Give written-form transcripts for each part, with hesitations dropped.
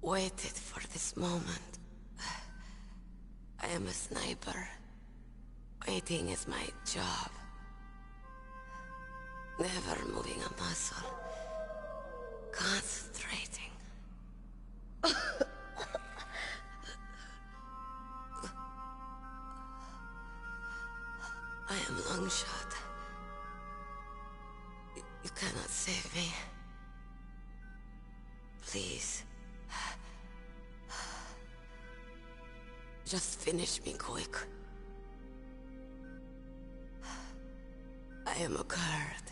waited for this moment. I am a sniper. Waiting is my job. Never moving a muscle. Concentrating. I am Longshot. You cannot save me. Please. Just finish me quick. I am a Kurd.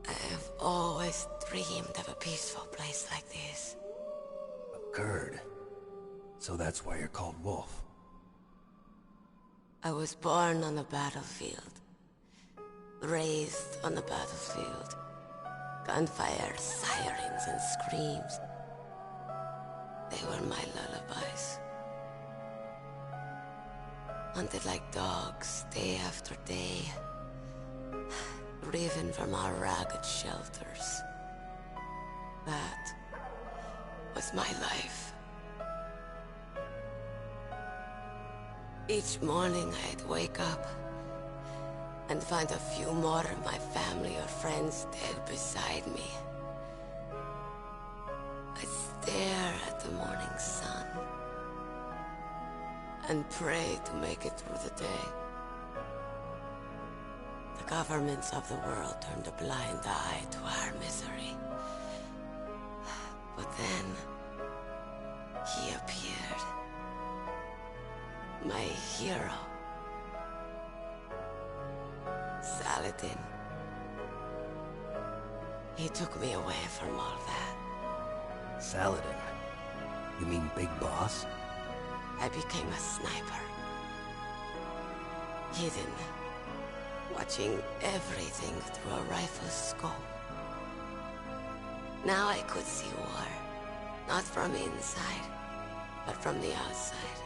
I have always dreamed of a peaceful place like this. A Kurd? So that's why you're called Wolf. I was born on the battlefield. Raised on the battlefield. Gunfire, sirens, and screams. They were my lullabies. Hunted like dogs, day after day. Driven from our ragged shelters. That was my life. Each morning I'd wake up and find a few more of my family or friends dead beside me. I'd stare at the morning sun and pray to make it through the day. The governments of the world turned a blind eye to our misery. But then, he appeared. My hero. Saladin. He took me away from all that. Saladin? You mean Big Boss? I became a sniper. Hidden. Watching everything through a rifle's scope. Now I could see war. Not from inside, but from the outside.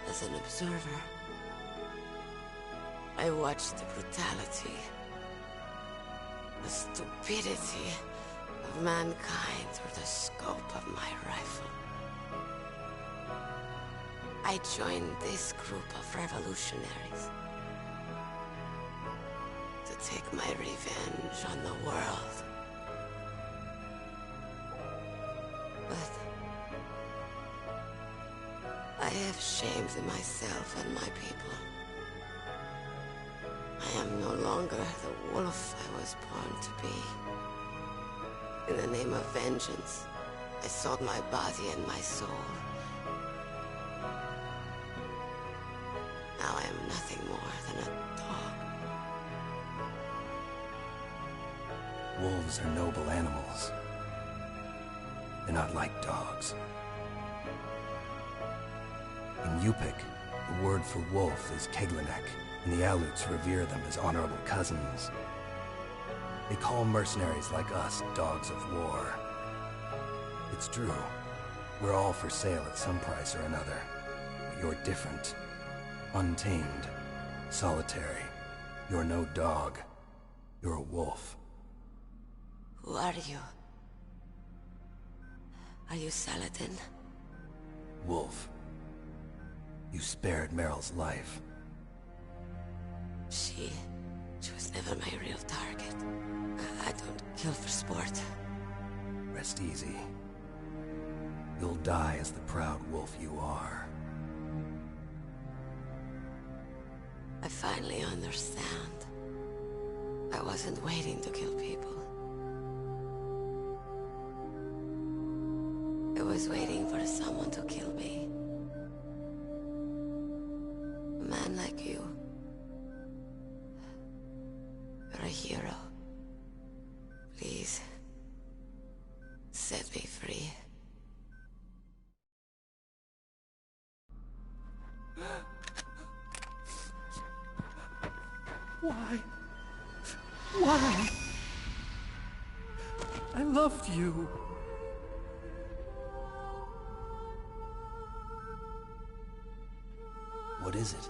As an observer. I watched the brutality, the stupidity of mankind through the scope of my rifle. I joined this group of revolutionaries to take my revenge on the world. But I have shamed myself and my people. I am no longer the wolf I was born to be. In the name of vengeance, I sold my body and my soul. Now I am nothing more than a dog. Wolves are noble animals. They're not like dogs. In Yupik, the word for wolf is Keglenek, and the Aleuts revere them as honorable cousins. They call mercenaries like us dogs of war. It's true. We're all for sale at some price or another. But you're different. Untamed. Solitary. You're no dog. You're a wolf. Who are you? Are you Saladin? Wolf. You spared Meryl's life. She was never my real target. I don't kill for sport. Rest easy. You'll die as the proud wolf you are. I finally understand. I wasn't waiting to kill people. I was waiting for someone to kill me. A man like you. You're a hero. Please, set me free. Why? Why? I loved you. What is it?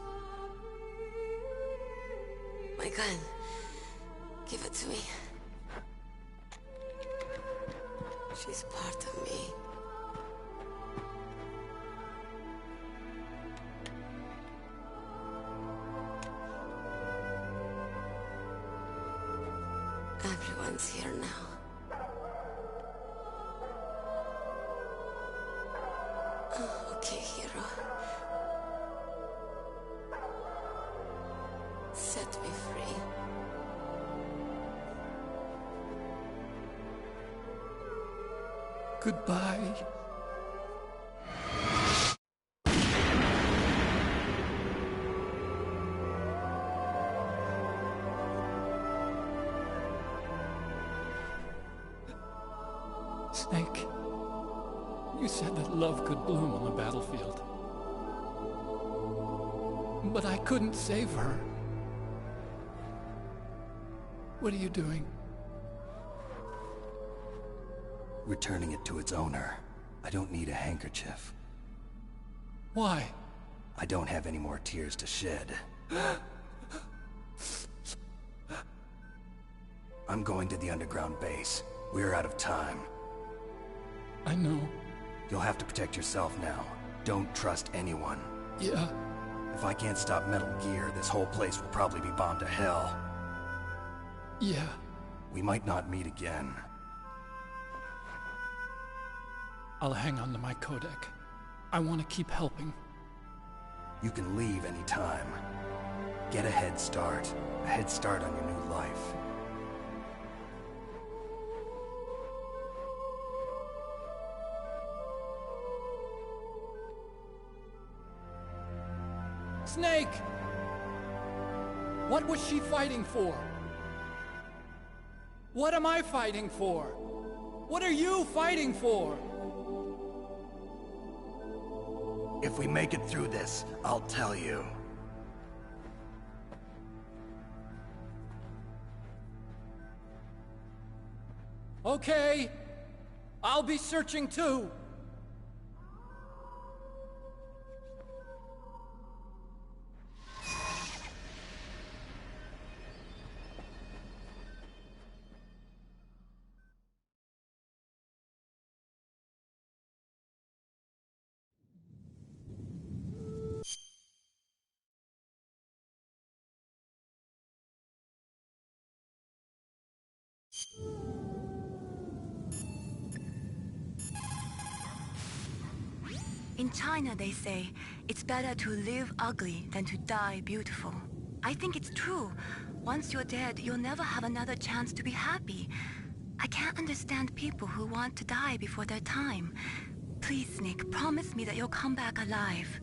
My gun. Give it to me. She's part of me. Everyone's here now. Okay, hero. Set me free. Goodbye. Snake, you said that love could bloom on the battlefield. But I couldn't save her. What are you doing? Returning it to its owner. I don't need a handkerchief. Why? I don't have any more tears to shed. I'm going to the underground base. We're out of time. I know. You'll have to protect yourself now. Don't trust anyone. Yeah. If I can't stop Metal Gear, this whole place will probably be bombed to hell. Yeah. We might not meet again. I'll hang on to my codec. I want to keep helping. You can leave anytime. Get a head start. A head start on your new life. Snake! What was she fighting for? What am I fighting for? What are you fighting for? If we make it through this, I'll tell you. Okay. I'll be searching too. In China, they say, it's better to live ugly than to die beautiful. I think it's true. Once you're dead, you'll never have another chance to be happy. I can't understand people who want to die before their time. Please, Nick, promise me that you'll come back alive.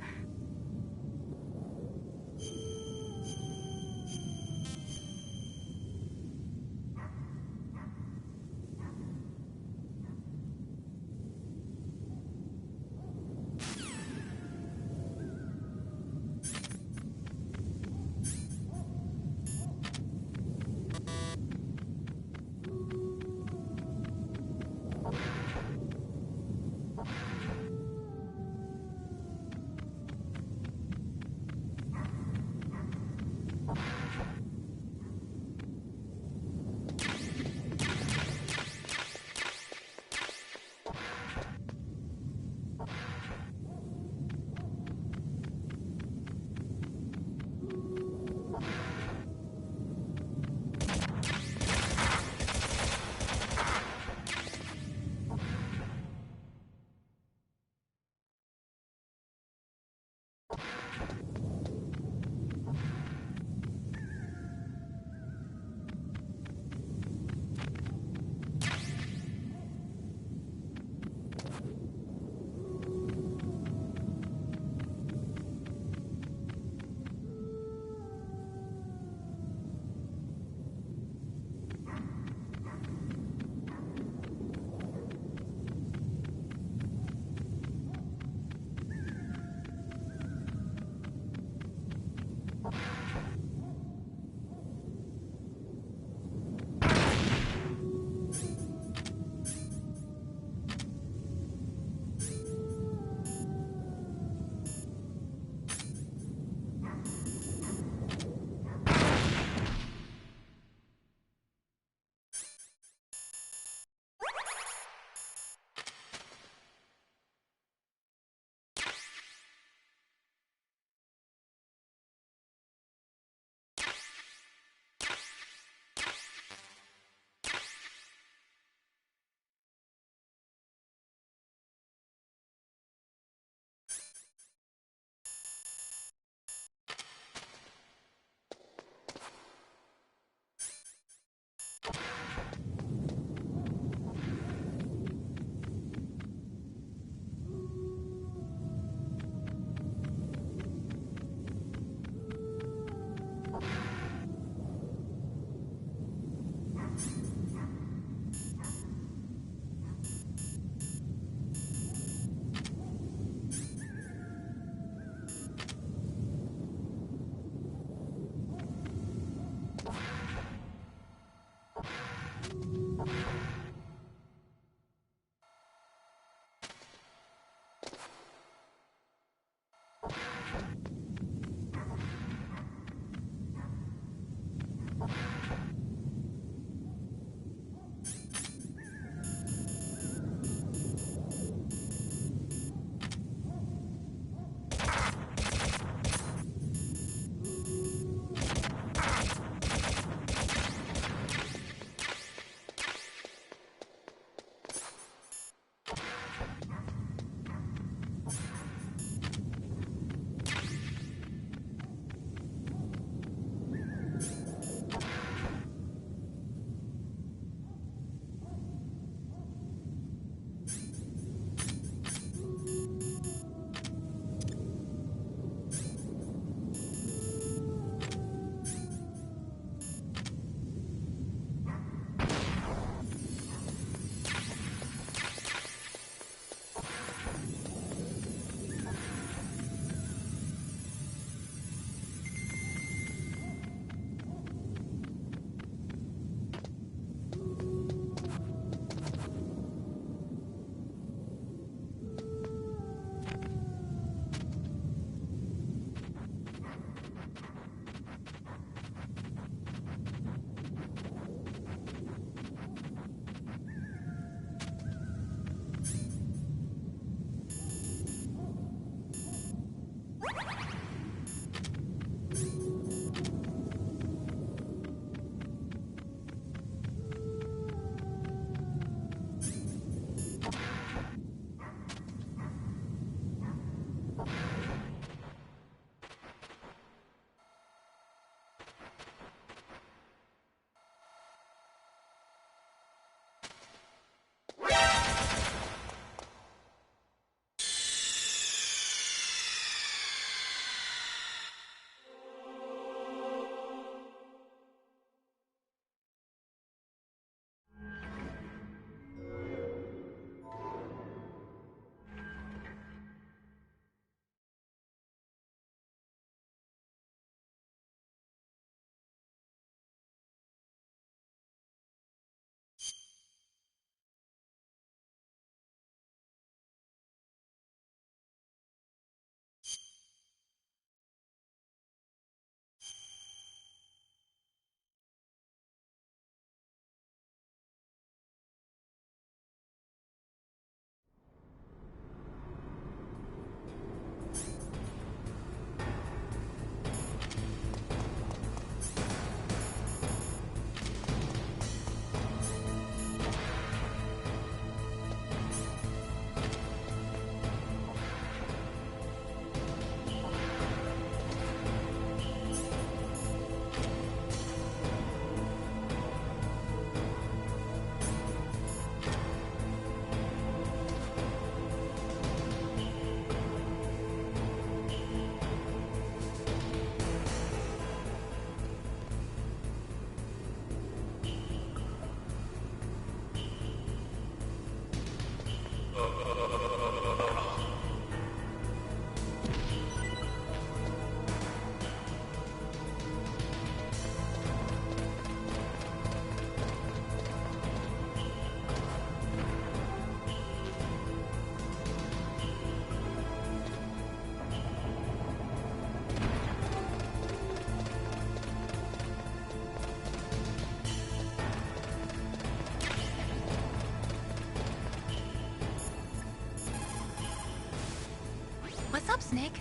Snake?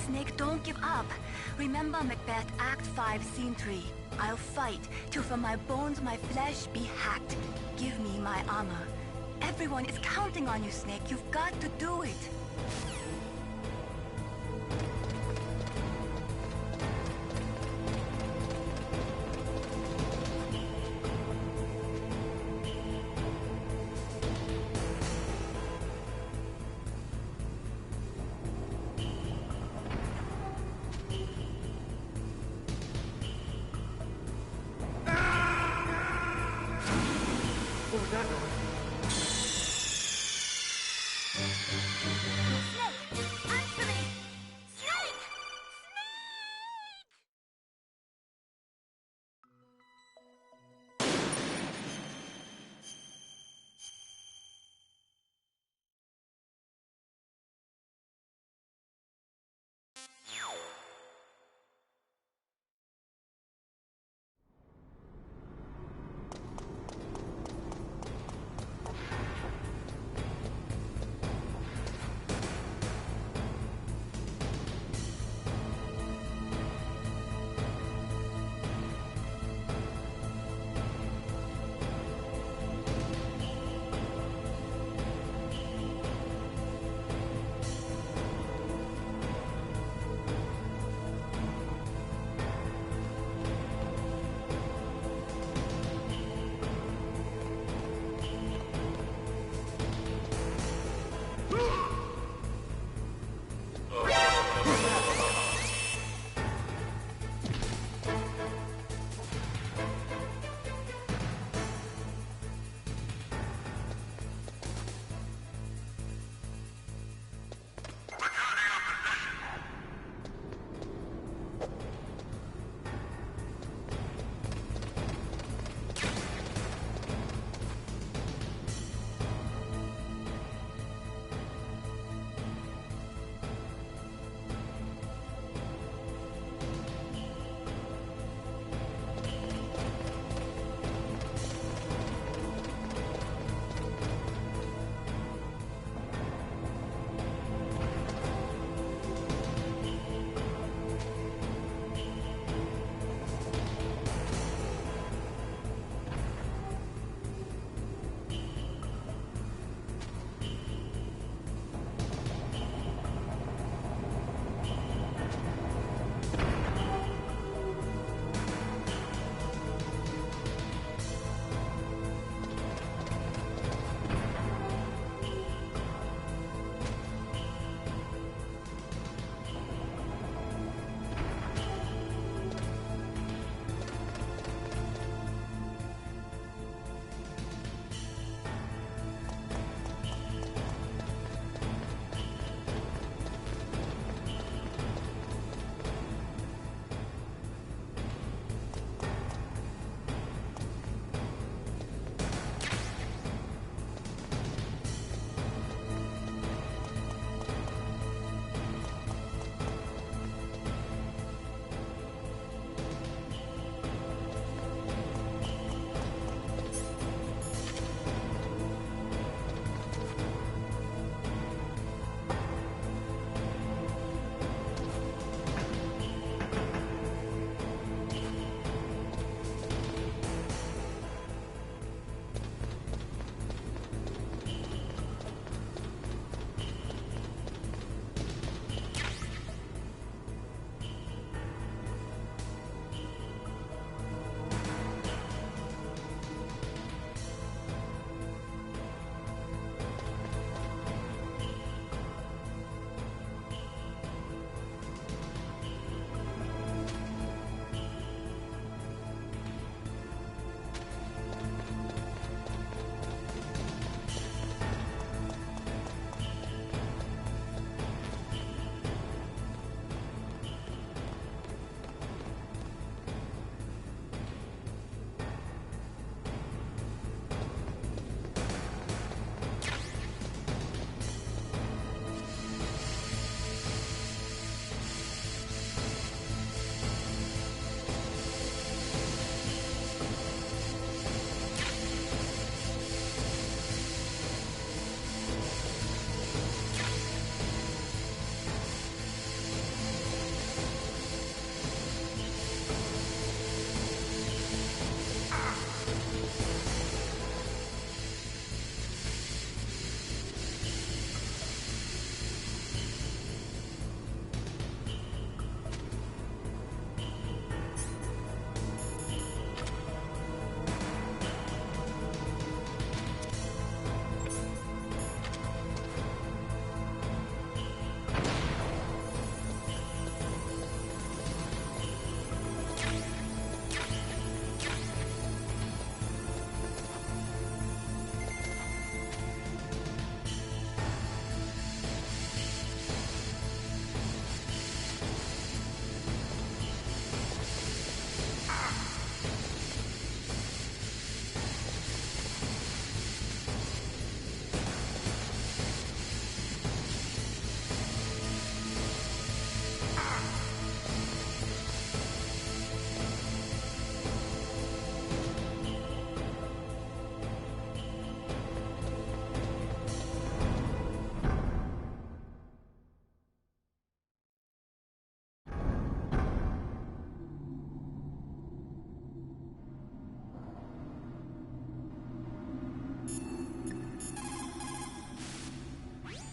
Snake, don't give up. Remember Macbeth Act 5, Scene 3. I'll fight till from my bones my flesh be hacked. Give me my armor. Everyone is counting on you, Snake. You've got to do it. What was that noise?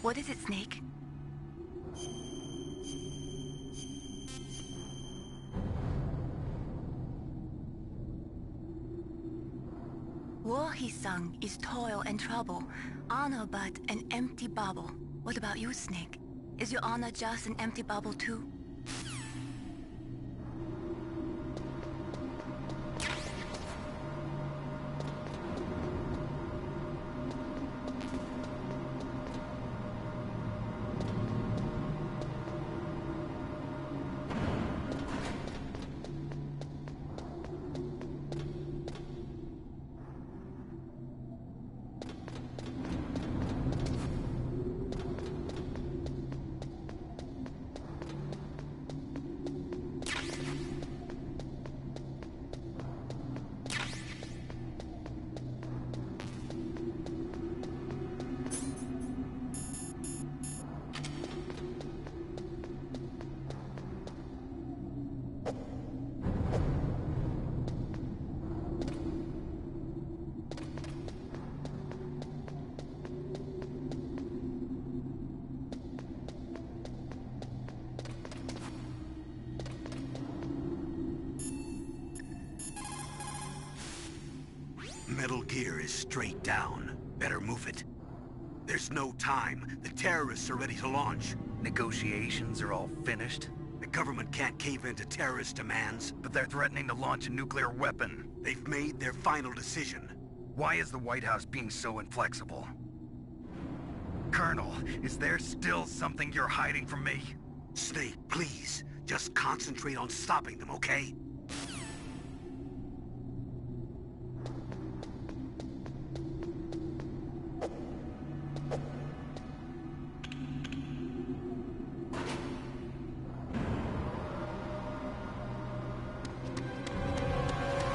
What is it, Snake? War, he sung, is toil and trouble, honor but an empty bubble. What about you, Snake? Is your honor just an empty bubble too? Metal Gear is straight down. Better move it. There's no time. The terrorists are ready to launch. Negotiations are all finished, The government can't cave into terrorist demands. but they're threatening to launch a nuclear weapon. They've made their final decision. Why is the White House being so inflexible? Colonel, is there still something you're hiding from me? Snake, please. Just concentrate on stopping them, okay?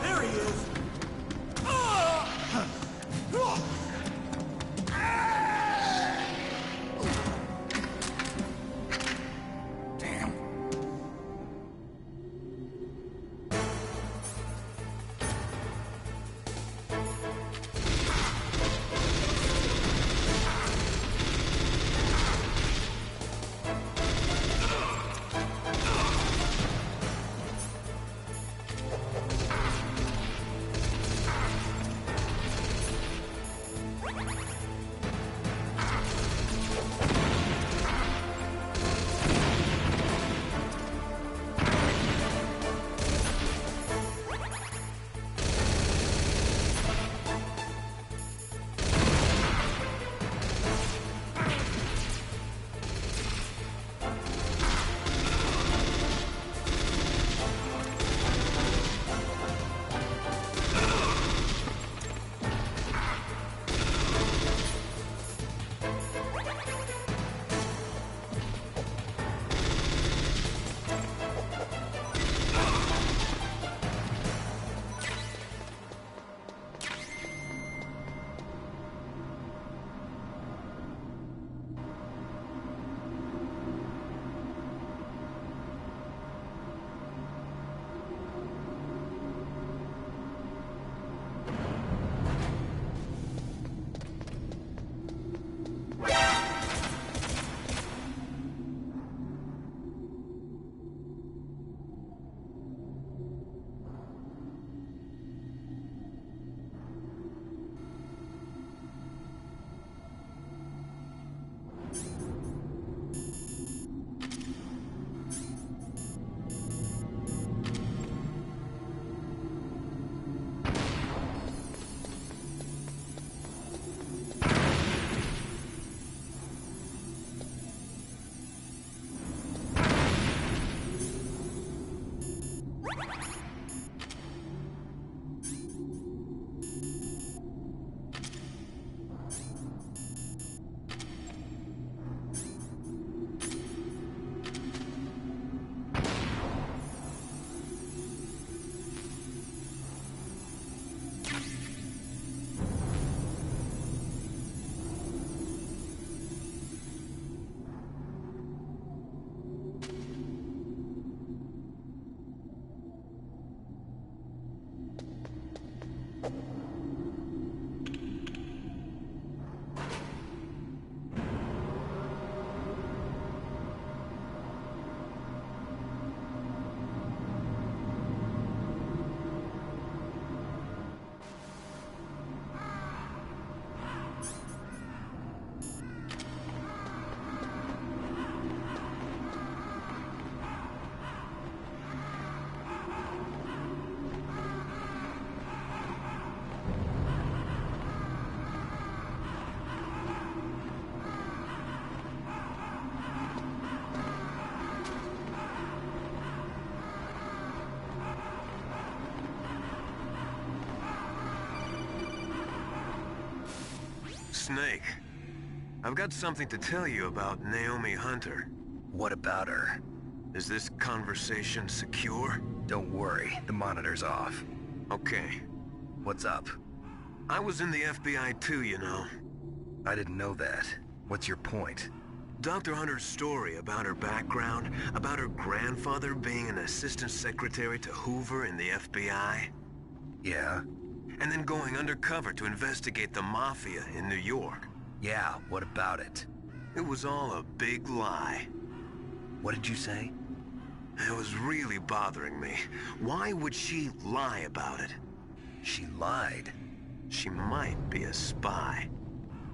There he is! Damn. Snake. I've got something to tell you about Naomi Hunter. What about her? Is this conversation secure? Don't worry, the monitor's off. Okay. What's up? I was in the FBI too, you know. I didn't know that. What's your point? Dr. Hunter's story about her background, about her grandfather being an assistant secretary to Hoover in the FBI. Yeah? And then going undercover to investigate the Mafia in New York. Yeah, what about it? It was all a big lie. What did you say? It was really bothering me. Why would she lie about it? She lied. She might be a spy.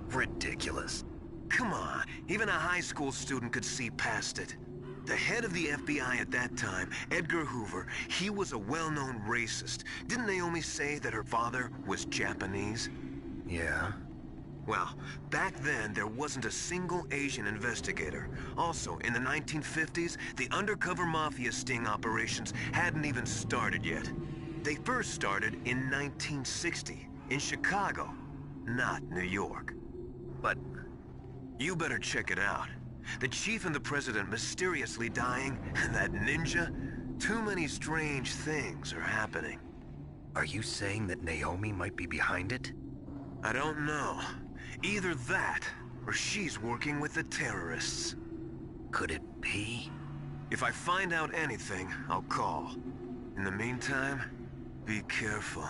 Ridiculous. Come on, even a high school student could see past it. The head of the FBI at that time, Edgar Hoover, he was a well-known racist. Didn't Naomi say that her father was Japanese? Yeah? Well, back then, there wasn't a single Asian investigator. Also, in the 1950s, the undercover mafia sting operations hadn't even started yet. They first started in 1960, in Chicago, not New York. But... You better check it out. The chief and the president mysteriously dying, and that ninja? Too many strange things are happening. Are you saying that Naomi might be behind it? I don't know. Either that, or she's working with the terrorists. Could it be? If I find out anything, I'll call. In the meantime, be careful.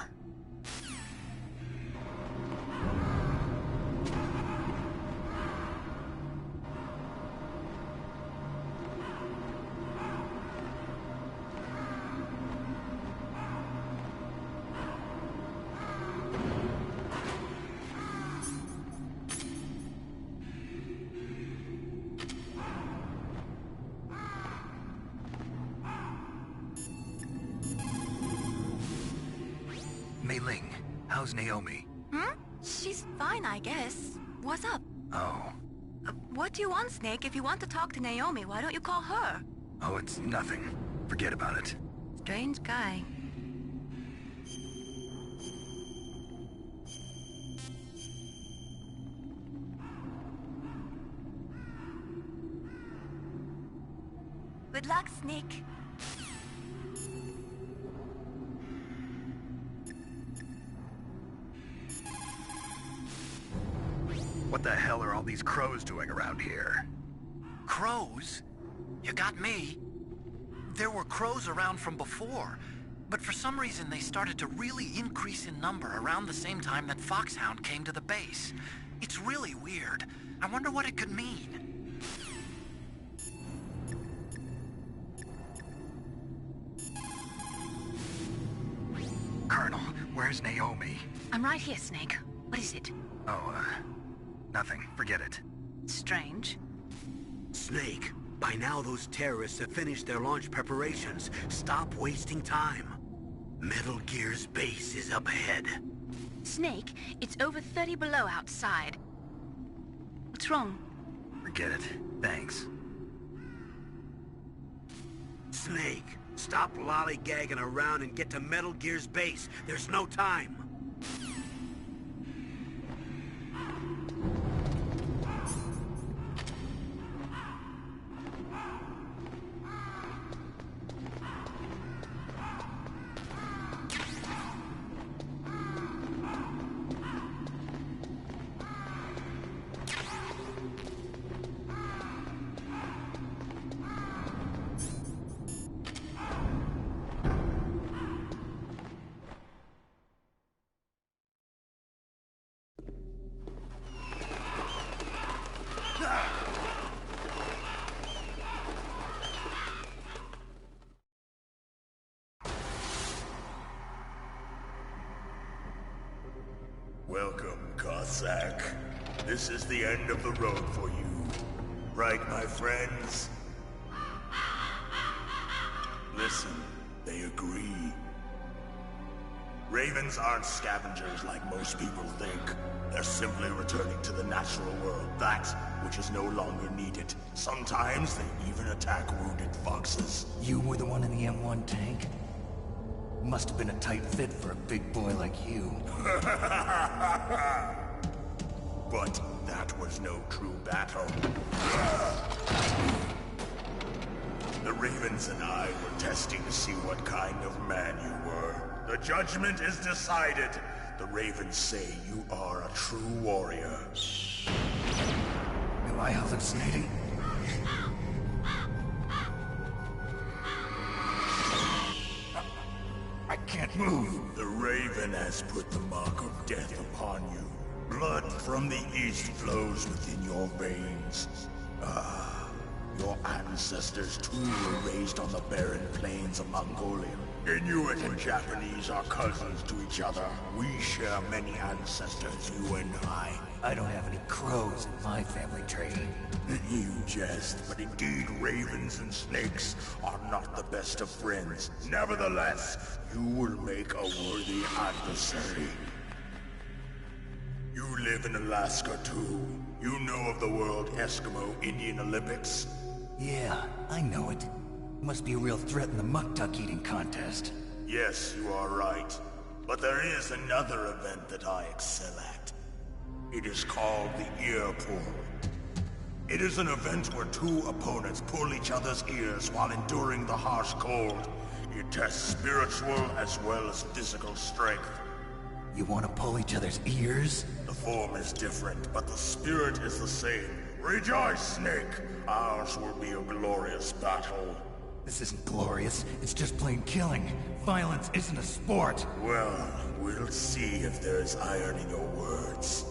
Mei Ling, how's Naomi? She's fine, I guess. What's up? Oh. What do you want, Snake? If you want to talk to Naomi, why don't you call her? Oh, it's nothing. Forget about it. Strange guy. Good luck, Snake. What the hell are all these crows doing around here? Crows? You got me. There were crows around from before, but for some reason they started to really increase in number around the same time that Foxhound came to the base. It's really weird. I wonder what it could mean. Colonel, where's Naomi? I'm right here, Snake. What is it? Oh, nothing. Forget it. Strange. Snake, by now those terrorists have finished their launch preparations. Stop wasting time. Metal Gear's base is up ahead. Snake, it's over 30 below outside. What's wrong? Forget it. Thanks. Snake, stop lollygagging around and get to Metal Gear's base. There's no time. Welcome, Cossack. This is the end of the road for you. Right, my friends? Listen, they agree. Ravens aren't scavengers like most people think. They're simply returning to the natural world, that which is no longer needed. Sometimes they even attack wounded foxes. You were the one in the M1 tank? Must have been a tight fit for a big boy like you. But that was no true battle. The Ravens and I were testing to see what kind of man you were. The judgment is decided. The Ravens say you are a true warrior. Am I hallucinating? I can't move. The Raven has put the mark of death upon you. Blood from the east flows within your veins. Your ancestors too were raised on the barren plains of Mongolia. Inuit and Japanese are cousins to each other. We share many ancestors, you and I. I don't have any crows in my family tree. You jest, but indeed ravens and snakes are not the best of friends. Nevertheless, you will make a worthy adversary. You live in Alaska too. You know of the World Eskimo Indian Olympics? Yeah, I know it. Must be a real threat in the muck-duck eating contest. Yes, you are right. But there is another event that I excel at. It is called the Ear Pull. It is an event where two opponents pull each other's ears while enduring the harsh cold. It tests spiritual as well as physical strength. You want to pull each other's ears? The form is different, but the spirit is the same. Rejoice, Snake! Ours will be a glorious battle. This isn't glorious, it's just plain killing. Violence isn't a sport. Well, we'll see if there's iron in your words.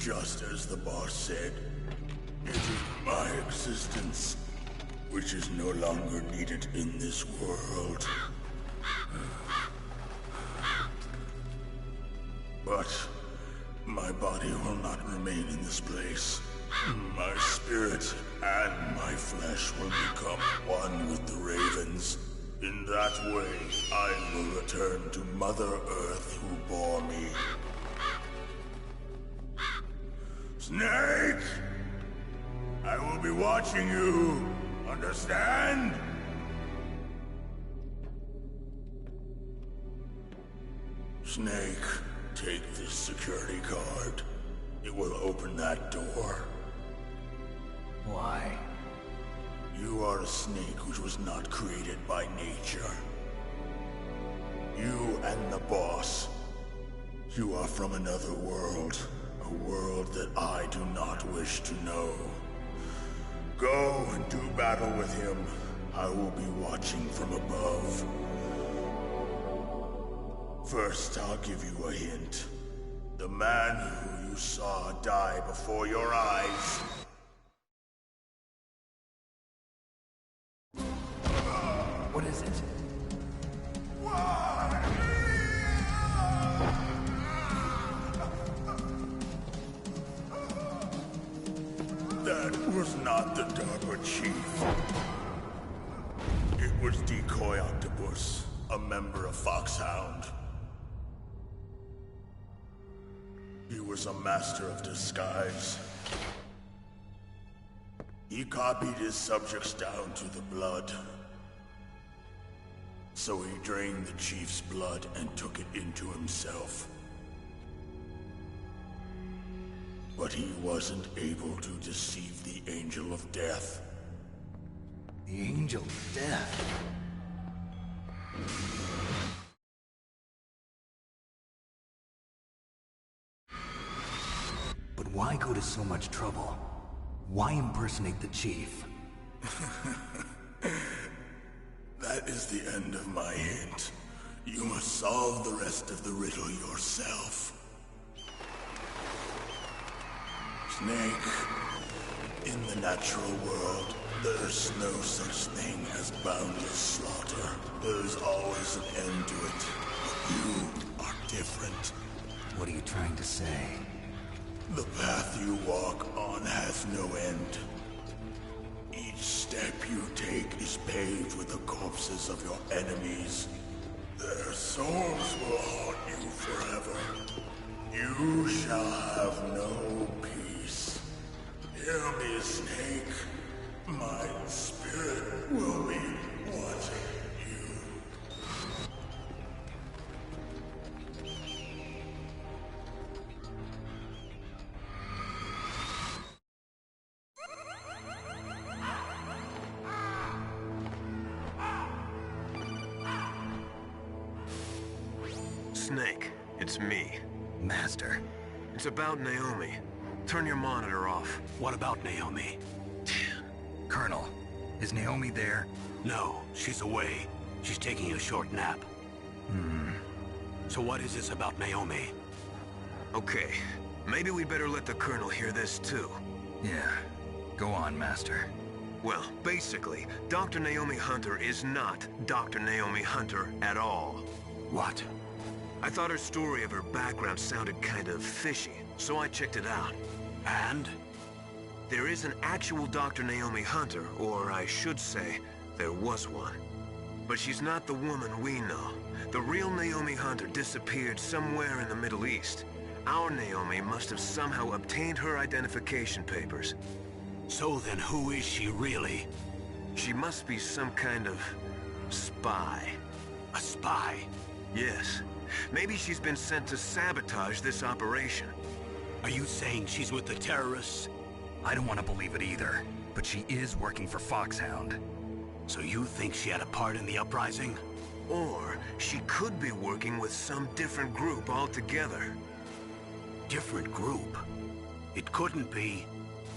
Just as the boss said, it is my existence which is no longer needed in this world. But my body will not remain in this place. My spirit and my flesh will become one with the ravens. In that way, I will return to Mother Earth who bore me. Snake! I will be watching you. Understand? Snake, take this security card. It will open that door. Why? You are a snake which was not created by nature. You and the boss. You are from another world. A world that I do not wish to know. Go and do battle with him. I will be watching from above. First, I'll give you a hint. The man who you saw die before your eyes. What is it? That was not the DARPA chief. It was Decoy Octopus, a member of Foxhound. He was a master of disguise. He copied his subjects down to the blood. So he drained the chief's blood and took it into himself. But he wasn't able to deceive the Angel of Death. The Angel of Death? But why go to so much trouble? Why impersonate the chief? That is the end of my hint. You must solve the rest of the riddle yourself. Snake, in the natural world, there's no such thing as boundless slaughter. There's always an end to it. But you are different. What are you trying to say? The path you walk on has no end. Each step you take is paved with the corpses of your enemies. Their souls will haunt you forever. You shall have no peace. Hear me, Snake. My spirit will be watching you. Snake, it's me. Master. It's about Naomi. Turn your monitor off. What about Naomi? Colonel, is Naomi there? No, she's away. She's taking a short nap. So what is this about Naomi? Okay, maybe we'd better let the Colonel hear this too. Yeah. Go on, Master. Well, basically, Dr. Naomi Hunter is not Dr. Naomi Hunter at all. What? I thought her story of her background sounded kind of fishy, so I checked it out. And? There is an actual Dr. Naomi Hunter, or I should say, there was one. But she's not the woman we know. The real Naomi Hunter disappeared somewhere in the Middle East. Our Naomi must have somehow obtained her identification papers. So then who is she really? She must be some kind of spy. A spy? Yes. Maybe she's been sent to sabotage this operation. Are you saying she's with the terrorists? I don't want to believe it either, but she is working for Foxhound. So you think she had a part in the uprising? Or she could be working with some different group altogether. Different group? It couldn't be.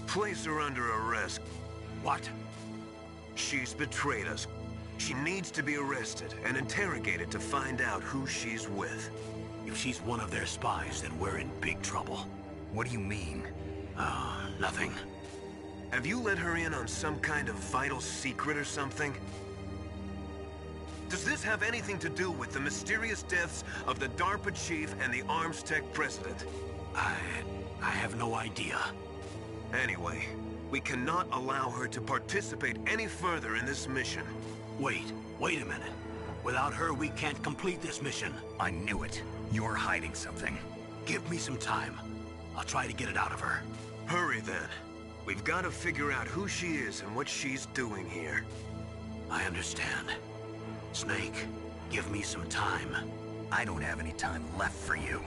Place her under arrest. What? She's betrayed us. She needs to be arrested and interrogated to find out who she's with. If she's one of their spies, then we're in big trouble. What do you mean? Oh, nothing. Have you let her in on some kind of vital secret or something? Does this have anything to do with the mysterious deaths of the DARPA chief and the Armstech president? I have no idea. Anyway, we cannot allow her to participate any further in this mission. Wait a minute. Without her, we can't complete this mission. I knew it. You're hiding something. Give me some time. I'll try to get it out of her. Hurry then. We've got to figure out who she is and what she's doing here. I understand. Snake, give me some time. I don't have any time left for you.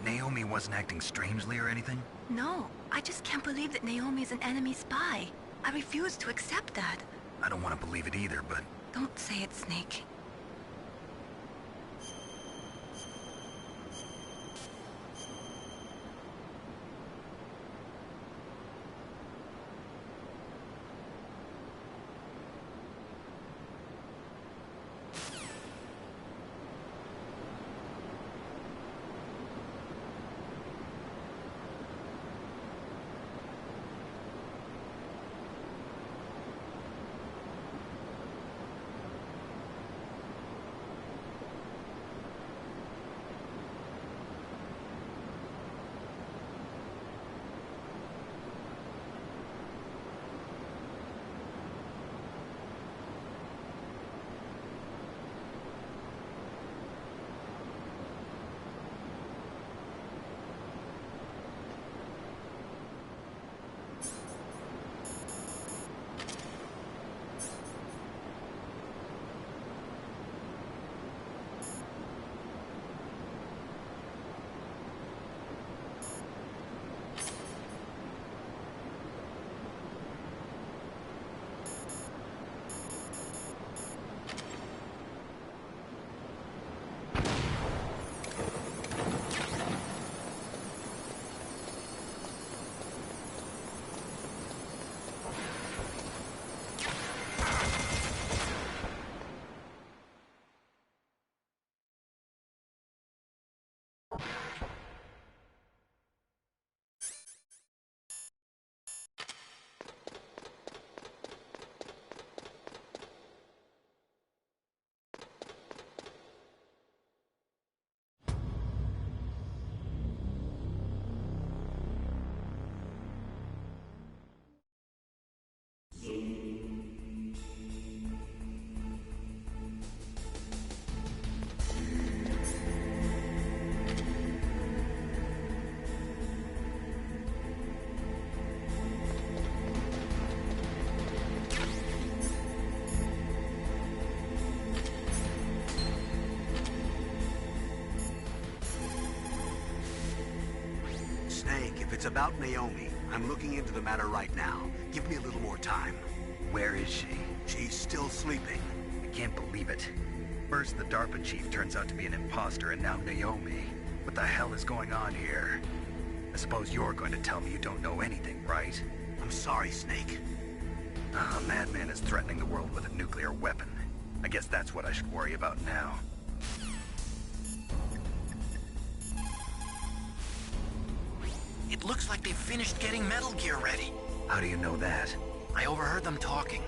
Naomi wasn't acting strangely or anything? No, I just can't believe that Naomi is an enemy spy. I refuse to accept that. I don't want to believe it either, but... Don't say it, Snake. Snake, if it's about Naomi, I'm looking into the matter right now. Give me a little more time. Where is she? She's still sleeping. I can't believe it. First, the DARPA chief turns out to be an imposter, and now Naomi. What the hell is going on here? I suppose you're going to tell me you don't know anything, right? I'm sorry, Snake. A madman is threatening the world with a nuclear weapon. I guess that's what I should worry about now. It looks like they've finished getting Metal Gear ready. How do you know that? I overheard them talking.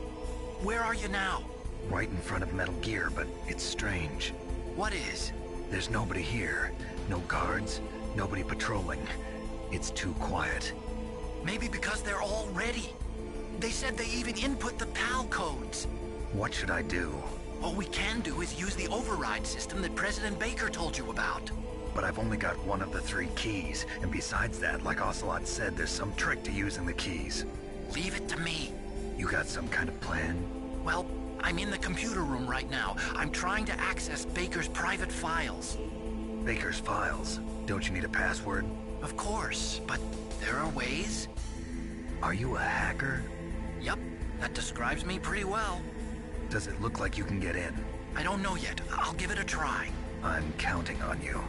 Where are you now? Right in front of Metal Gear, but it's strange. What is? There's nobody here. No guards, nobody patrolling. It's too quiet. Maybe because they're all ready. They said they even input the PAL codes. What should I do? All we can do is use the override system that President Baker told you about. But I've only got one of the 3 keys, and besides that, like Ocelot said, there's some trick to using the keys. Leave it to me. You got some kind of plan? Well, I'm in the computer room right now. I'm trying to access Baker's private files. Baker's files? Don't you need a password? Of course, but there are ways. Are you a hacker? Yep, that describes me pretty well. Does it look like you can get in? I don't know yet. I'll give it a try. I'm counting on you.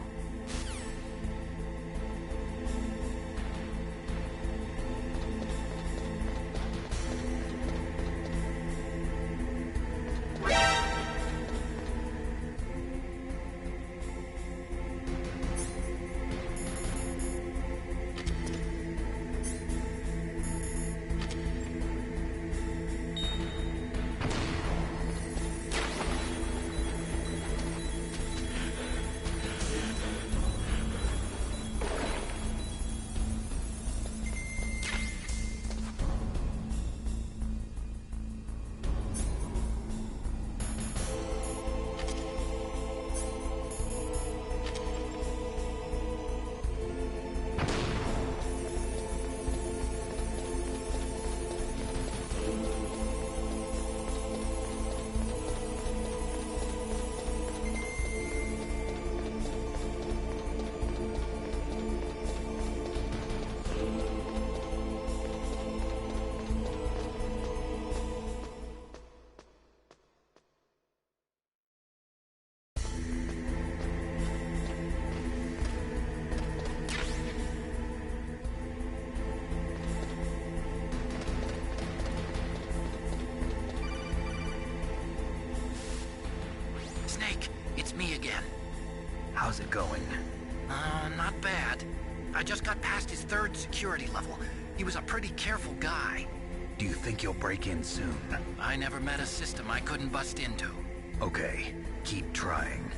Snake, it's me again. How's it going? Not bad. I just got past his 3rd security level. He was a pretty careful guy. Do you think you'll break in soon? I never met a system I couldn't bust into. Okay, keep trying.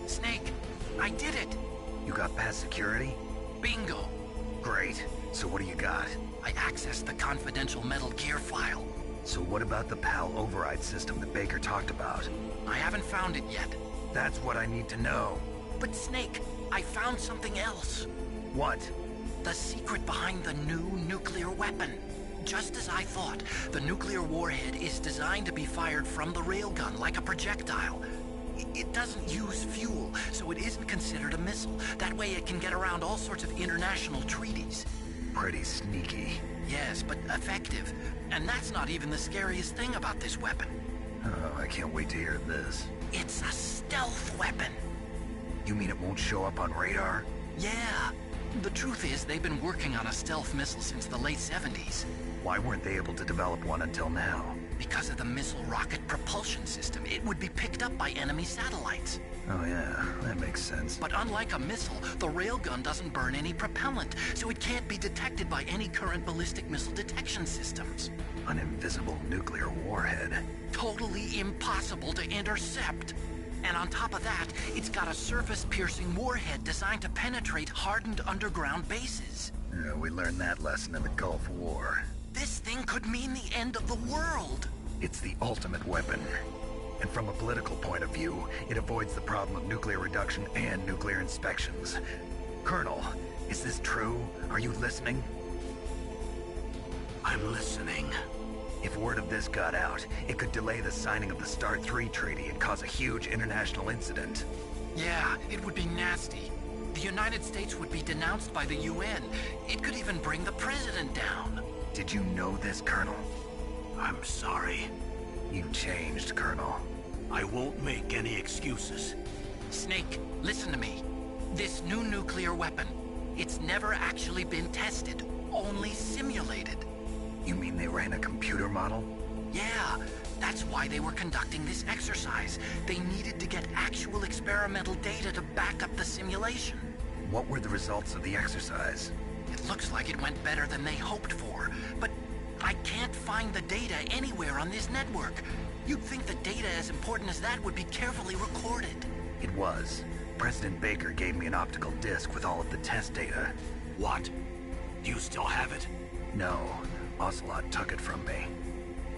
Snake, I did it! You got past security? Bingo! Great. So what do you got? I accessed the confidential Metal Gear file. So what about the PAL override system that Baker talked about? I haven't found it yet. That's what I need to know. But Snake, I found something else. What? The secret behind the new nuclear weapon. Just as I thought, the nuclear warhead is designed to be fired from the railgun like a projectile. It doesn't use fuel, so it isn't considered a missile. That way it can get around all sorts of international treaties. Pretty sneaky. Yes, but effective. And that's not even the scariest thing about this weapon. Oh, I can't wait to hear this. It's a stealth weapon. You mean it won't show up on radar? Yeah. The truth is, they've been working on a stealth missile since the late 70s. Why weren't they able to develop one until now? Because of the missile rocket propulsion system, it would be picked up by enemy satellites. Oh yeah, that makes sense. But unlike a missile, the railgun doesn't burn any propellant, so it can't be detected by any current ballistic missile detection systems. An invisible nuclear warhead. Totally impossible to intercept. And on top of that, it's got a surface-piercing warhead designed to penetrate hardened underground bases. We learned that lesson in the Gulf War. This thing could mean the end of the world. It's the ultimate weapon. And from a political point of view, it avoids the problem of nuclear reduction and nuclear inspections. Colonel, is this true? Are you listening? I'm listening. If word of this got out, it could delay the signing of the START 3 treaty and cause a huge international incident. Yeah, it would be nasty. The United States would be denounced by the UN. It could even bring the president down. Did you know this, Colonel? I'm sorry. You changed, Colonel. I won't make any excuses. Snake, listen to me. This new nuclear weapon, it's never actually been tested, only simulated. You mean they ran a computer model? Yeah, that's why they were conducting this exercise. They needed to get actual experimental data to back up the simulation. What were the results of the exercise? It looks like it went better than they hoped for, but I can't find the data anywhere on this network. You'd think the data as important as that would be carefully recorded. It was. President Baker gave me an optical disc with all of the test data. What? Do you still have it? No. Ocelot took it from me.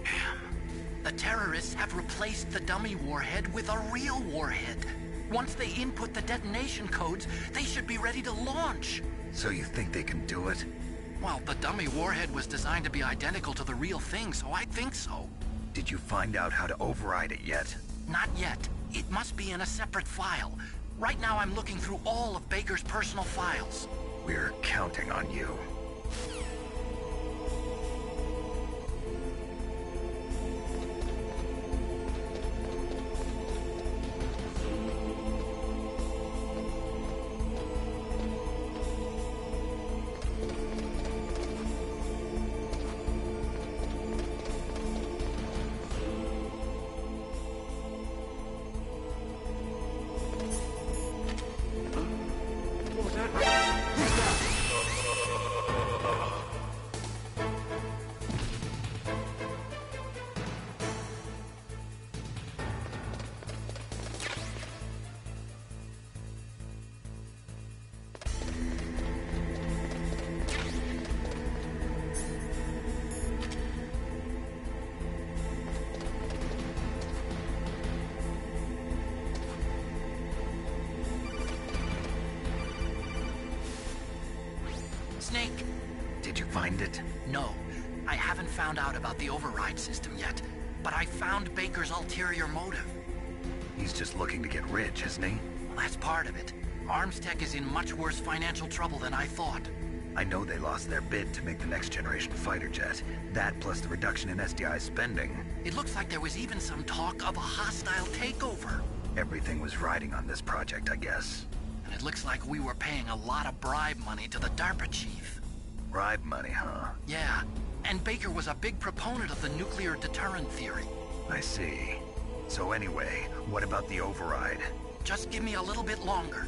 Damn. The terrorists have replaced the dummy warhead with a real warhead. Once they input the detonation codes, they should be ready to launch. So you think they can do it? Well, the dummy warhead was designed to be identical to the real thing, so I think so. Did you find out how to override it yet? Not yet. It must be in a separate file. Right now I'm looking through all of Baker's personal files. We're counting on you. Snake! Did you find it? No. I haven't found out about the override system yet, but I found Baker's ulterior motive. He's just looking to get rich, isn't he? Well, that's part of it. Armstech is in much worse financial trouble than I thought. I know they lost their bid to make the next generation fighter jet. That plus the reduction in SDI spending. It looks like there was even some talk of a hostile takeover. Everything was riding on this project, I guess. And it looks like we were paying a lot of bribe money to the DARPA chief. Bribe money, huh? Yeah, and Baker was a big proponent of the nuclear deterrent theory. I see. So anyway, what about the override? Just give me a little bit longer.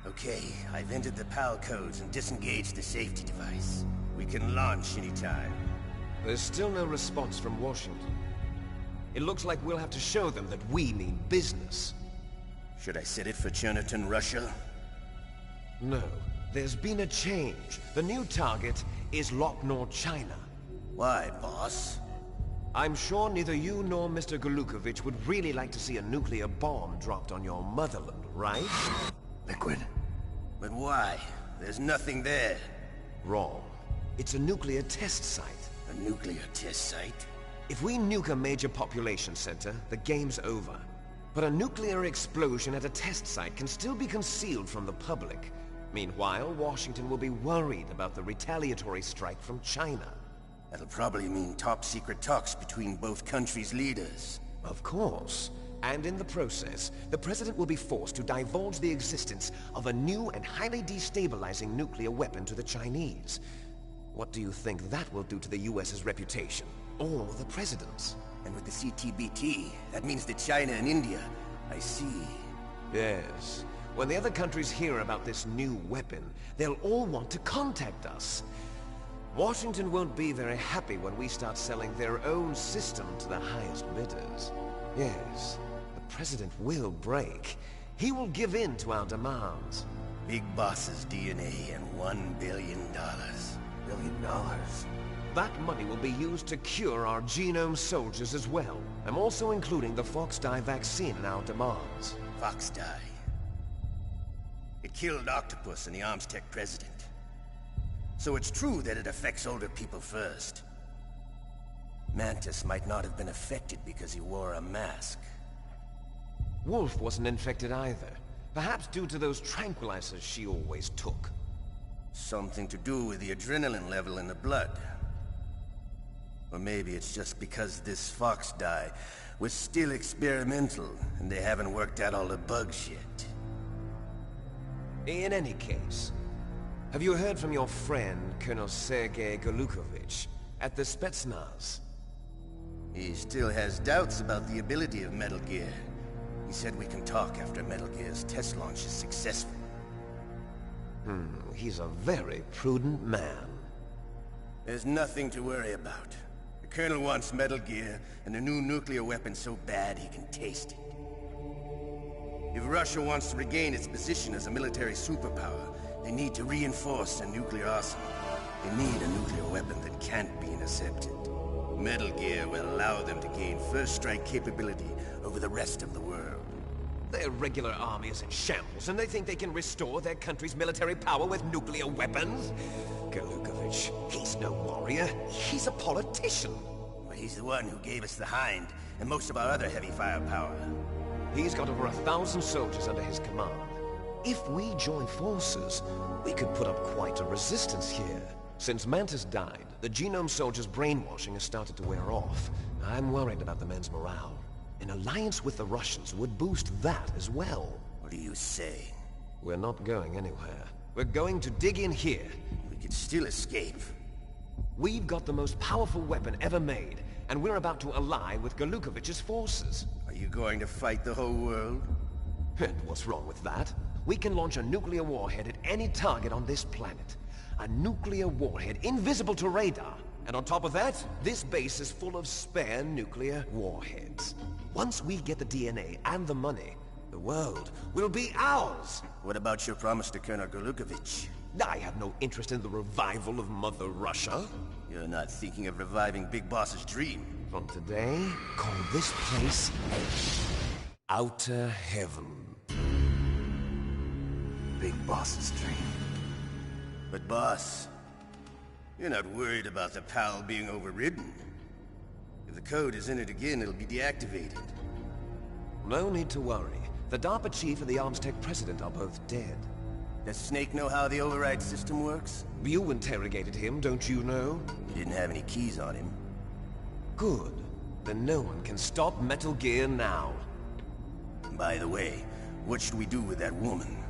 Okay, I've entered the PAL codes and disengaged the safety device. We can launch anytime. There's still no response from Washington. It looks like we'll have to show them that we mean business. Should I set it for Cherniton, Russia? No. There's been a change. The new target is Locknor, China. Why, boss? I'm sure neither you nor Mr. Golukovich would really like to see a nuclear bomb dropped on your motherland, right? Liquid. But why? There's nothing there. Wrong. It's a nuclear test site. A nuclear test site? If we nuke a major population center, the game's over. But a nuclear explosion at a test site can still be concealed from the public. Meanwhile, Washington will be worried about the retaliatory strike from China. That'll probably mean top-secret talks between both countries' leaders. Of course. And in the process, the President will be forced to divulge the existence of a new and highly destabilizing nuclear weapon to the Chinese. What do you think that will do to the US's reputation? Or the President's? And with the CTBT, that means that China and India. I see. Yes. When the other countries hear about this new weapon, they'll all want to contact us. Washington won't be very happy when we start selling their own system to the highest bidders. Yes, the President will break. He will give in to our demands. Big Boss's DNA and $1 billion. $1 billion? That money will be used to cure our genome soldiers as well. I'm also including the Fox-Die vaccine in our demands. Fox-Die. It killed Octopus and the Armstech president. So it's true that it affects older people first. Mantis might not have been affected because he wore a mask. Wolf wasn't infected either. Perhaps due to those tranquilizers she always took. Something to do with the adrenaline level in the blood. Or maybe it's just because this Fox-Die was still experimental and they haven't worked out all the bugs yet. In any case, have you heard from your friend, Colonel Sergei Golukovich, at the Spetsnaz? He still has doubts about the ability of Metal Gear. He said we can talk after Metal Gear's test launch is successful. He's a very prudent man. There's nothing to worry about. The Colonel wants Metal Gear and a new nuclear weapon so bad he can taste it. If Russia wants to regain its position as a military superpower, they need to reinforce their nuclear arsenal. They need a nuclear weapon that can't be intercepted. Metal Gear will allow them to gain first-strike capability over the rest of the world. Their regular army is in shambles, and they think they can restore their country's military power with nuclear weapons? Golukovich, he's no warrior. He's a politician. But he's the one who gave us the Hind and most of our other heavy firepower. He's got over 1,000 soldiers under his command. If we join forces, we could put up quite a resistance here. Since Mantis died, the genome soldiers' brainwashing has started to wear off. I'm worried about the men's morale. An alliance with the Russians would boost that as well. What do you say? We're not going anywhere. We're going to dig in here. We could still escape. We've got the most powerful weapon ever made, and we're about to ally with Golukovich's forces. Are you going to fight the whole world? And what's wrong with that? We can launch a nuclear warhead at any target on this planet. A nuclear warhead invisible to radar. And on top of that, this base is full of spare nuclear warheads. Once we get the DNA and the money, the world will be ours! What about your promise to Colonel Golukovich? I have no interest in the revival of Mother Russia. You're not thinking of reviving Big Boss's dream. From today, call this place Outer Heaven. Big Boss's dream. But boss, you're not worried about the PAL being overridden. If the code is entered again, it'll be deactivated. No need to worry. The DARPA chief and the Armstech president are both dead. Does Snake know how the override system works? You interrogated him, don't you know? He didn't have any keys on him. Good. Then no one can stop Metal Gear now. By the way, what should we do with that woman?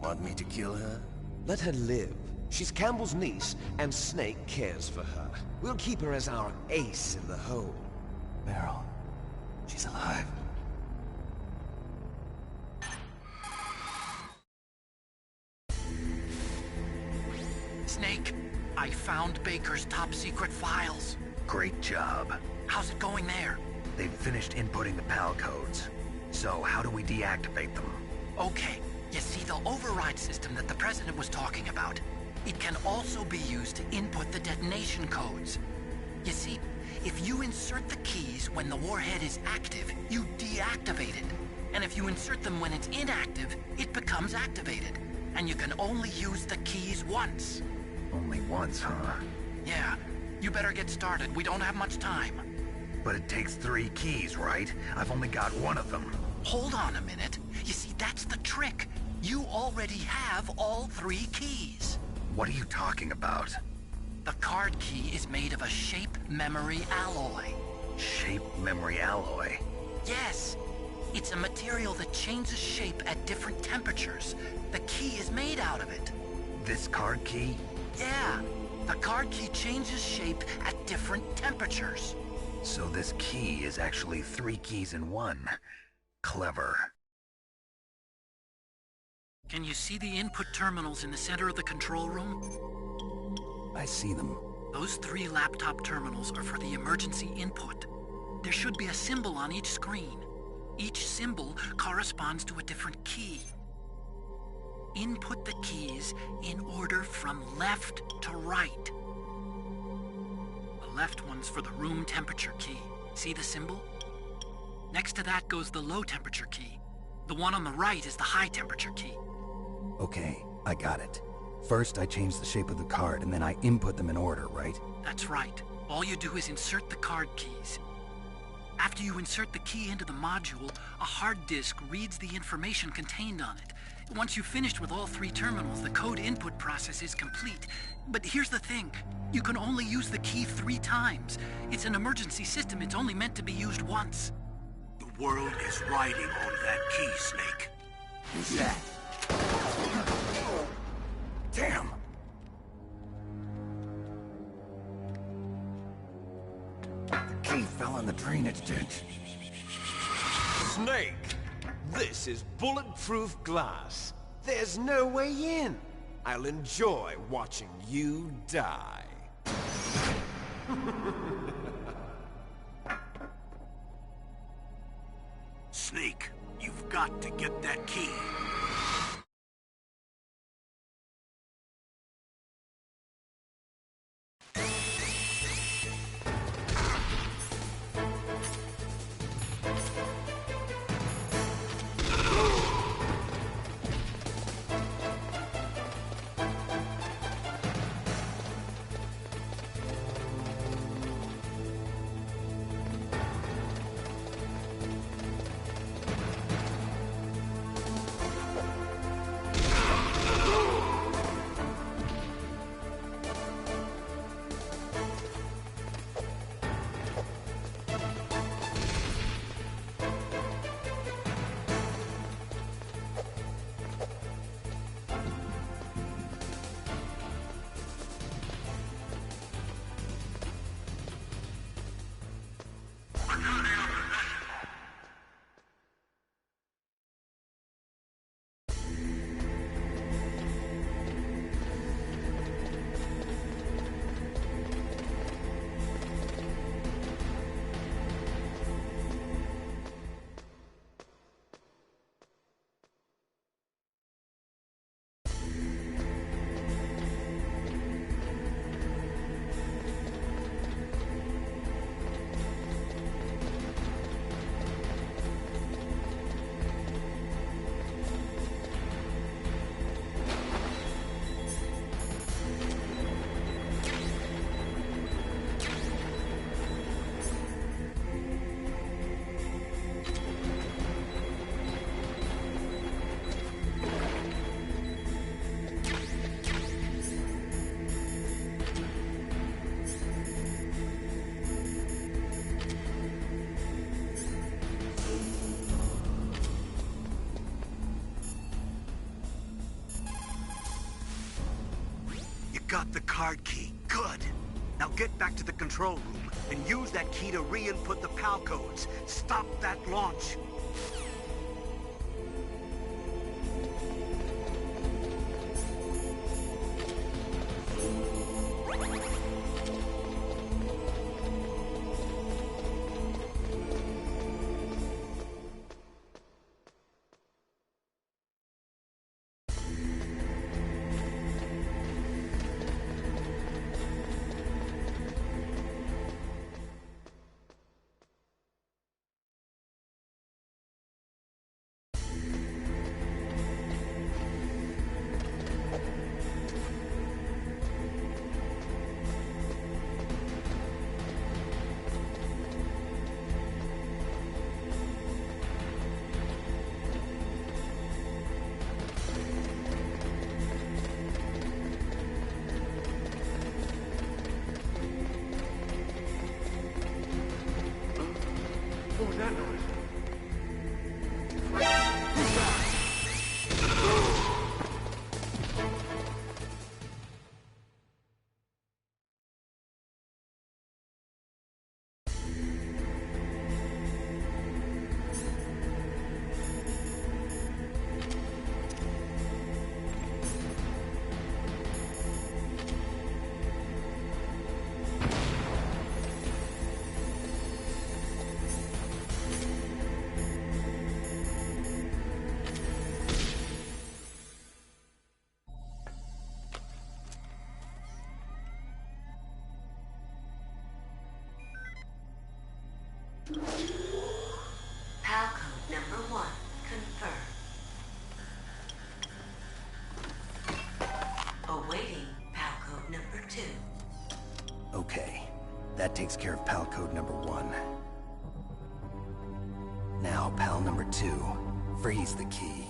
Want me to kill her? Let her live. She's Campbell's niece, and Snake cares for her. We'll keep her as our ace in the hole. Meryl, she's alive. Snake, I found Baker's top-secret files. Great job. How's it going there? They've finished inputting the PAL codes. So, how do we deactivate them? Okay, you see the override system that the President was talking about? It can also be used to input the detonation codes. You see, if you insert the keys when the warhead is active, you deactivate it. And if you insert them when it's inactive, it becomes activated. And you can only use the keys once. Only once, huh? Yeah, you better get started. We don't have much time. But it takes 3 keys, right? I've only got 1 of them. Hold on a minute. You see, that's the trick. You already have all 3 keys. What are you talking about? The card key is made of a shape memory alloy. Shape memory alloy? Yes. It's a material that changes shape at different temperatures. The key is made out of it. This card key? Yeah. The card key changes shape at different temperatures. So this key is actually 3 keys in one. Clever. Can you see the input terminals in the center of the control room? I see them. Those 3 laptop terminals are for the emergency input. There should be a symbol on each screen. Each symbol corresponds to a different key. Input the keys in order from left to right. The left one's for the room temperature key. See the symbol? Next to that goes the low temperature key. The one on the right is the high temperature key. Okay, I got it. First, I change the shape of the card, and then I input them in order, right? That's right. All you do is insert the card keys. After you insert the key into the module, a hard disk reads the information contained on it. Once you've finished with all 3 terminals, the code input process is complete. But here's the thing. You can only use the key 3 times. It's an emergency system. It's only meant to be used once. The world is riding on that key, Snake. Who's that? Damn! The key fell in the drainage ditch. Snake! This is bulletproof glass. There's no way in. I'll enjoy watching you die. Snake, you've got to get that key. Got the card key. Good. Now get back to the control room and use that key to re-input the PAL codes. Stop that launch. Awaiting PAL code number 2. Okay, that takes care of PAL code number 1. Now, PAL number 2. Freeze the key.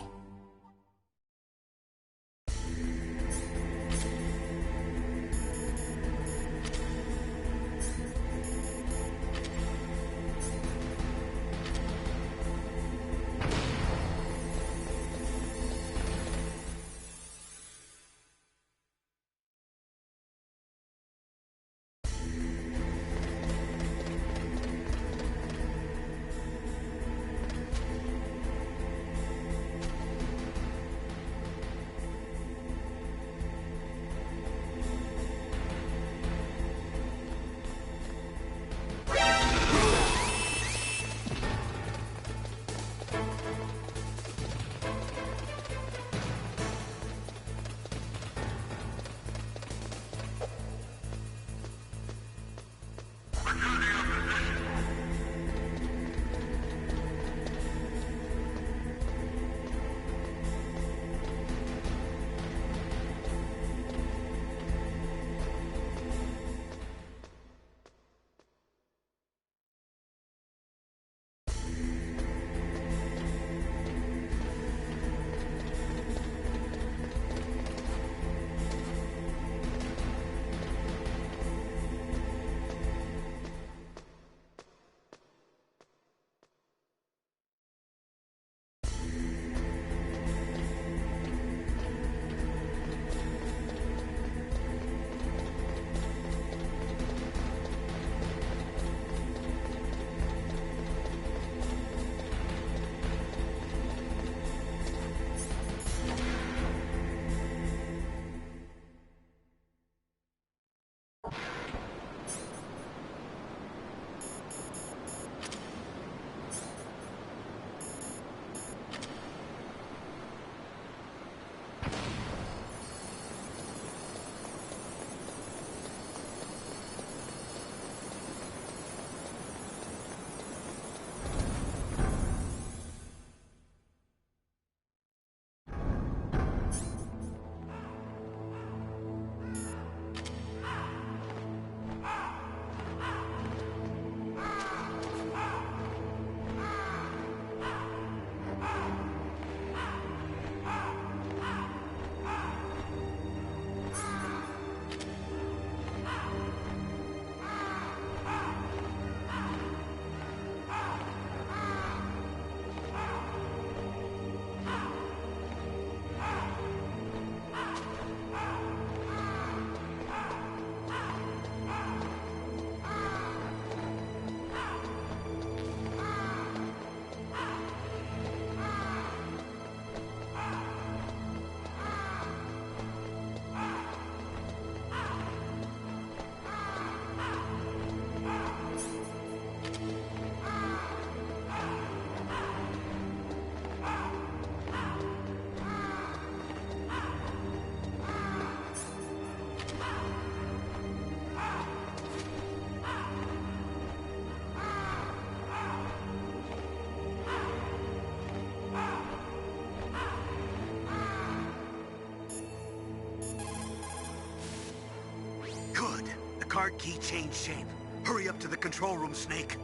Card key changed shape. Hurry up to the control room, Snake.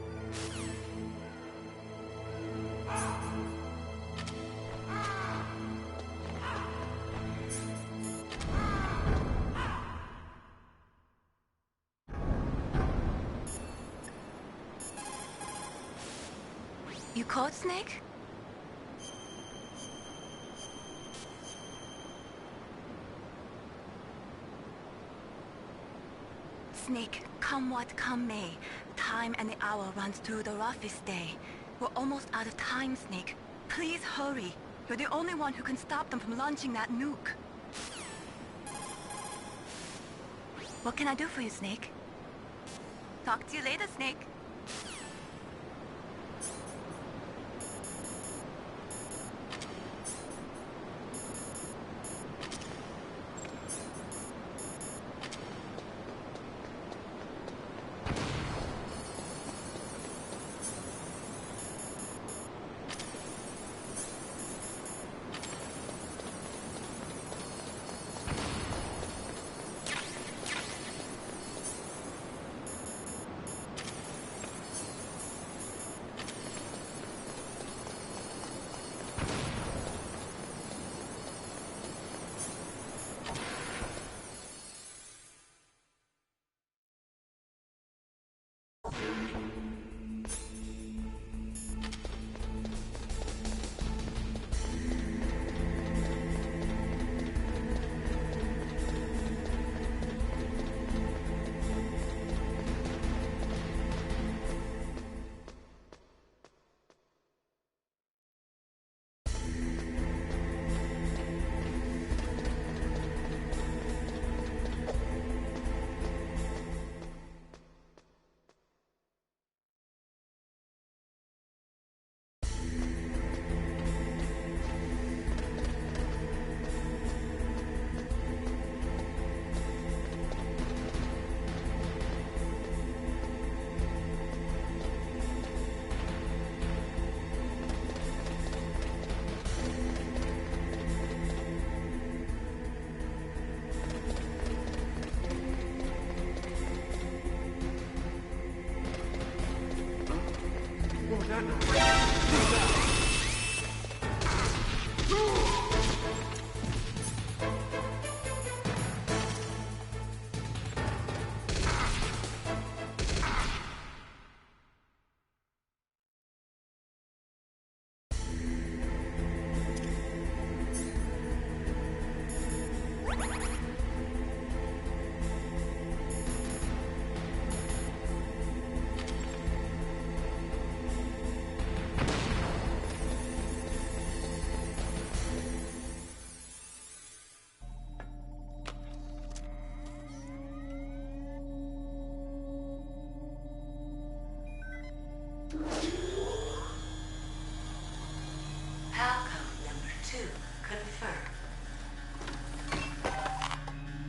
You caught Snake? Snake, come what come may, time and the hour runs through the roughest day. We're almost out of time, Snake. Please hurry. You're the only one who can stop them from launching that nuke. What can I do for you, Snake? Talk to you later, Snake.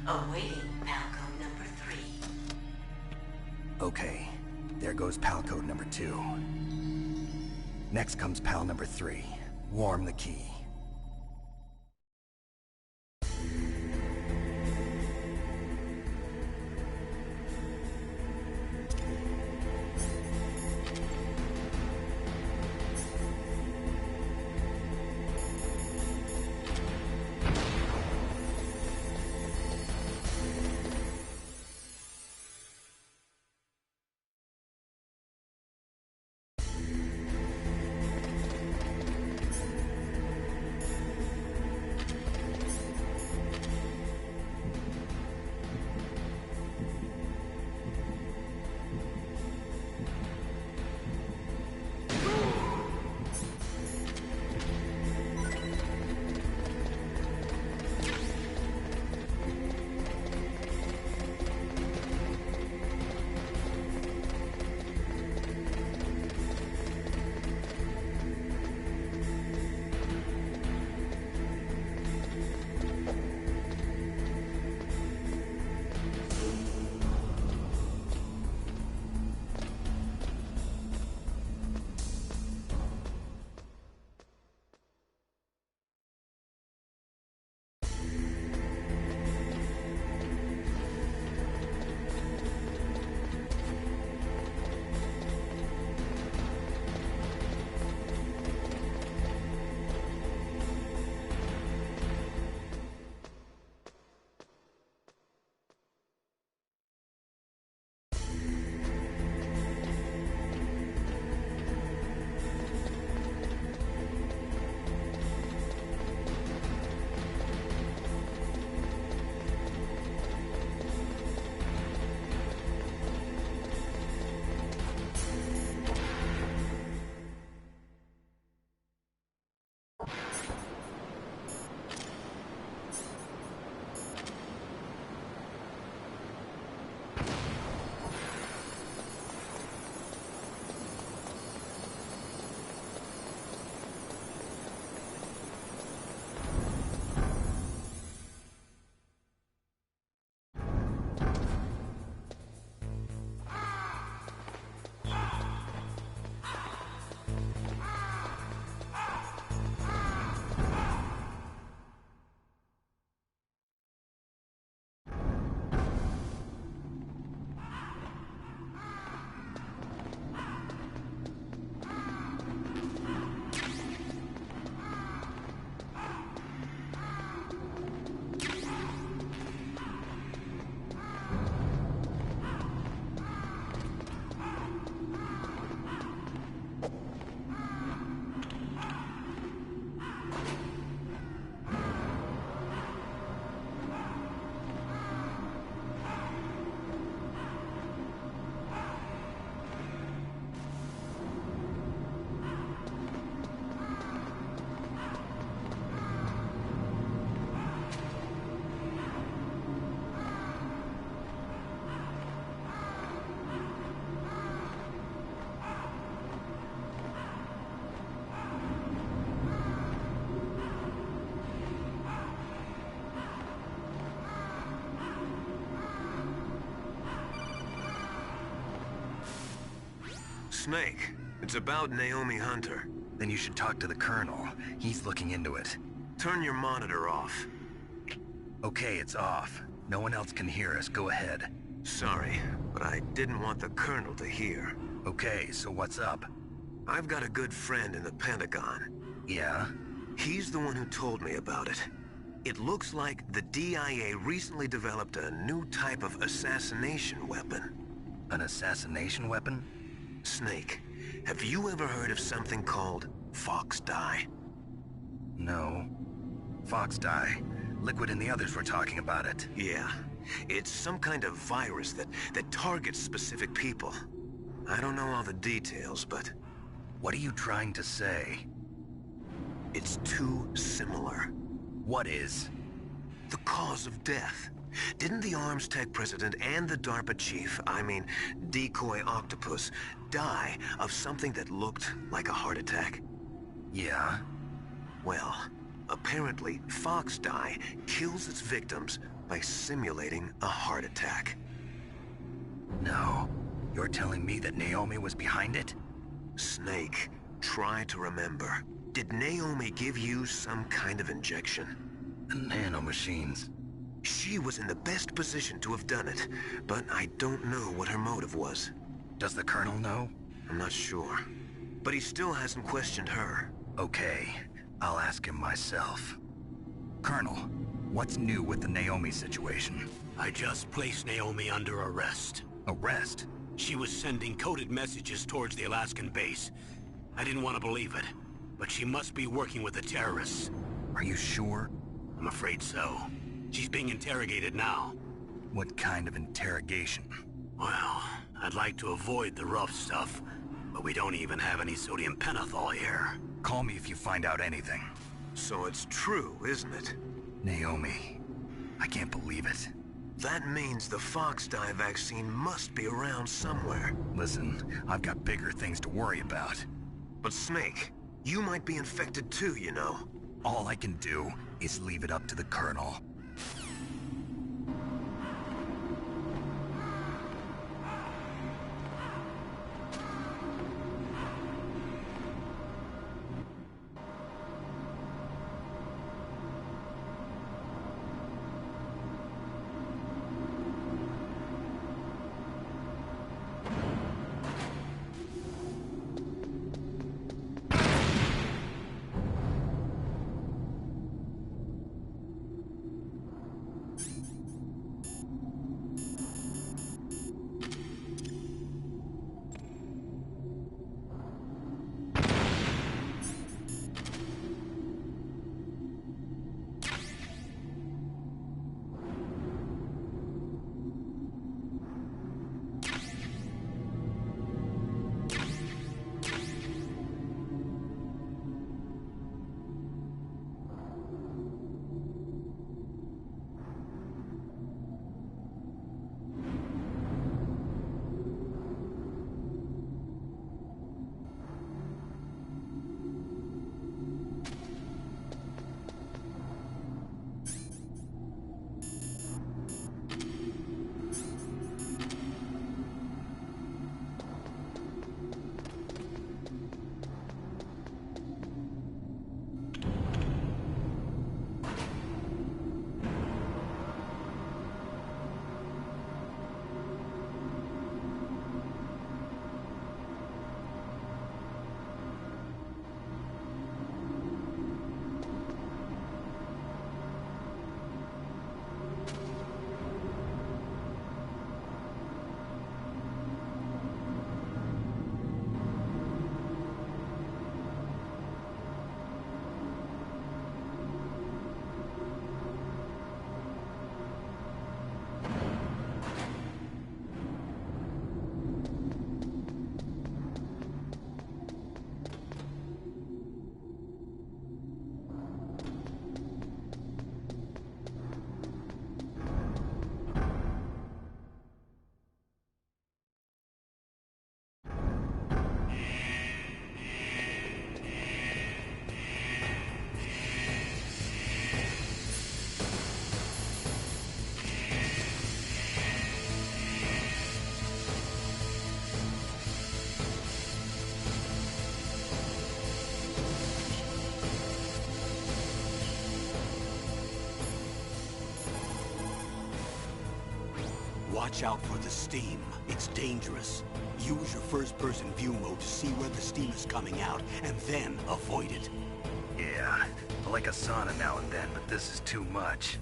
Awaiting PAL code number 3. Okay, there goes PAL code number 2. Next comes PAL number 3. Warm the key. Snake, it's about Naomi Hunter. Then you should talk to the Colonel. He's looking into it. Turn your monitor off. Okay, it's off. No one else can hear us. Go ahead. Sorry, but I didn't want the Colonel to hear. Okay, so what's up? I've got a good friend in the Pentagon. Yeah? He's the one who told me about it. It looks like the DIA recently developed a new type of assassination weapon. An assassination weapon? Snake, have you ever heard of something called Fox Dye? No. Fox Dye. Liquid and the others were talking about it. Yeah. It's some kind of virus that targets specific people. I don't know all the details, but... What are you trying to say? It's too similar. What is? The cause of death. Didn't the Arms Tech president and the DARPA chief, I mean, Decoy Octopus, die of something that looked like a heart attack? Yeah? Well, Apparently, Foxdie kills its victims by simulating a heart attack. No. You're telling me that Naomi was behind it? Snake, try to remember. Did Naomi give you some kind of injection? The nanomachines. She was in the best position to have done it, but I don't know what her motive was. Does the Colonel know? I'm not sure. But he still hasn't questioned her. Okay, I'll ask him myself. Colonel, what's new with the Naomi situation? I just placed Naomi under arrest. Arrest? She was sending coded messages towards the Alaskan base. I didn't want to believe it, but she must be working with the terrorists. Are you sure? I'm afraid so. She's being interrogated now. What kind of interrogation? Well, I'd like to avoid the rough stuff, but we don't even have any sodium pentothal here. Call me if you find out anything. So it's true, isn't it? Naomi. I can't believe it. That means the Foxdie vaccine must be around somewhere. Listen, I've got bigger things to worry about. But Snake, you might be infected too, you know. All I can do is leave it up to the Colonel. Watch out for the steam. It's dangerous. Use your first-person view mode to see where the steam is coming out, and then avoid it. Yeah, I like a sauna now and then, but this is too much.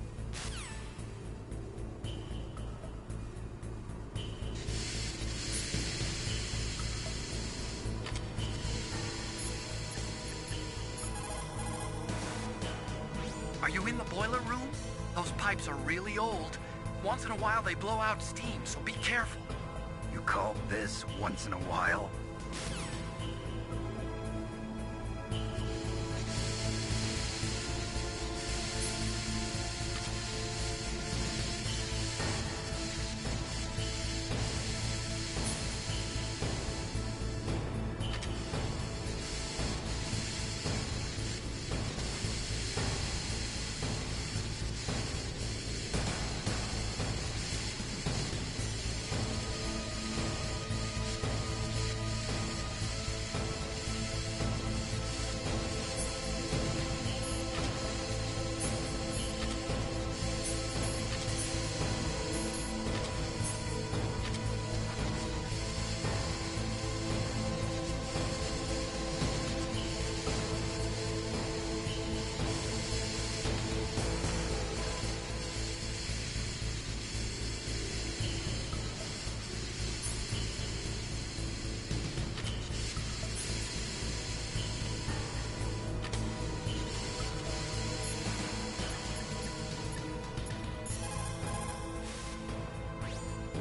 Are you in the boiler room? Those pipes are really old. Once in a while they blow out steam, so be careful. You call this once in a while?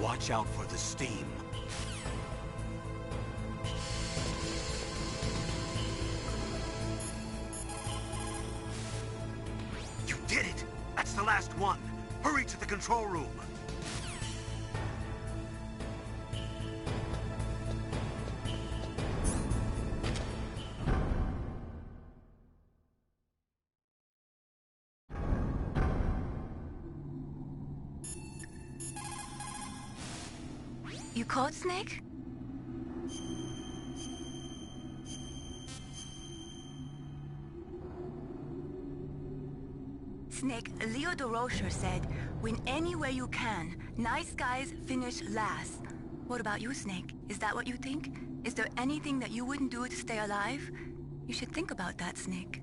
Watch out for the steam. You did it! That's the last one! Hurry to the control room! You caught Snake? Snake, Leo DeRocher said, win anywhere you can. Nice guys finish last. What about you, Snake? Is that what you think? Is there anything that you wouldn't do to stay alive? You should think about that, Snake.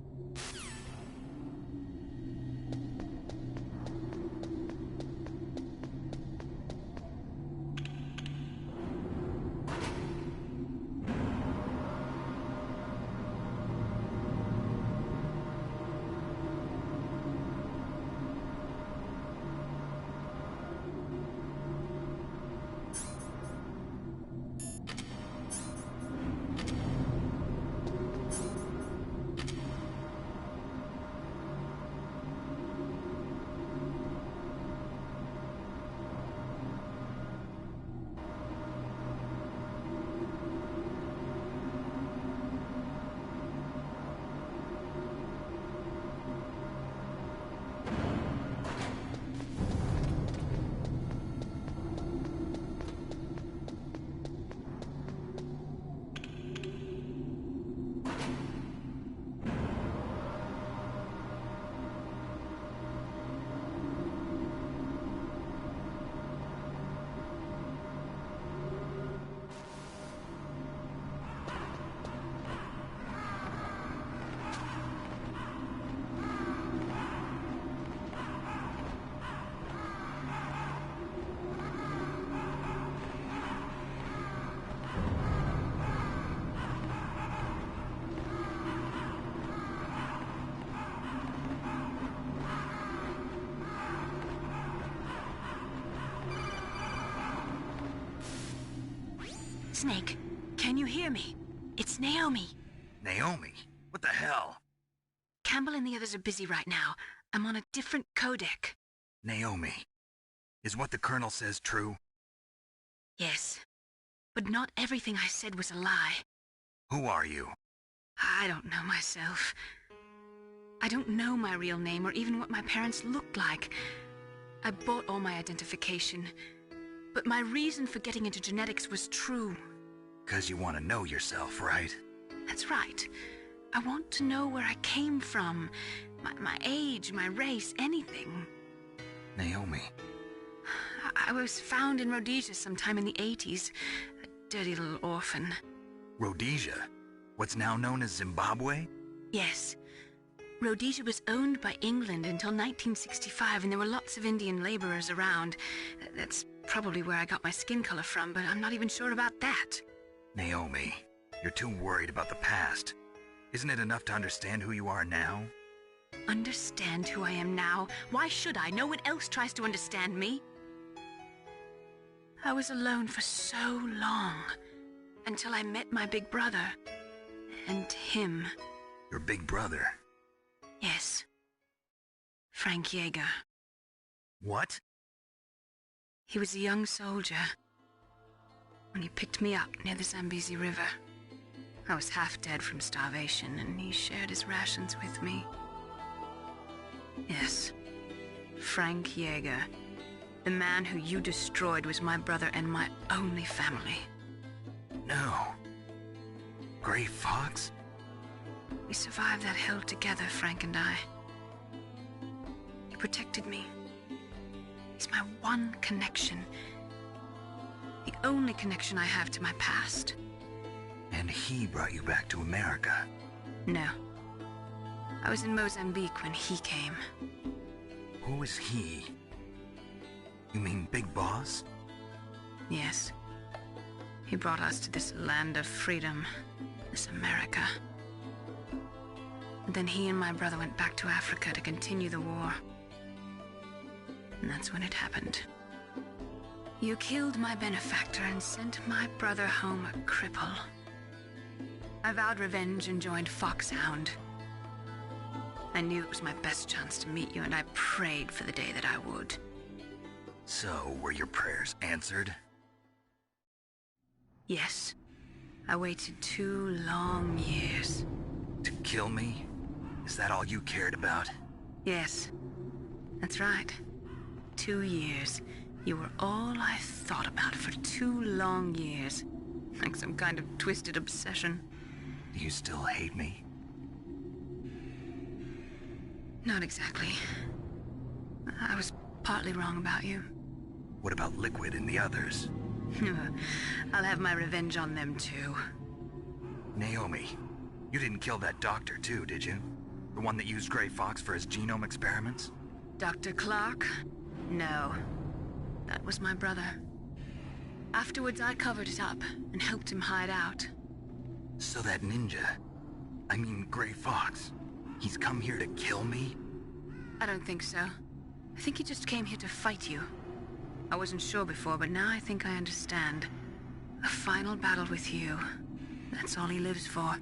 Snake, can you hear me? It's Naomi. Naomi? What the hell? Campbell and the others are busy right now. I'm on a different codec. Naomi, is what the Colonel says true? Yes, but not everything I said was a lie. Who are you? I don't know myself. I don't know my real name or even what my parents looked like. I bought all my identification, but my reason for getting into genetics was true. 'Cause you want to know yourself, right? That's right. I want to know where I came from. My age, my race, anything. Naomi. I was found in Rhodesia sometime in the 80s. A dirty little orphan. Rhodesia? What's now known as Zimbabwe? Yes. Rhodesia was owned by England until 1965, and there were lots of Indian laborers around. That's probably where I got my skin color from, but I'm not even sure about that. Naomi, you're too worried about the past. Isn't it enough to understand who you are now? Understand who I am now? Why should I? No one else tries to understand me. I was alone for so long, until I met my big brother. And him. Your big brother? Yes. Frank Yeager. What? He was a young soldier when he picked me up near the Zambezi River. I was half dead from starvation, and he shared his rations with me. Yes, Frank Yeager. The man who you destroyed was my brother and my only family. No. Gray Fox? We survived that hell together, Frank and I. He protected me. He's my one connection. The only connection I have to my past. And he brought you back to America? No. I was in Mozambique when he came. Who is he? You mean Big Boss? Yes. He brought us to this land of freedom, this America. And then he and my brother went back to Africa to continue the war. And that's when it happened. You killed my benefactor and sent my brother home a cripple. I vowed revenge and joined Foxhound. I knew it was my best chance to meet you, and I prayed for the day that I would. So, were your prayers answered? Yes. I waited 2 long years. To kill me? Is that all you cared about? Yes. That's right. 2 years. You were all I thought about for 2 long years. Like some kind of twisted obsession. Do you still hate me? Not exactly. I was partly wrong about you. What about Liquid and the others? I'll have my revenge on them too. Naomi, you didn't kill that doctor too, did you? The one that used Grey Fox for his genome experiments? Dr. Clark? No. That was my brother. Afterwards, I covered it up and helped him hide out. So that ninja, I mean Grey Fox, he's come here to kill me? I don't think so. I think he just came here to fight you. I wasn't sure before, but now I think I understand. A final battle with you. That's all he lives for.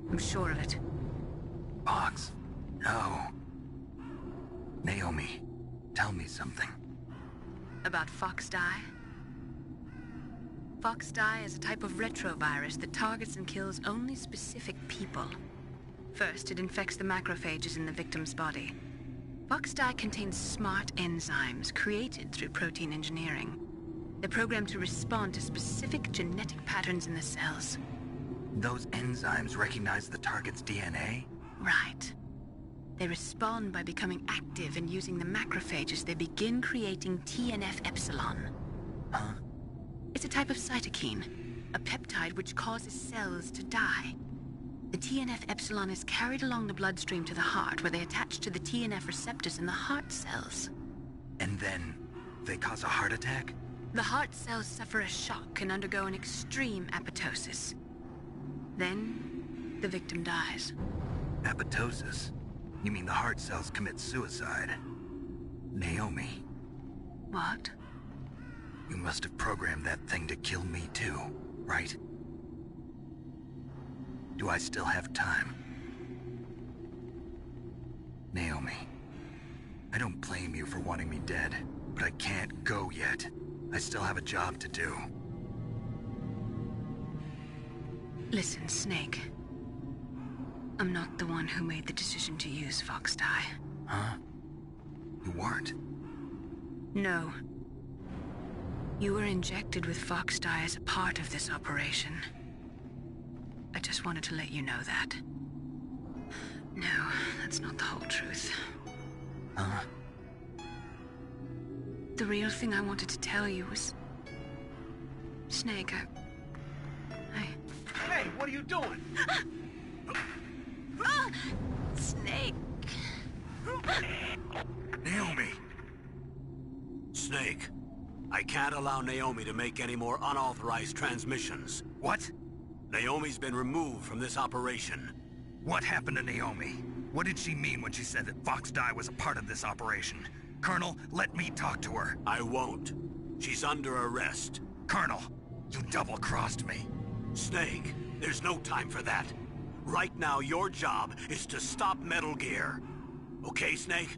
I'm sure of it. Fox? No. Naomi, tell me something. About Foxdie? Foxdie is a type of retrovirus that targets and kills only specific people. First, it infects the macrophages in the victim's body. Foxdie contains smart enzymes created through protein engineering. They're programmed to respond to specific genetic patterns in the cells. Those enzymes recognize the target's DNA? Right. They respond by becoming active and using the macrophages. They begin creating TNF-epsilon. Huh? It's a type of cytokine, a peptide which causes cells to die. The TNF-epsilon is carried along the bloodstream to the heart, where they attach to the TNF receptors in the heart cells. And then, they cause a heart attack? The heart cells suffer a shock and undergo an extreme apoptosis. Then, the victim dies. Apoptosis? You mean the heart cells commit suicide? Naomi. What? You must have programmed that thing to kill me too, right? Do I still have time? Naomi, I don't blame you for wanting me dead, but I can't go yet. I still have a job to do. Listen, Snake. I'm not the one who made the decision to use Foxdie. Huh? You weren't? No. You were injected with Foxdie as a part of this operation. I just wanted to let you know that. No, that's not the whole truth. Huh? The real thing I wanted to tell you was... Snake, Hey, what are you doing? Snake! Naomi! Snake, I can't allow Naomi to make any more unauthorized transmissions. What? Naomi's been removed from this operation. What happened to Naomi? What did she mean when she said that Foxdie was a part of this operation? Colonel, let me talk to her. I won't. She's under arrest. Colonel, you double-crossed me. Snake, there's no time for that. Right now, your job is to stop Metal Gear. Okay, Snake?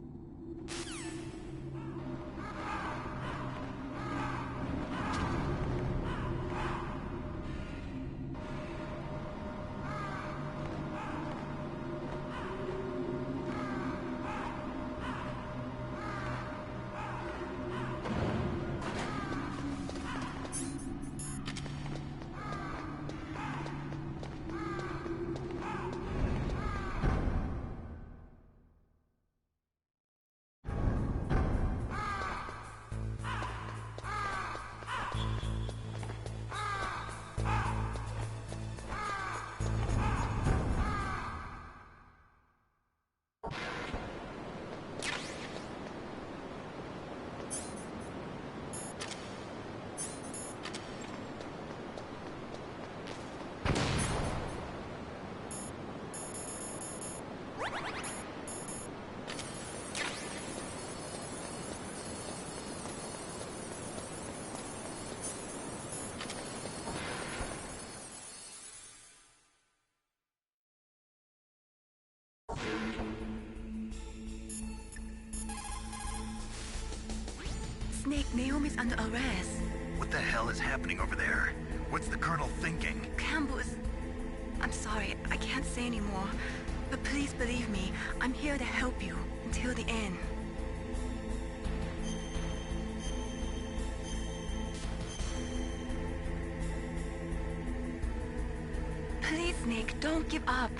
Snake, Naomi's under arrest. What the hell is happening over there? What's the Colonel thinking? Campbell's... I'm sorry, I can't say anymore. But please believe me, I'm here to help you until the end. Please, Nick, don't give up.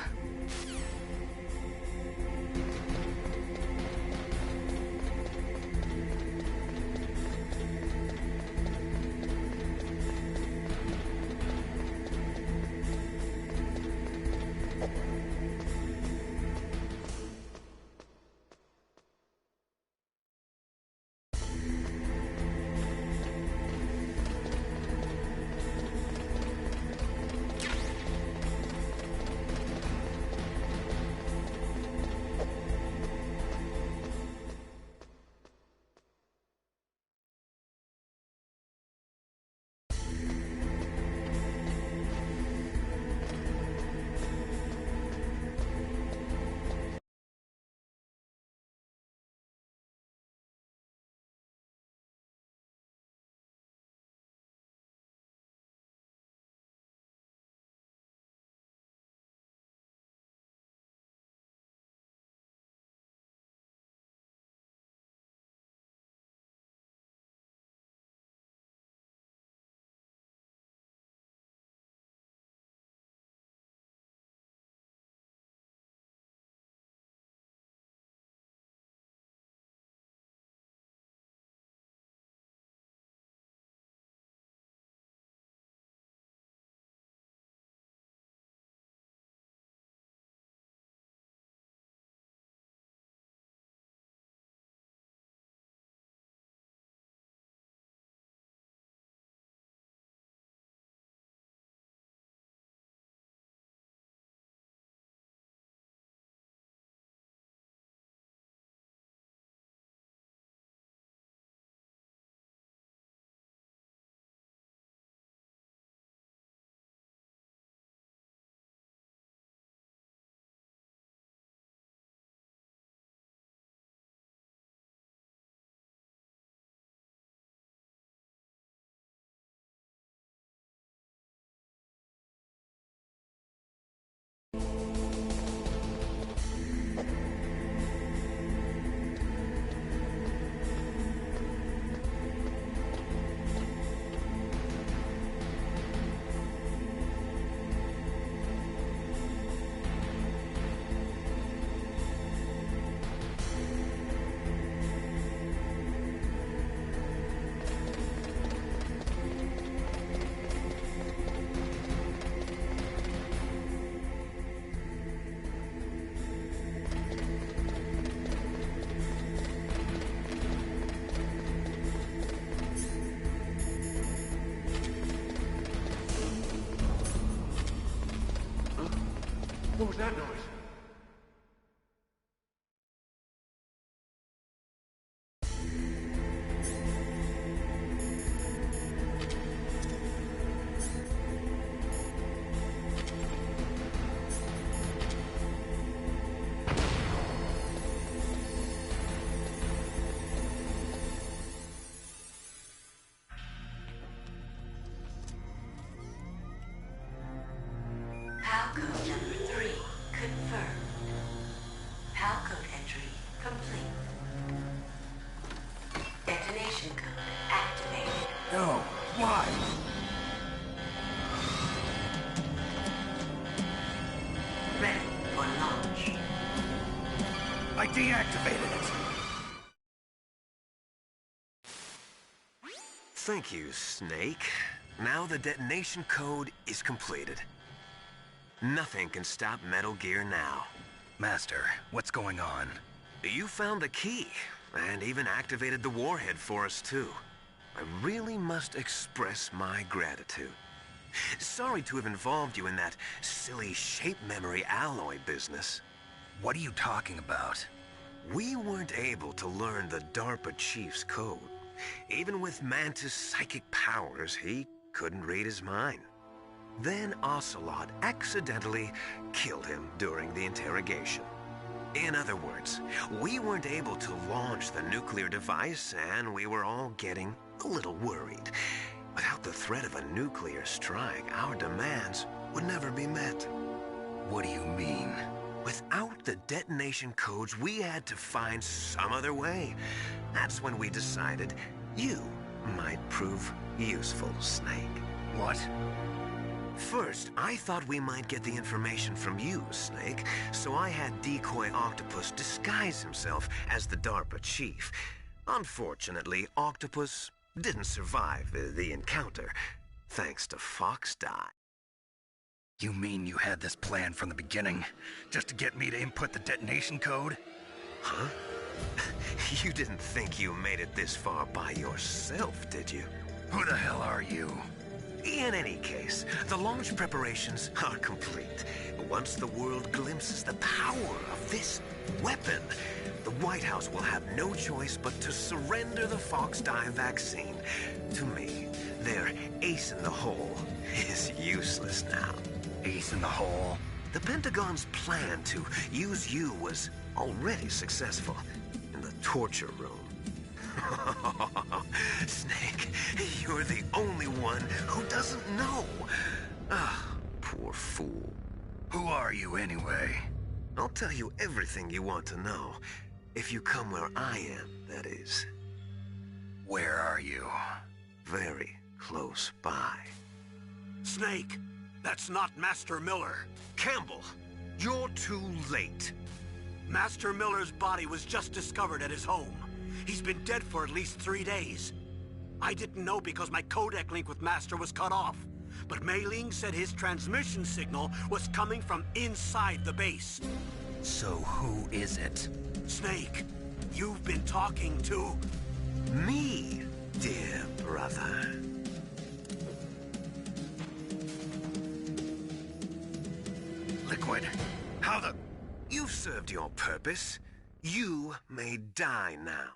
What was that noise? Palcode number 3 confirmed. Palcode entry complete. Detonation code activated. No, why? Ready for launch. I deactivated it. Thank you, Snake. Now the detonation code is completed. Nothing can stop Metal Gear now. Master, what's going on? You found the key, and even activated the warhead for us, too. I really must express my gratitude. Sorry to have involved you in that silly shape memory alloy business. What are you talking about? We weren't able to learn the DARPA chief's code. Even with Mantis' psychic powers, he couldn't read his mind. Then Ocelot accidentally killed him during the interrogation. In other words, we weren't able to launch the nuclear device, and we were all getting a little worried. Without the threat of a nuclear strike, our demands would never be met. What do you mean? Without the detonation codes, we had to find some other way. That's when we decided you might prove useful, Snake. What? First, I thought we might get the information from you, Snake, so I had Decoy Octopus disguise himself as the DARPA chief. Unfortunately, Octopus didn't survive the encounter, thanks to Fox Die. You mean you had this plan from the beginning, just to get me to input the detonation code? Huh? You didn't think you made it this far by yourself, did you? Who the hell are you? In any case, the launch preparations are complete. Once the world glimpses the power of this weapon, the White House will have no choice but to surrender the Fox Die vaccine. To me, their ace in the hole is useless now. Ace in the hole? The Pentagon's plan to use you was already successful in the torture room. Snake, you're the only one who doesn't know. Ah, poor fool. Who are you anyway? I'll tell you everything you want to know. If you come where I am, that is. Where are you? Very close by. Snake, that's not Master Miller. Campbell, you're too late. Master Miller's body was just discovered at his home. He's been dead for at least 3 days. I didn't know because my codec link with Master was cut off. But Mei Ling said his transmission signal was coming from inside the base. So who is it? Snake, you've been talking to... me, dear brother. Liquid, how the... You've served your purpose. You may die now.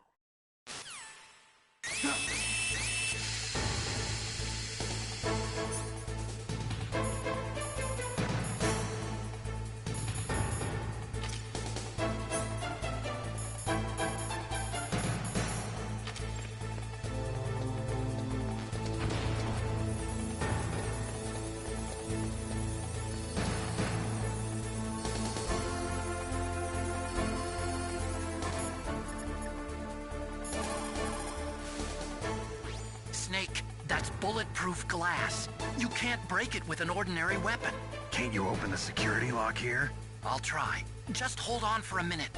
Snake, that's bulletproof glass. You can't break it with an ordinary weapon. Can't you open the security lock here? I'll try. Just hold on for a minute.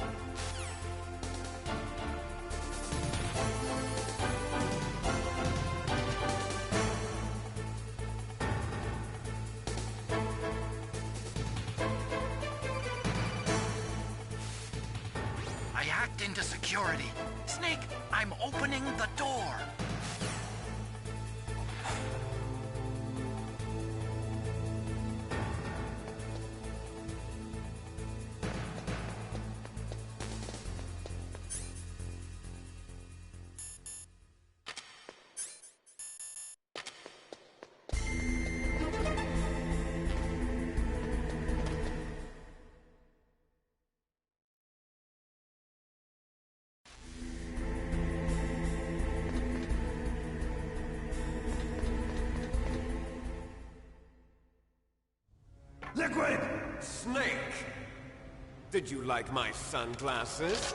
I hacked into security. Snake, I'm opening the door. Liquid! Snake! Did you like my sunglasses?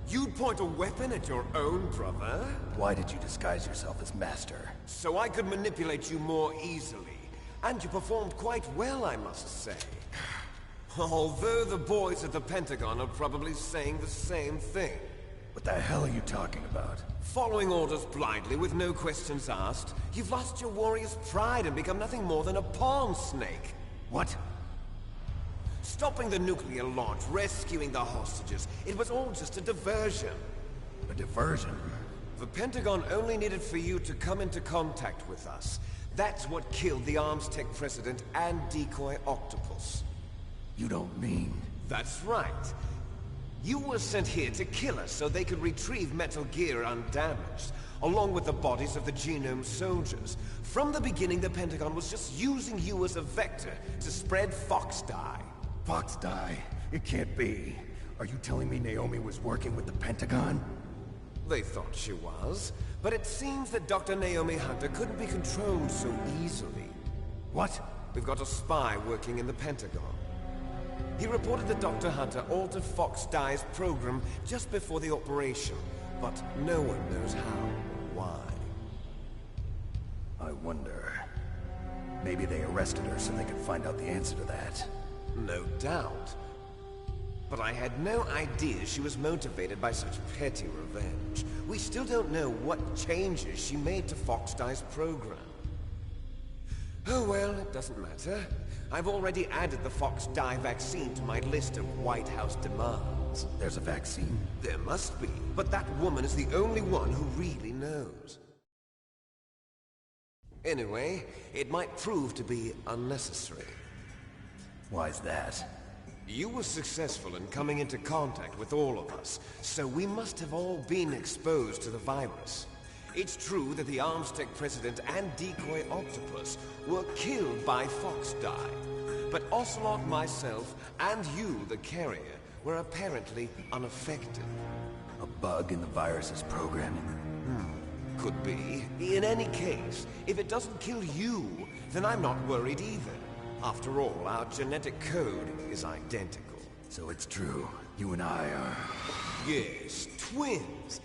You'd point a weapon at your own brother? Why did you disguise yourself as Master? So I could manipulate you more easily. And you performed quite well, I must say. Although the boys at the Pentagon are probably saying the same thing. What the hell are you talking about? Following orders blindly with no questions asked, you've lost your warrior's pride and become nothing more than a pawn, Snake. What? Stopping the nuclear launch, rescuing the hostages, it was all just a diversion. A diversion? The Pentagon only needed for you to come into contact with us. That's what killed the ArmsTech president and Decoy Octopus. You don't mean... That's right. You were sent here to kill us so they could retrieve Metal Gear undamaged, along with the bodies of the Genome soldiers. From the beginning, the Pentagon was just using you as a vector to spread Fox Die. Fox Die? It can't be. Are you telling me Naomi was working with the Pentagon? They thought she was, but it seems that Dr. Naomi Hunter couldn't be controlled so easily. What? We've got a spy working in the Pentagon. He reported that Dr. Hunter altered Fox Dye's program just before the operation, but no one knows how or why. I wonder... maybe they arrested her so they could find out the answer to that. No doubt. But I had no idea she was motivated by such petty revenge. We still don't know what changes she made to Fox Dye's program. Oh well, it doesn't matter. I've already added the Fox Dye vaccine to my list of White House demands. There's a vaccine? There must be, but that woman is the only one who really knows. Anyway, it might prove to be unnecessary. Why's that? You were successful in coming into contact with all of us, so we must have all been exposed to the virus. It's true that the Armstech President and Decoy Octopus were killed by Fox Dye, but Ocelot, myself, and you, the carrier, were apparently unaffected. A bug in the virus's programming? Could be. In any case, if it doesn't kill you, then I'm not worried either. After all, our genetic code is identical. So it's true. You and I are... Yes, twins.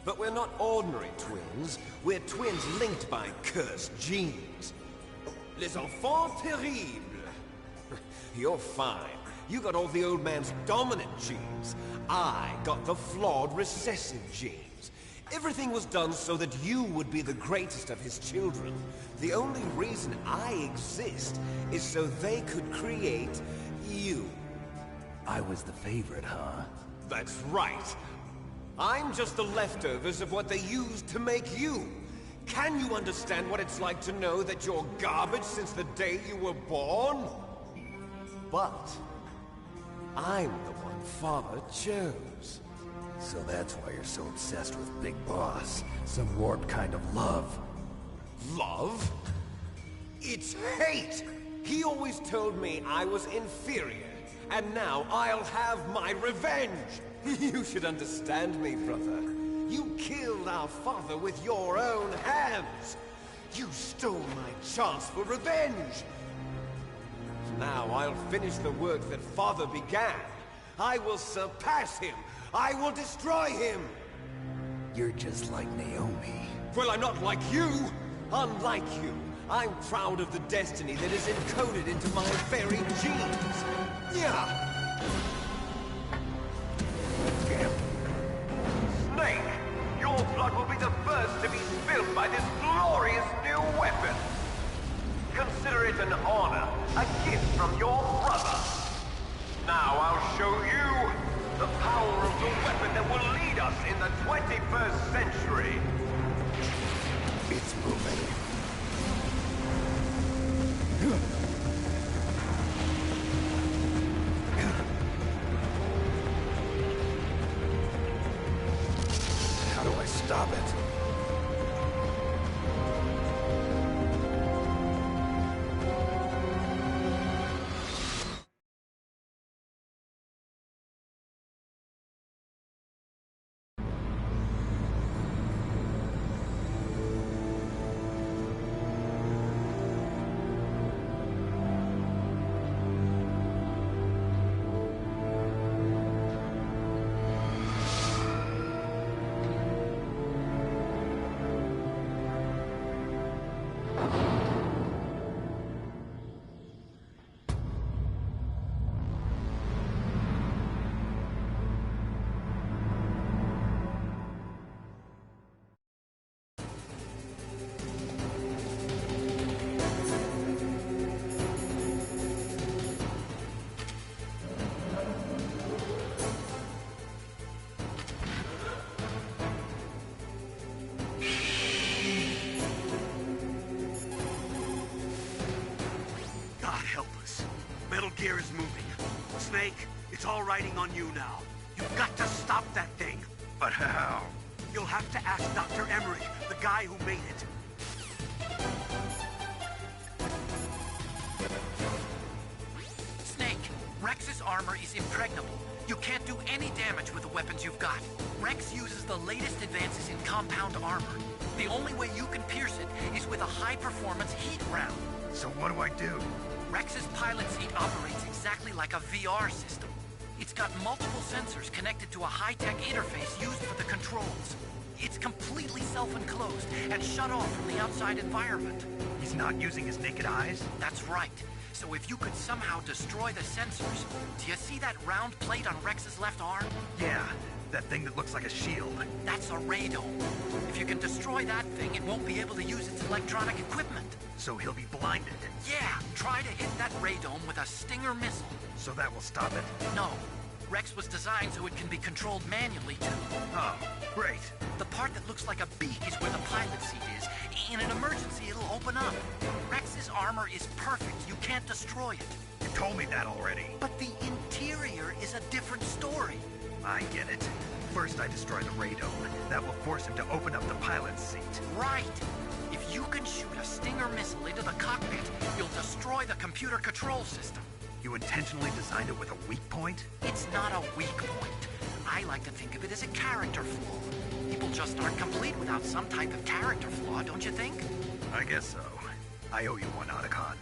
But we're not ordinary twins. We're twins linked by cursed genes. Les enfants terribles. You're fine. You got all the old man's dominant genes. I got the flawed recessive genes. Everything was done so that you would be the greatest of his children. The only reason I exist is so they could create you. I was the favorite, huh? That's right. I'm just the leftovers of what they used to make you. Can you understand what it's like to know that you're garbage since the day you were born? But I'm the one Father chose. So that's why you're so obsessed with Big Boss. Some warped kind of love. Love? It's hate! He always told me I was inferior, and now I'll have my revenge! You should understand me, brother. You killed our father with your own hands! You stole my chance for revenge! Now I'll finish the work that Father began. I will surpass him! I will destroy him! You're just like Naomi. Well, I'm not like you! Unlike you, I'm proud of the destiny that is encoded into my very genes! Yeah! Snake, your blood will be the first to be spilled by this glorious new weapon! Consider it an honor, a gift from your brother! Now I'll show you the power of the weapon that will lead us in the 21st century! It's moving. How do I stop it? Gear is moving. Snake, it's all riding on you now. You've got to stop that thing. But how? You'll have to ask Dr. Emmerich, the guy who made it. Snake, Rex's armor is impregnable. You can't do any damage with the weapons you've got. Rex uses the latest advances in compound armor. The only way you can pierce it is with a high-performance heat round. So what do I do? Rex's pilot seat operates exactly like a VR system. It's got multiple sensors connected to a high-tech interface used for the controls. It's completely self-enclosed and shut off from the outside environment. He's not using his naked eyes? That's right. So if you could somehow destroy the sensors... Do you see that round plate on Rex's left arm? Yeah, that thing that looks like a shield. That's a radome. If you can destroy that thing, it won't be able to use its electronic equipment. So he'll be blinded? Yeah, try to hit that radome with a Stinger missile. So that will stop it? No. Rex was designed so it can be controlled manually, too. Oh, great. The part that looks like a beak is where the pilot seat is. In an emergency, it'll open up. Rex's armor is perfect. You can't destroy it. You told me that already. But the interior is a different story. I get it. First I destroy the radome. That will force him to open up the pilot's seat. Right. If you can shoot a Stinger missile into the cockpit, you'll destroy the computer control system. You intentionally designed it with a weak point? It's not a weak point. I like to think of it as a character flaw. People just aren't complete without some type of character flaw, don't you think? I guess so. I owe you one, Otacon.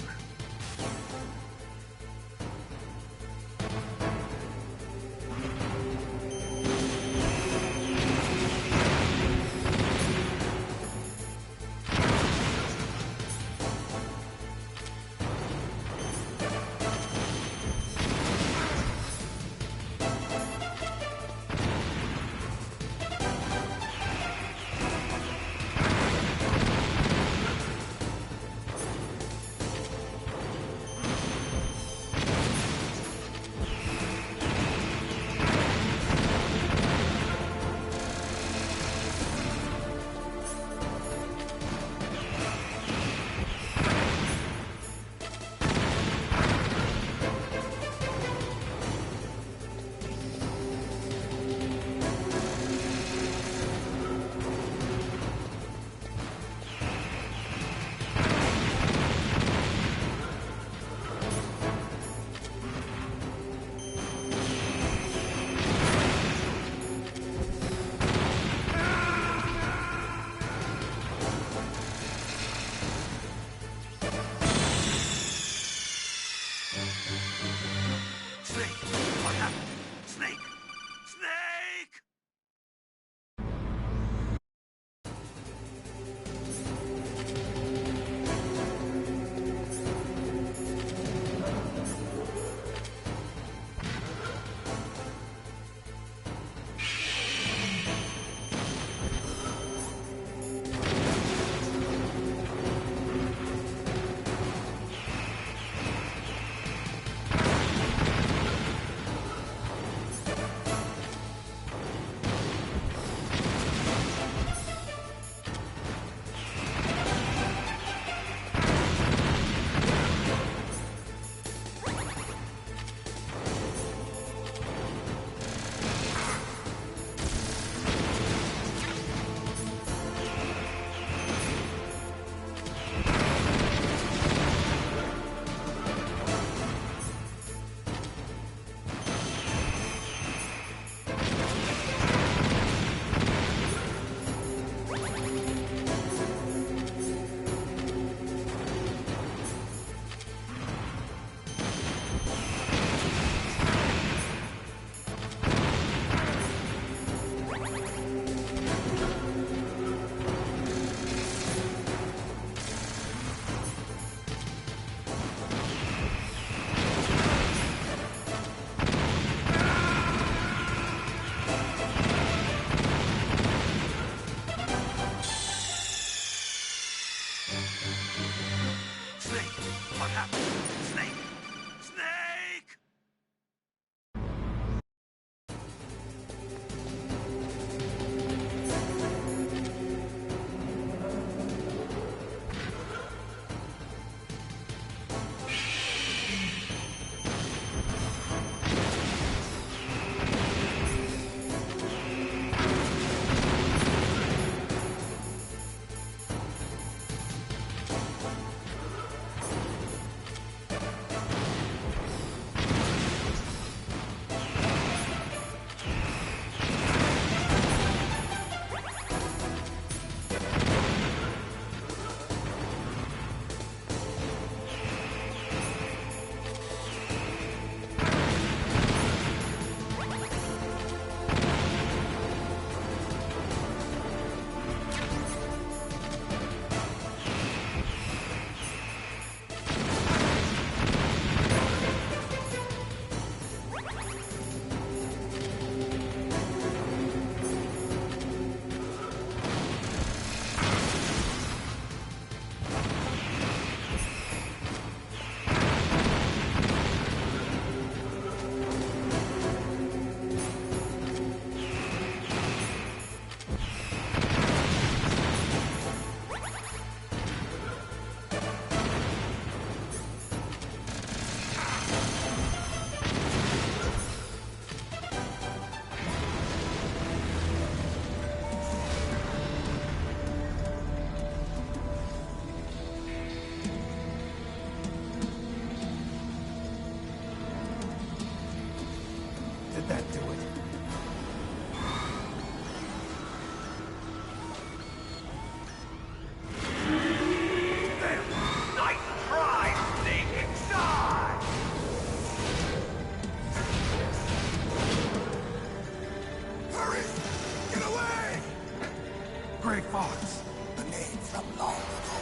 Gray Fox. The name from long ago.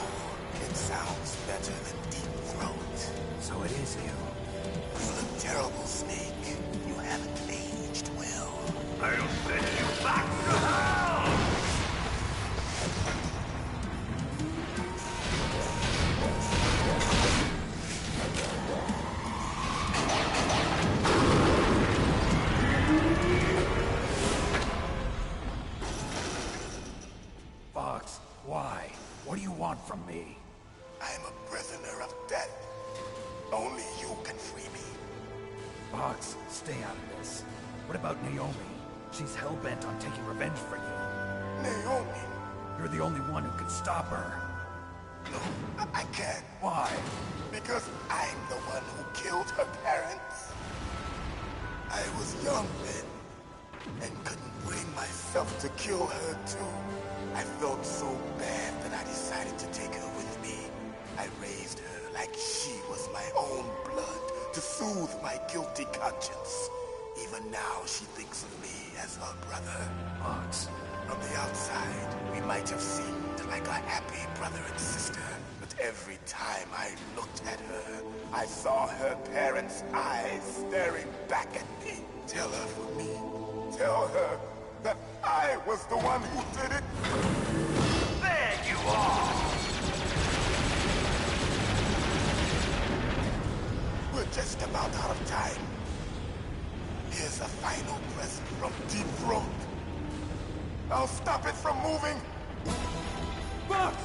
It sounds better than Deep Throat. So it is you. You look terrible, Snake. You haven't aged well. I'll send you back to hell! Fox, why? What do you want from me? I'm a prisoner of death. Only you can free me. Fox, stay out of this. What about Naomi? She's hell-bent on taking revenge for you. Naomi? You're the only one who can stop her. No, I can't. Why? Because I'm the one who killed her parents. I was young then, and couldn't bring myself to kill her too. I felt so bad that I decided to take her with me. I raised her like she was my own blood, to soothe my guilty conscience. Even now, she thinks of me as her brother. Fox. From the outside, we might have seemed like a happy brother and sister, but every time I looked at her, I saw her parents' eyes staring back at me. Tell her for me. Tell her that I was the one who did it. There you are! We're just about out of time. Here's a final present from Deep Throat. I'll stop it from moving. Fox!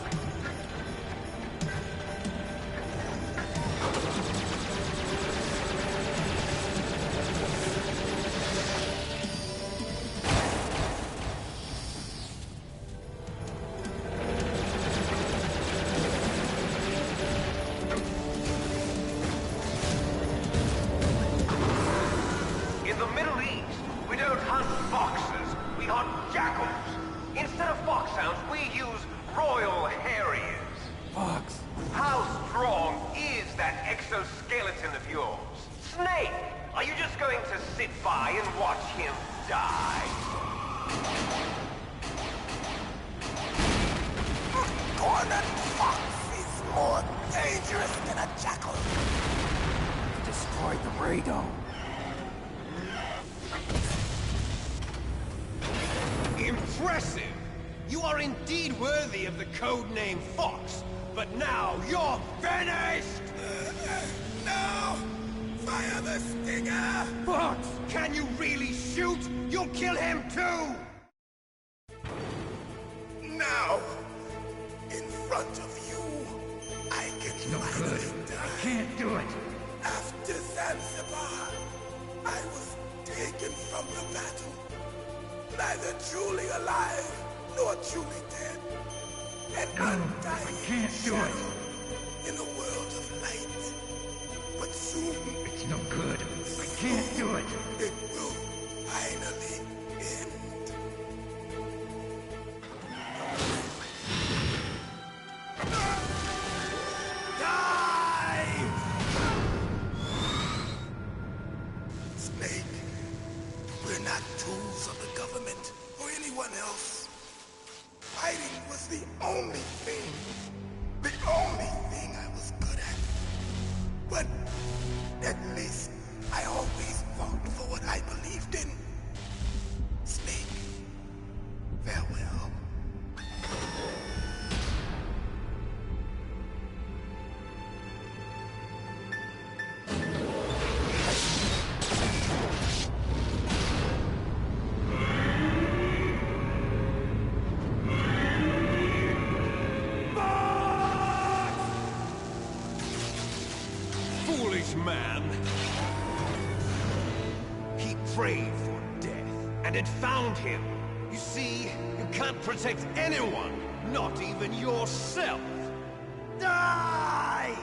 In the Middle East, we don't hunt foxes, we hunt jackals. Instead of foxhounds, we use Royal Harriers. Fox. How strong is that exoskeleton of yours? Snake, are you just going to sit by and watch him die? Cornered fox is more dangerous than a jackal. Destroyed the radome. Impressive! You are indeed worthy of the codename Fox, but now you're finished! No! Fire the stinger! Fox! Can you really shoot? You'll kill him too! Now! In front of you, I can finally die. I can't do it. After Zanzibar, I was taken from the battle. Neither truly alive, nor truly dead. And undying I can't do it. in a world of light. But soon... It's no good. I can't do it. It will finally end. Die! Snake, we're not tools of the government or anyone else. Fighting was the only thing I was good at. But at least I always fought for what I believed in. Snake, farewell. Foolish man! He prayed for death, and it found him. You see, you can't protect anyone, not even yourself. Die!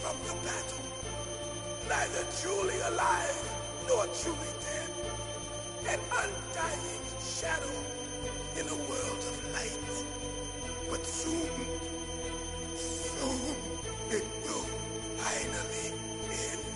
from the battle. Neither truly alive nor truly dead. An undying shadow in a world of light. But soon it will finally end.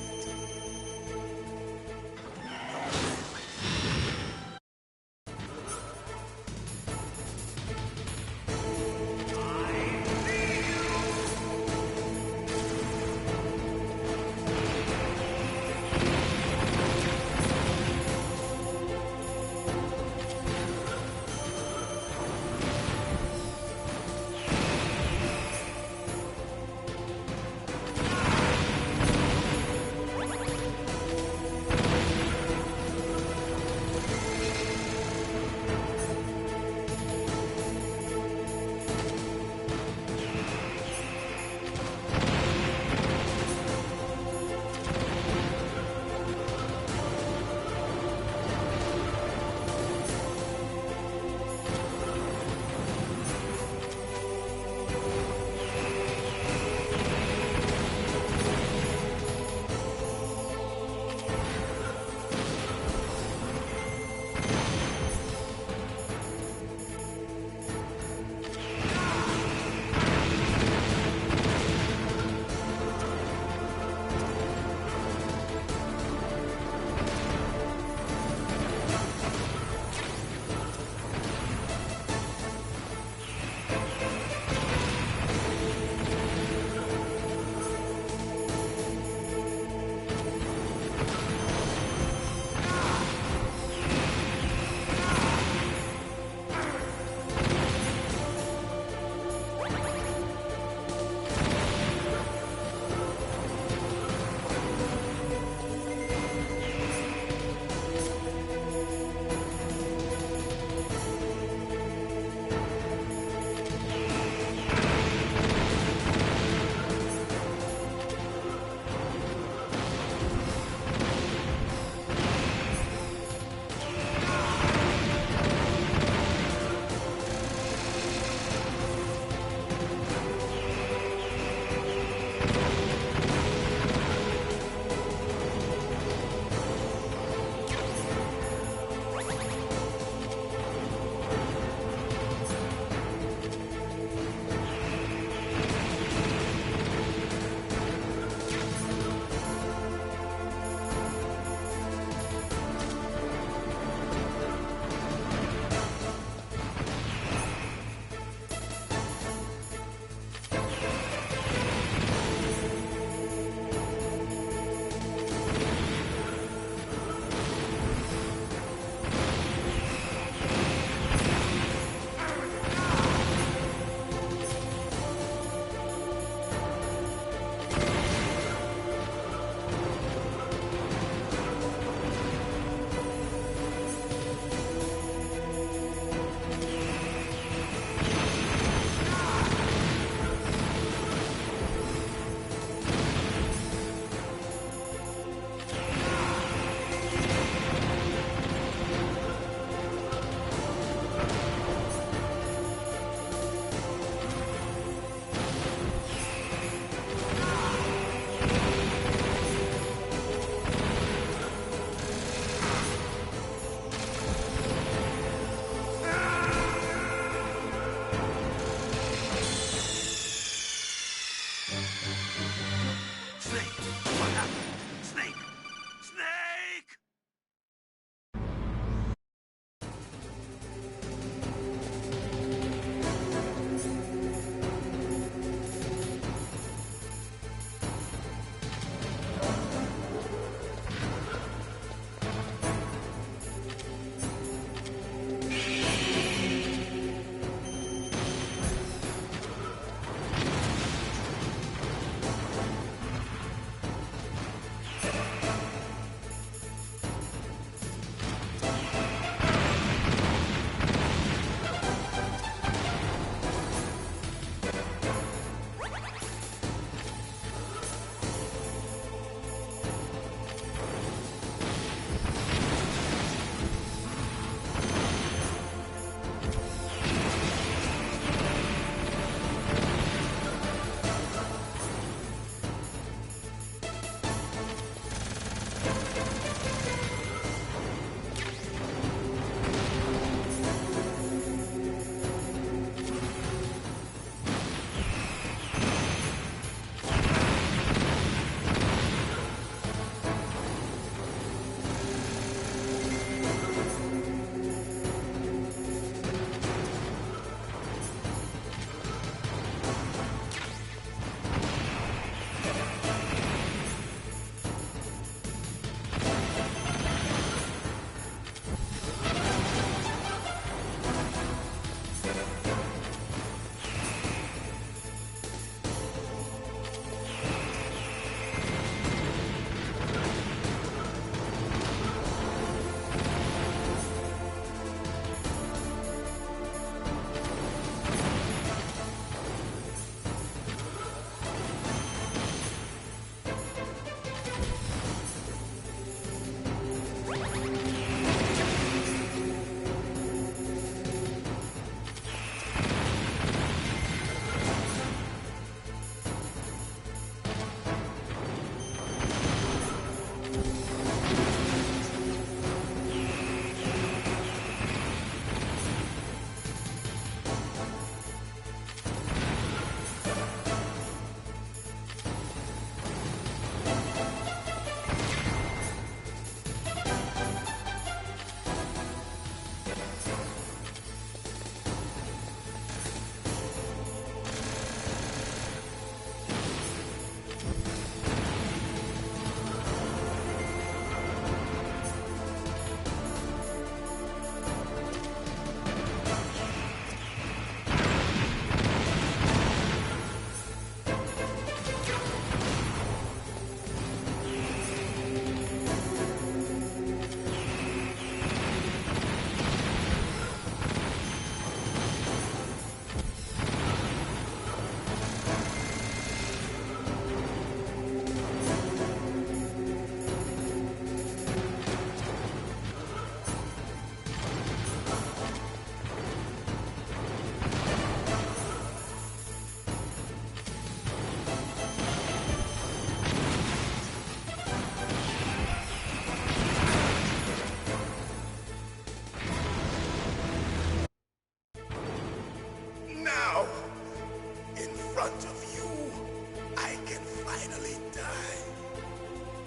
finally die.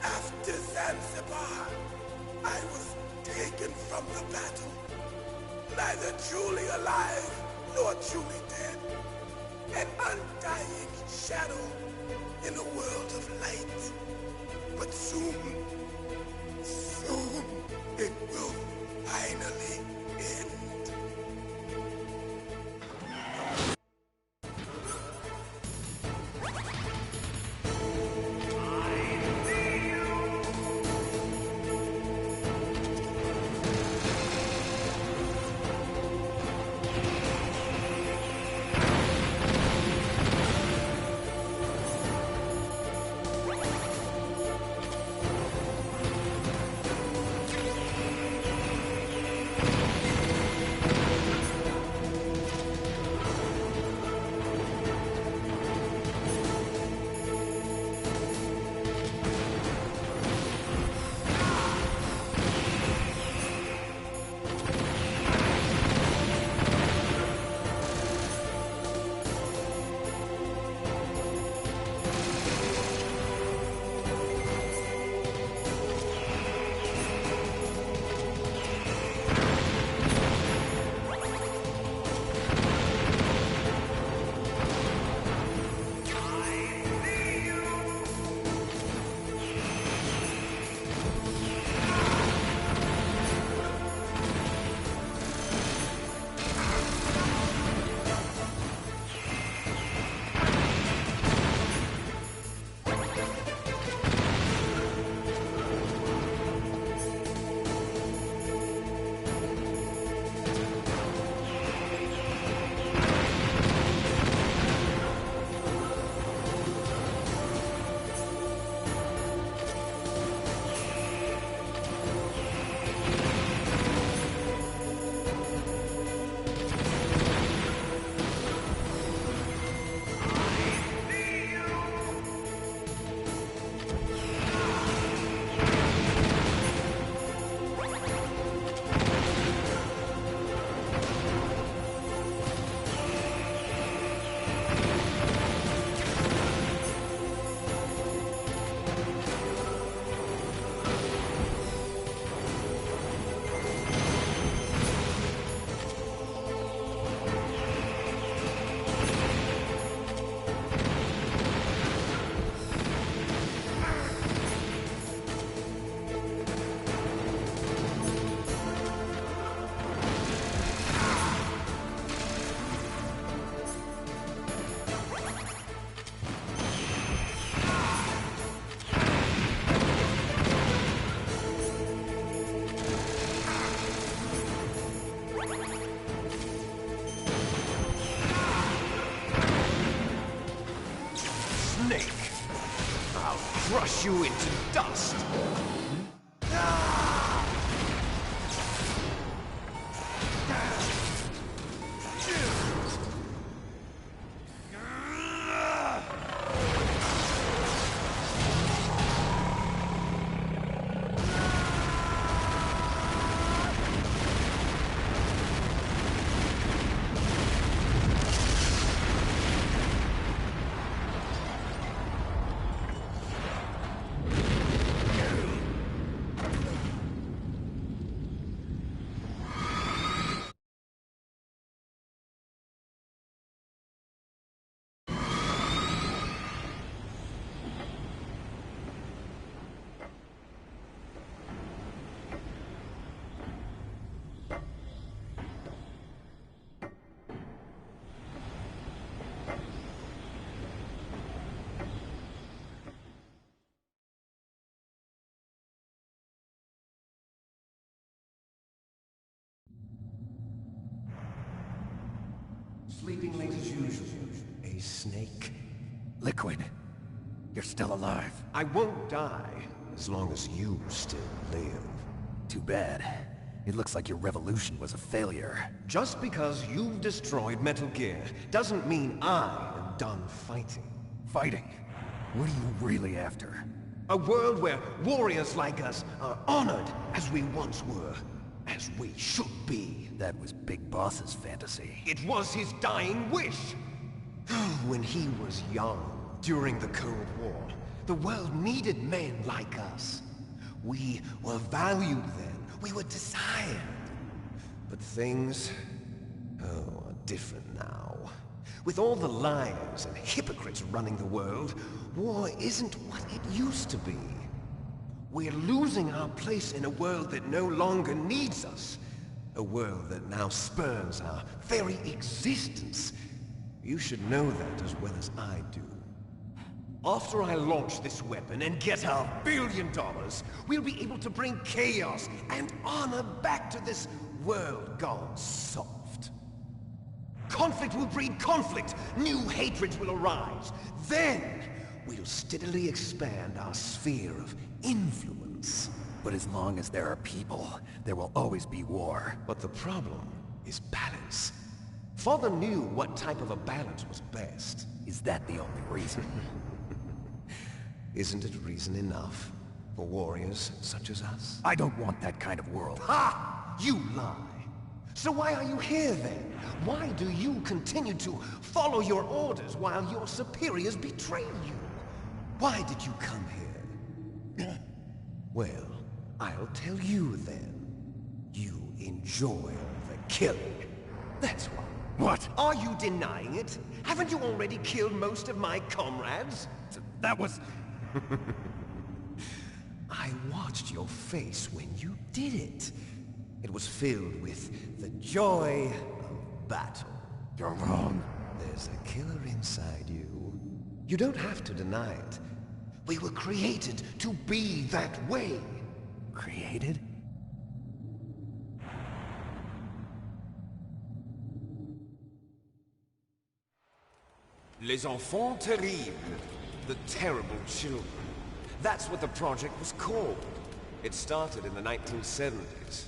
After Zanzibar, I was taken from the battle, neither truly alive nor truly dead. An undying shadow in a world of light. But soon it will finally end. Crush you into dust! Sleeping late as usual. A snake. Liquid. You're still alive. I won't die, as long as you still live. Too bad. It looks like your revolution was a failure. Just because you've destroyed Metal Gear doesn't mean I am done fighting. Fighting? What are you really after? A world where warriors like us are honored as we once were. As we should be. That was Big Boss's fantasy. It was his dying wish. When he was young, During the Cold War, the world needed men like us. We were valued then. We were desired. But things, are different now. With all the liars and hypocrites running the world, war isn't what it used to be. We're losing our place in a world that no longer needs us. A world that now spurns our very existence. You should know that as well as I do. After I launch this weapon and get our $1 billion, we'll be able to bring chaos and honor back to this world gone soft. Conflict will breed conflict. New hatreds will arise. Then, we'll steadily expand our sphere of influence. But as long as there are people, there will always be war. But the problem is balance. Father knew what type of a balance was best. Is that the only reason? Isn't it reason enough for warriors such as us? I don't want that kind of world. Ha! You lie! So why are you here then? Why do you continue to follow your orders while your superiors betray you? Why did you come here? Well, I'll tell you then. You enjoy the killing. That's why. What? Are you denying it? Haven't you already killed most of my comrades? That was... I watched your face when you did it. It was filled with the joy of battle. You're wrong. There's a killer inside you. You don't have to deny it. We were created to be that way. Created? Les enfants terribles. The terrible children. That's what the project was called. It started in the 1970s.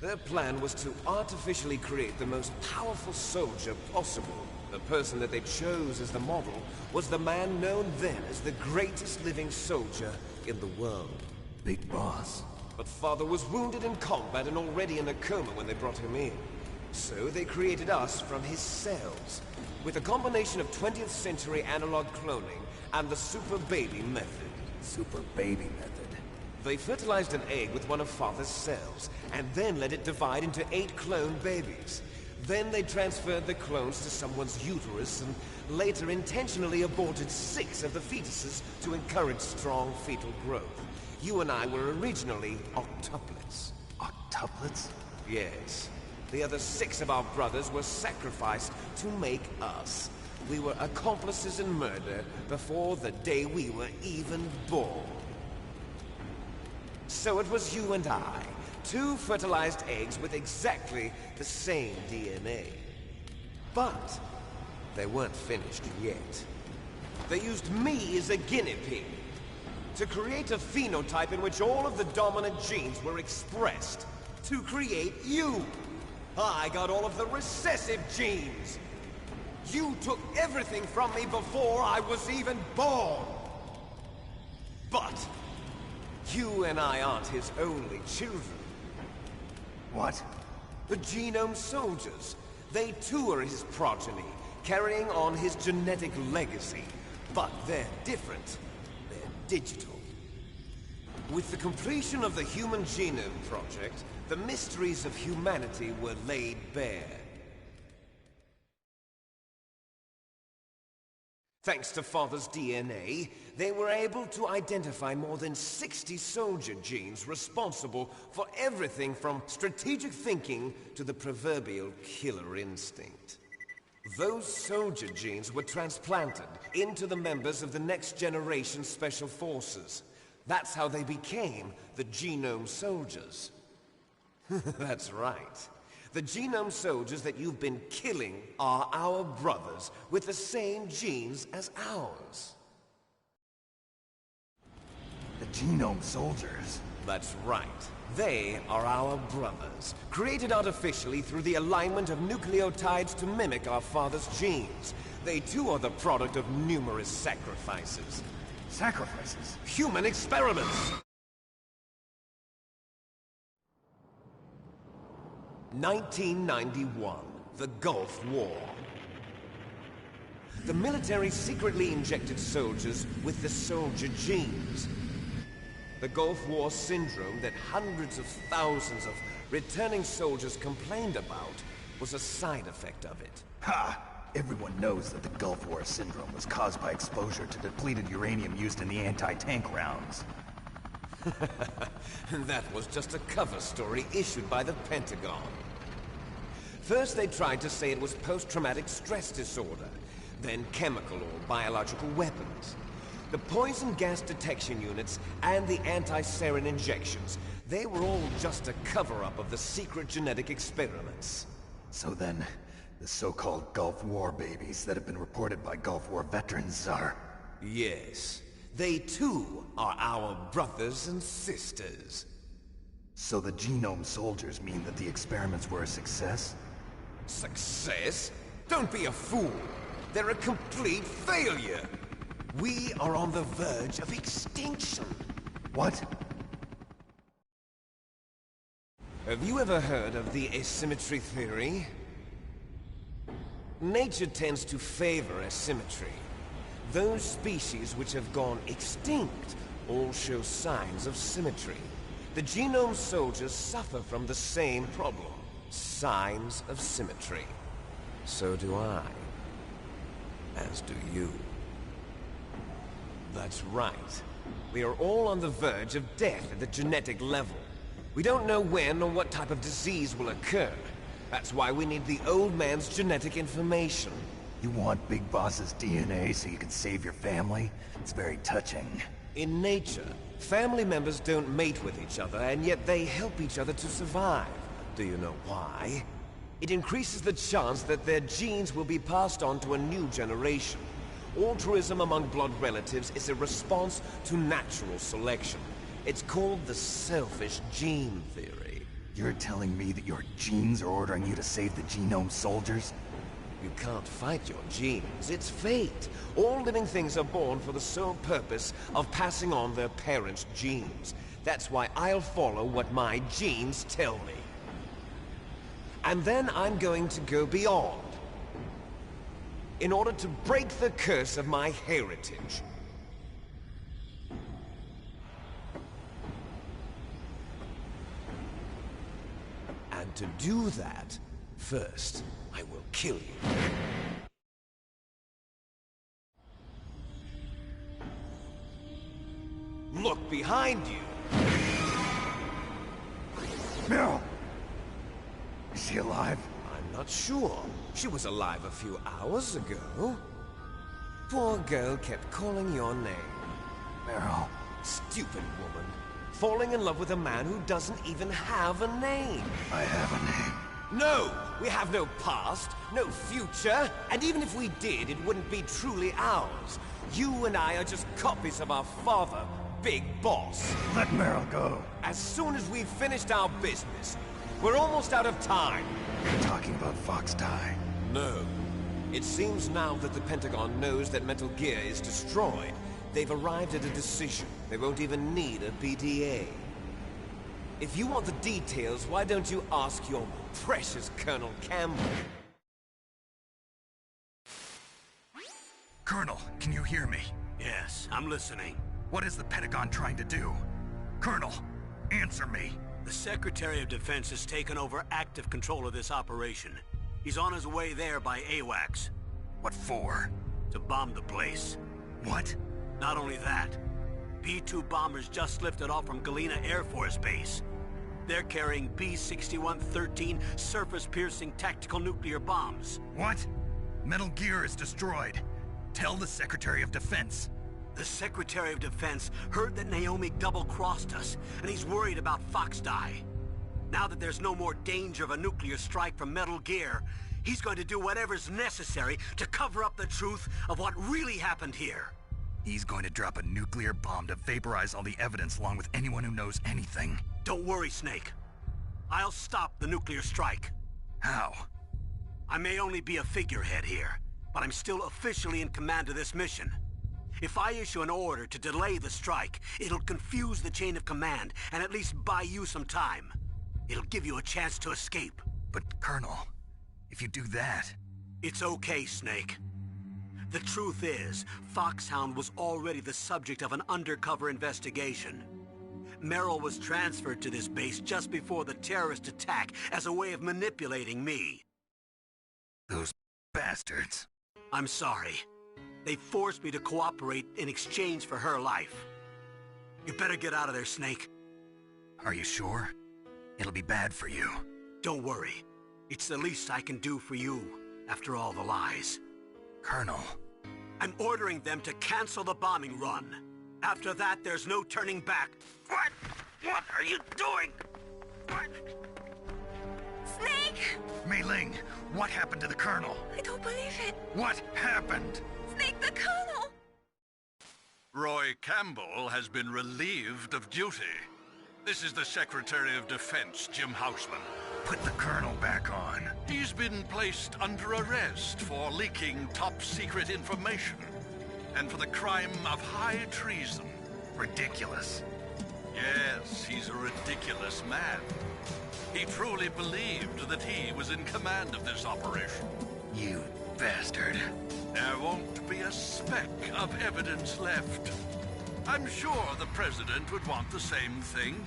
Their plan was to artificially create the most powerful soldier possible. The person that they chose as the model was the man known then as the greatest living soldier in the world. Big Boss. But Father was wounded in combat and already in a coma when they brought him in. So they created us from his cells, with a combination of 20th century analog cloning and the Super Baby method. Super Baby method? They fertilized an egg with one of Father's cells, and then let it divide into 8 clone babies. Then they transferred the clones to someone's uterus, and later intentionally aborted 6 of the fetuses to encourage strong fetal growth. You and I were originally octuplets. Octuplets? Yes. The other 6 of our brothers were sacrificed to make us. We were accomplices in murder before the day we were even born. So it was you and I, 2 fertilized eggs with exactly the same DNA. But they weren't finished yet. They used me as a guinea pig to create a phenotype in which all of the dominant genes were expressed to create you. I got all of the recessive genes. You took everything from me before I was even born. But you and I aren't his only children. What? The Genome Soldiers. They too are his progeny, carrying on his genetic legacy. But they're different. They're digital. With the completion of the Human Genome Project, the mysteries of humanity were laid bare. Thanks to Father's DNA, they were able to identify more than 60 soldier genes responsible for everything from strategic thinking to the proverbial killer instinct. Those soldier genes were transplanted into the members of the Next Generation Special Forces. That's how they became the Genome Soldiers. That's right. The Genome Soldiers that you've been killing are our brothers with the same genes as ours. The Genome Soldiers? That's right. They are our brothers, created artificially through the alignment of nucleotides to mimic our father's genes. They too are the product of numerous sacrifices. Sacrifices? Human experiments! 1991, the Gulf War. The military secretly injected soldiers with the soldier genes. The Gulf War syndrome that hundreds of thousands of returning soldiers complained about was a side effect of it. Ha! Everyone knows that the Gulf War syndrome was caused by exposure to depleted uranium used in the anti-tank rounds. That was just a cover story issued by the Pentagon. First they tried to say it was post-traumatic stress disorder, then chemical or biological weapons. The poison gas detection units and the anti-sarin injections, they were all just a cover-up of the secret genetic experiments. So then, the so-called Gulf War babies that have been reported by Gulf War veterans are... Yes. They too are our brothers and sisters. So the genome soldiers mean that the experiments were a success? Success? Don't be a fool. They're a complete failure. We are on the verge of extinction. What? Have you ever heard of the asymmetry theory? Nature tends to favor asymmetry. Those species which have gone extinct all show signs of symmetry. The genome soldiers suffer from the same problem. Signs of symmetry. So do I. As do you. That's right. We are all on the verge of death at the genetic level. We don't know when or what type of disease will occur. That's why we need the old man's genetic information. You want Big Boss's DNA so you can save your family? It's very touching. In nature, family members don't mate with each other, and yet they help each other to survive. Do you know why? It increases the chance that their genes will be passed on to a new generation. Altruism among blood relatives is a response to natural selection. It's called the selfish gene theory. You're telling me that your genes are ordering you to save the genome soldiers? You can't fight your genes. It's fate. All living things are born for the sole purpose of passing on their parents' genes. That's why I'll follow what my genes tell me. And then I'm going to go beyond. In order to break the curse of my heritage. And to do that, first, I will kill you. Look behind you! Meryl! Is she alive? I'm not sure. She was alive a few hours ago. Poor girl kept calling your name. Meryl. Stupid woman. Falling in love with a man who doesn't even have a name. I have a name. No! We have no past, no future, and even if we did, it wouldn't be truly ours. You and I are just copies of our father, Big Boss. Let Meryl go. As soon as we've finished our business, we're almost out of time. You're talking about Fox Die. No. It seems now that the Pentagon knows that Metal Gear is destroyed. They've arrived at a decision. They won't even need a PDA. If you want the details, why don't you ask your precious Colonel Campbell? Colonel, can you hear me? Yes, I'm listening. What is the Pentagon trying to do? Colonel, answer me. The Secretary of Defense has taken over active control of this operation. He's on his way there by AWACS. What for? To bomb the place. What? Not only that, B-2 bombers just lifted off from Galena Air Force Base. They're carrying B-6113 surface-piercing tactical nuclear bombs. What? Metal Gear is destroyed. Tell the Secretary of Defense. The Secretary of Defense heard that Naomi double-crossed us, and he's worried about Fox Die. Now that there's no more danger of a nuclear strike from Metal Gear, he's going to do whatever's necessary to cover up the truth of what really happened here. He's going to drop a nuclear bomb to vaporize all the evidence along with anyone who knows anything. Don't worry, Snake. I'll stop the nuclear strike. How? I may only be a figurehead here, but I'm still officially in command of this mission. If I issue an order to delay the strike, it'll confuse the chain of command and at least buy you some time. It'll give you a chance to escape. But, Colonel, if you do that... It's okay, Snake. The truth is, Foxhound was already the subject of an undercover investigation. Meryl was transferred to this base just before the terrorist attack as a way of manipulating me. Those bastards. I'm sorry. They forced me to cooperate in exchange for her life. You better get out of there, Snake. Are you sure? It'll be bad for you. Don't worry. It's the least I can do for you, after all the lies. Colonel. I'm ordering them to cancel the bombing run. After that, there's no turning back. What? What are you doing? What? Snake! Mei Ling, what happened to the Colonel? I don't believe it. What happened? Snake, the Colonel! Roy Campbell has been relieved of duty. This is the Secretary of Defense, Jim Houseman. Put the Colonel back on. He's been placed under arrest for leaking top-secret information and for the crime of high treason. Ridiculous. Yes, he's a ridiculous man. He truly believed that he was in command of this operation. You bastard. There won't be a speck of evidence left. I'm sure the President would want the same thing.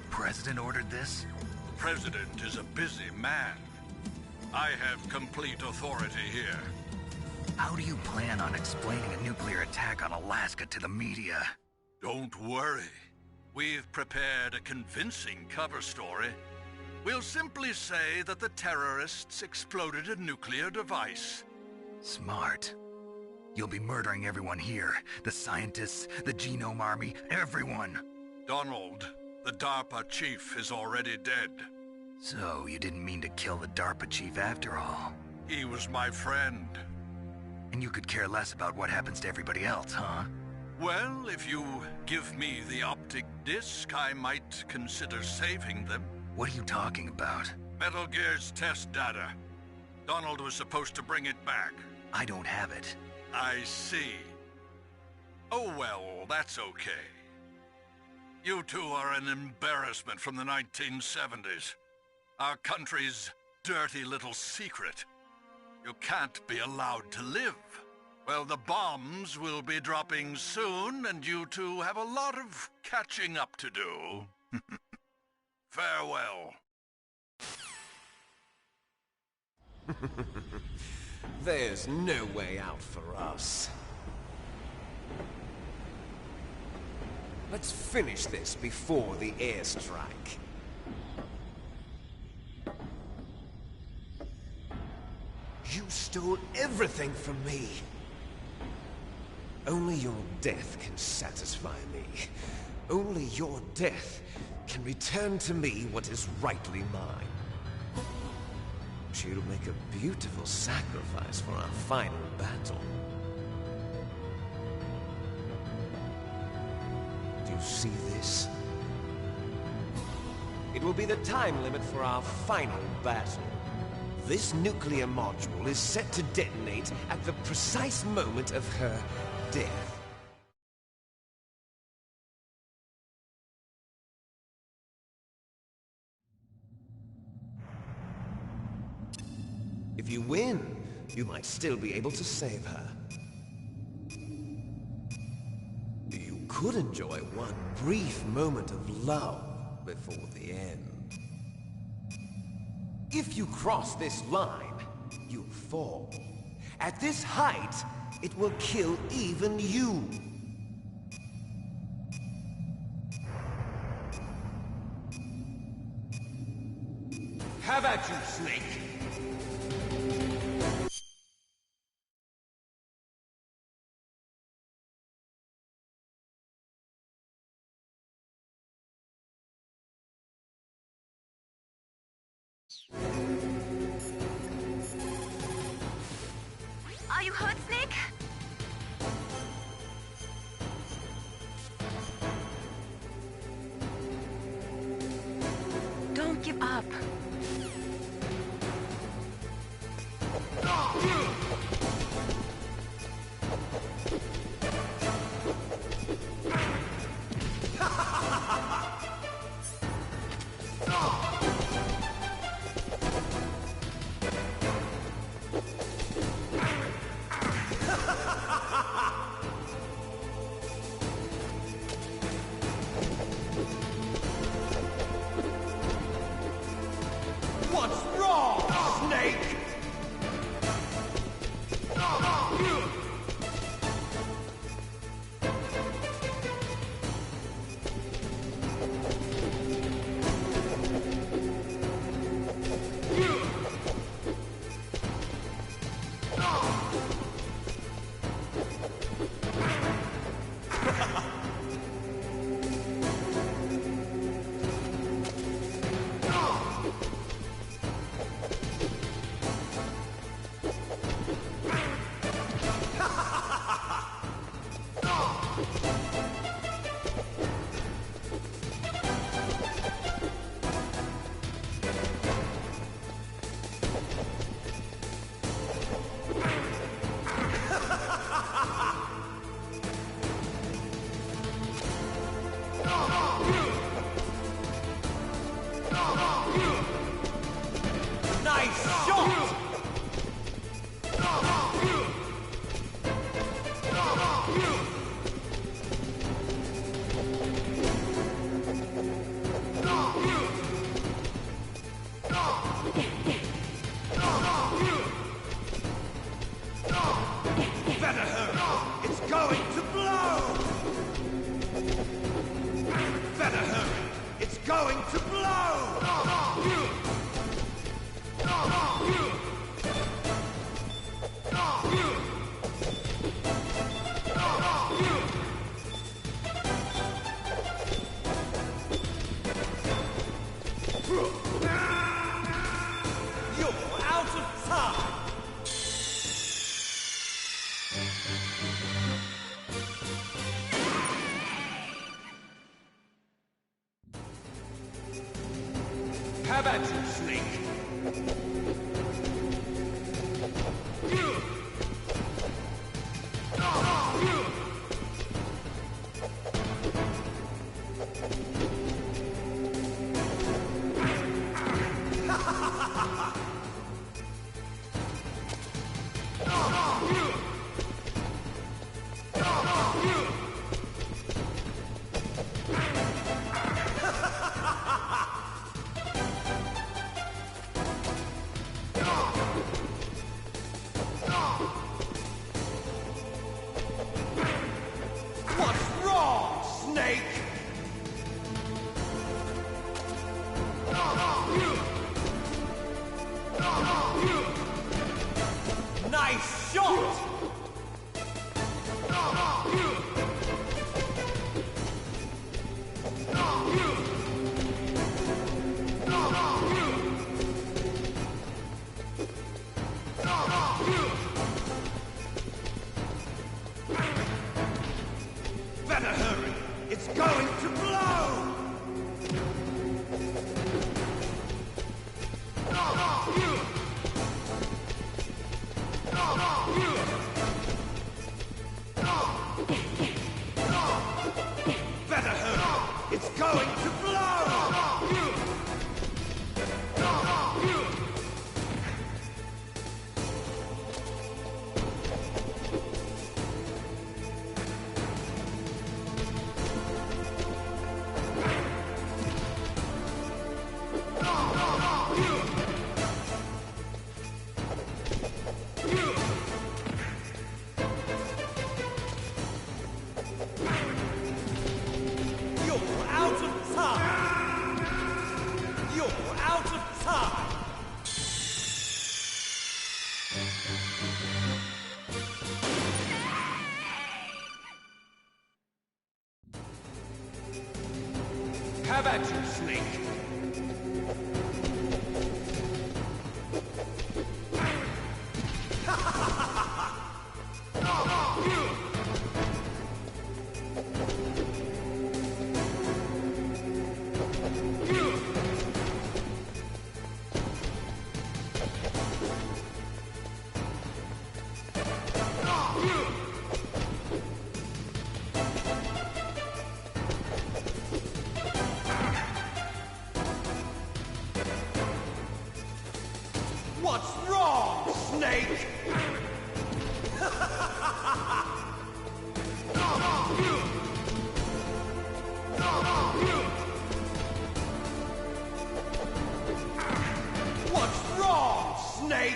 President ordered this? The President is a busy man. I have complete authority here. How do you plan on explaining a nuclear attack on Alaska to the media? Don't worry. We've prepared a convincing cover story. We'll simply say that the terrorists exploded a nuclear device. Smart. You'll be murdering everyone here. The scientists, the Genome Army, everyone. Donald, the DARPA chief, is already dead. So, you didn't mean to kill the DARPA chief after all? He was my friend. And you could care less about what happens to everybody else, huh? Well, if you give me the optic disc, I might consider saving them. What are you talking about? Metal Gear's test data. Donald was supposed to bring it back. I don't have it. I see. Oh well, that's okay. You two are an embarrassment from the 1970s. Our country's dirty little secret. You can't be allowed to live. Well, the bombs will be dropping soon, and you two have a lot of catching up to do. Farewell. There's no way out for us. Let's finish this before the airstrike. You stole everything from me. Only your death can satisfy me. Only your death can return to me what is rightly mine. She'll make a beautiful sacrifice for our final battle. Do you see this? It will be the time limit for our final battle. This nuclear module is set to detonate at the precise moment of her death. If you win, you might still be able to save her. You could enjoy one brief moment of love before the end. If you cross this line, you fall. At this height, it will kill even you. Have at you, Snake! Are you hurt, Snake? Don't give up. going to blow! You're out of time! Have at you, Snake! What's wrong, Snake? Nice shot! Better hurry! It's going to blow! Better hurry! It's going to blow! You're out of time! You're out of time! Have at you, Snake! What's wrong, Snake? What's wrong, Snake?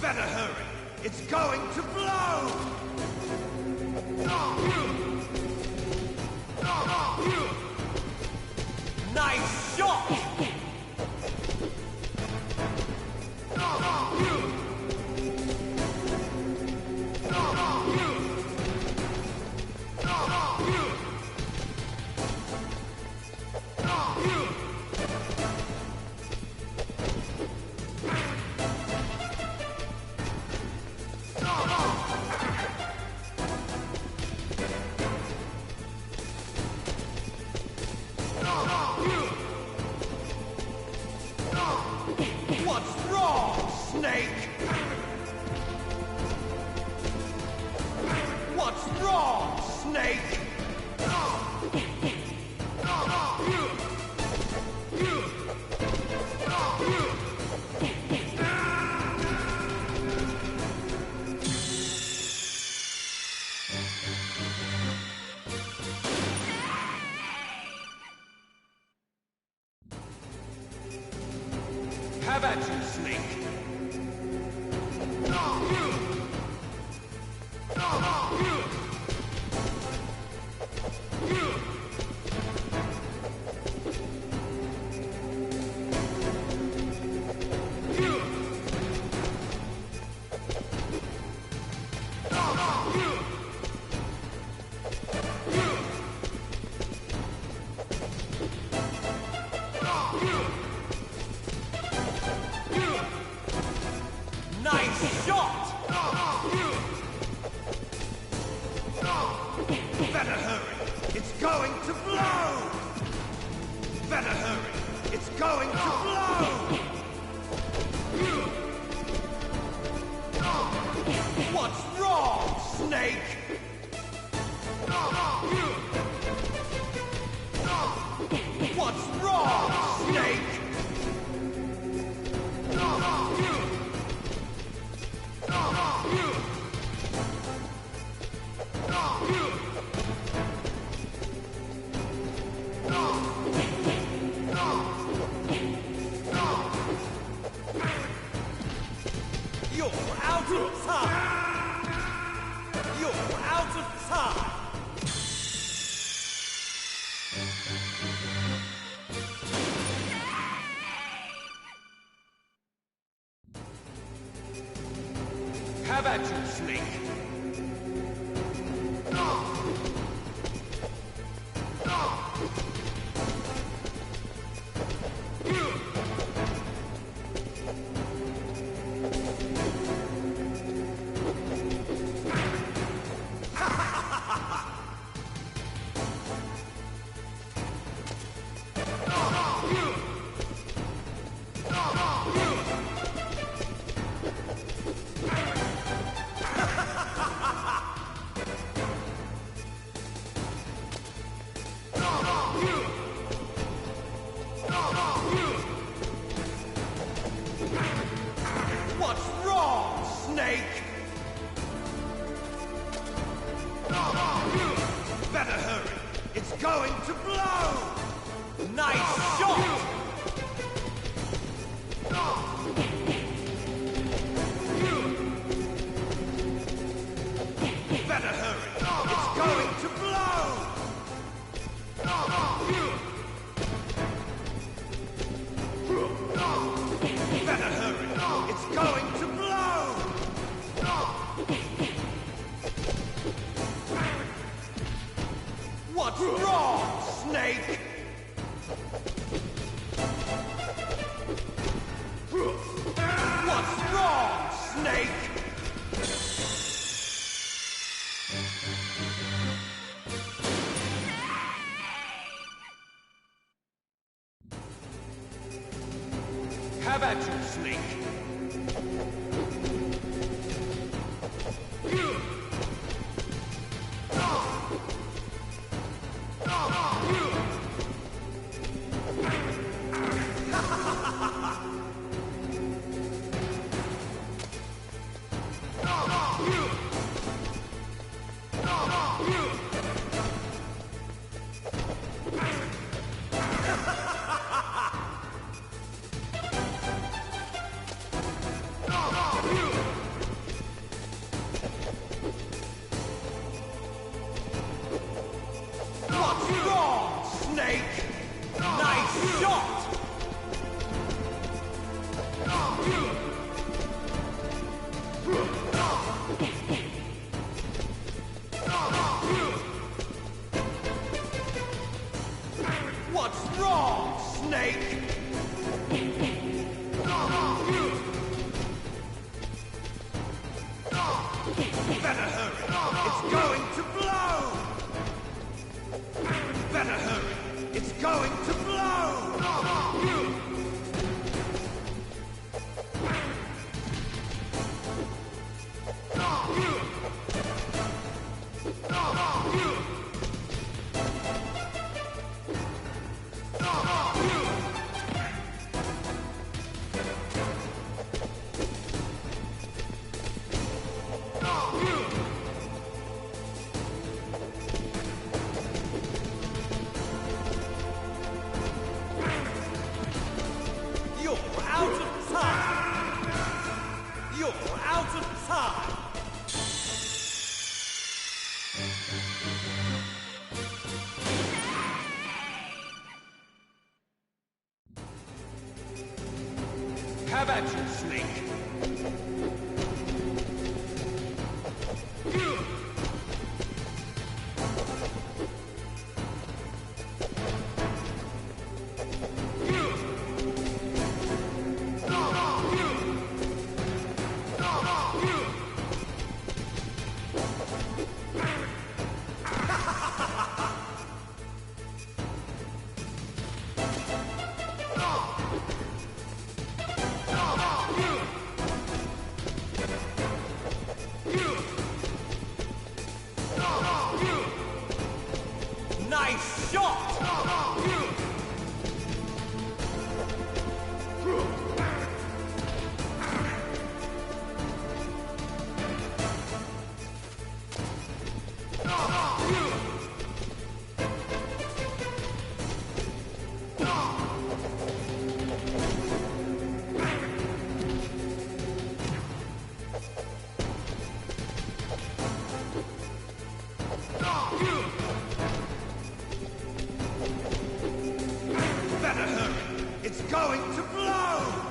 Better hurry! It's going to blow! Nice shot! What's wrong, Snake? What's wrong, Snake? Have at you, Snake! Better hurry! It's going to blow! Better hurry! It's going to blow! What's wrong, Snake? What's wrong, Snake? You're out of time! You're out of time! Have at you, Snake! What's wrong, Snake? Better hurry! It's going to blow! Nice shot! Better hurry! It's going to blow! Better hurry! It's going to blow! What's wrong, Snake? What's wrong, Snake? Have at you, Snake! What's wrong, Snake? Nice shot! What's wrong, Snake? Better hurry! It's going to blow! Better hurry! It's going to blow! going to blow!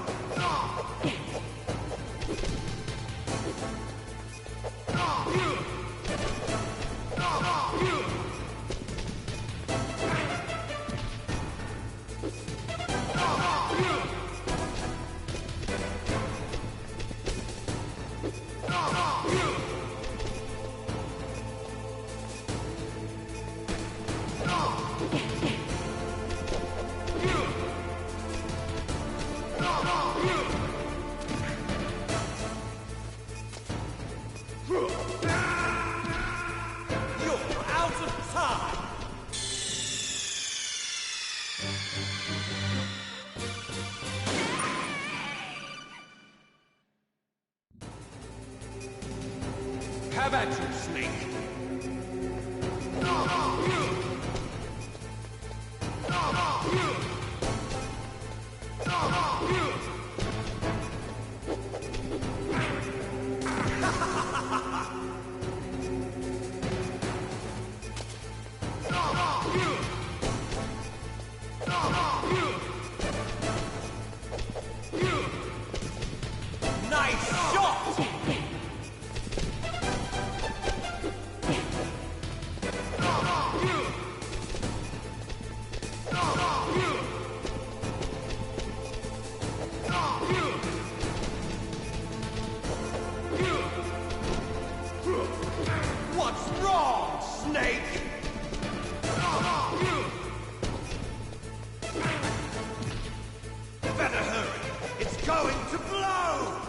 Have at you, Snake! Nice shot! What's wrong, Snake? Better hurry! It's going to blow!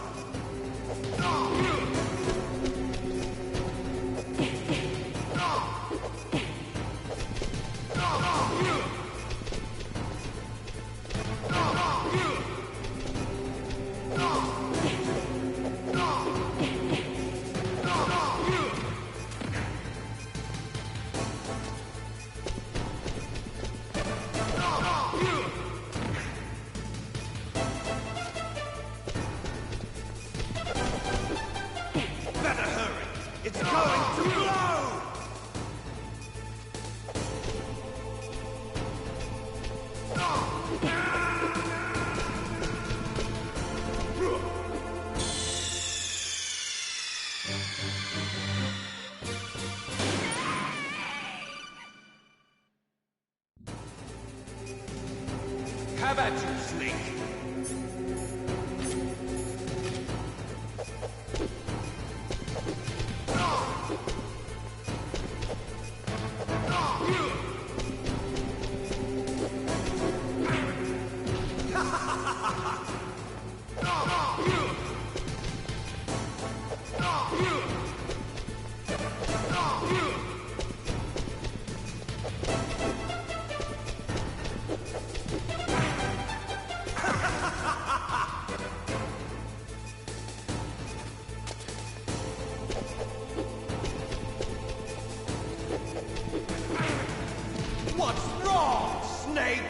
Better hurry! It's going to blow! Have at you, Snake! What's wrong, Snake?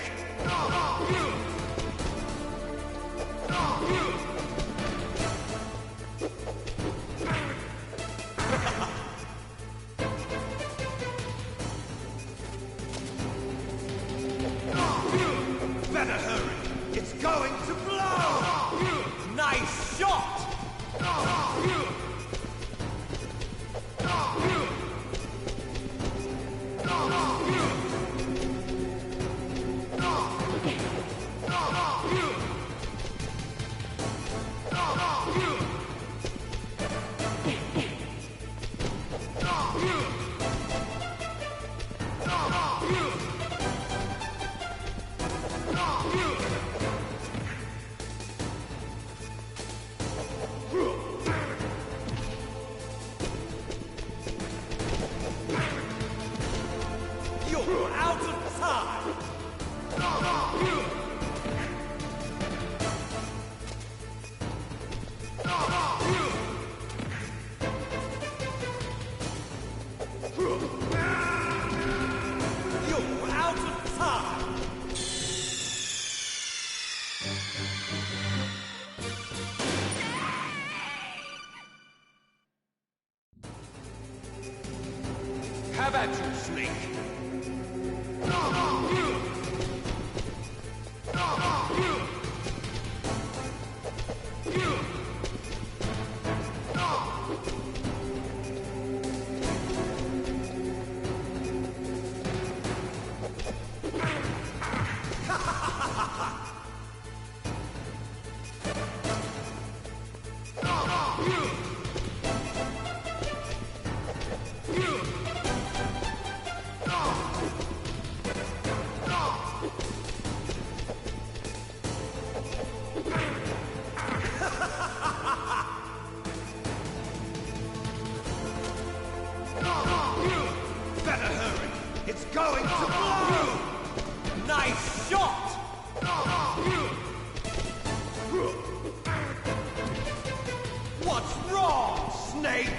Better hurry! It's going to blow! Nice shot! You're out of time! You're out of time! Have at you, Snake! It's going to blow! Nice shot! What's wrong, Snake?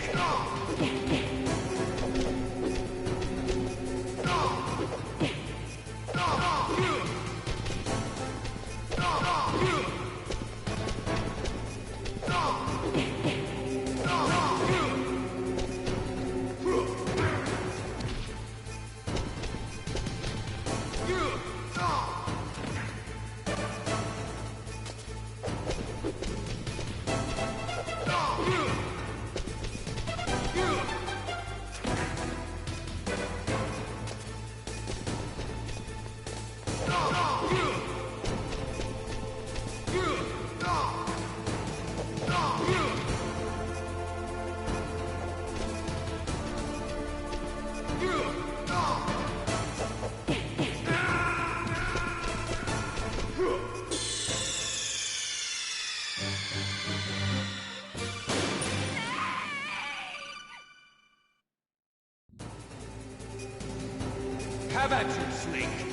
Have at you, Snake!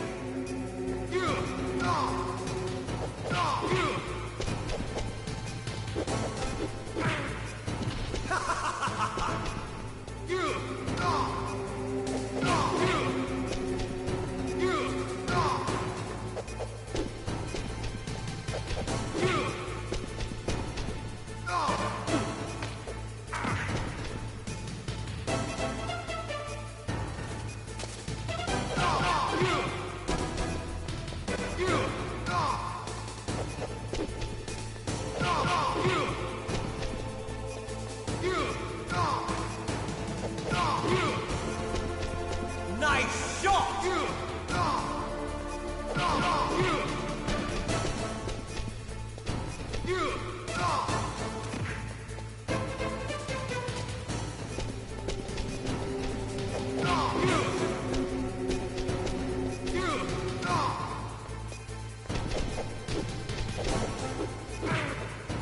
Nice shot!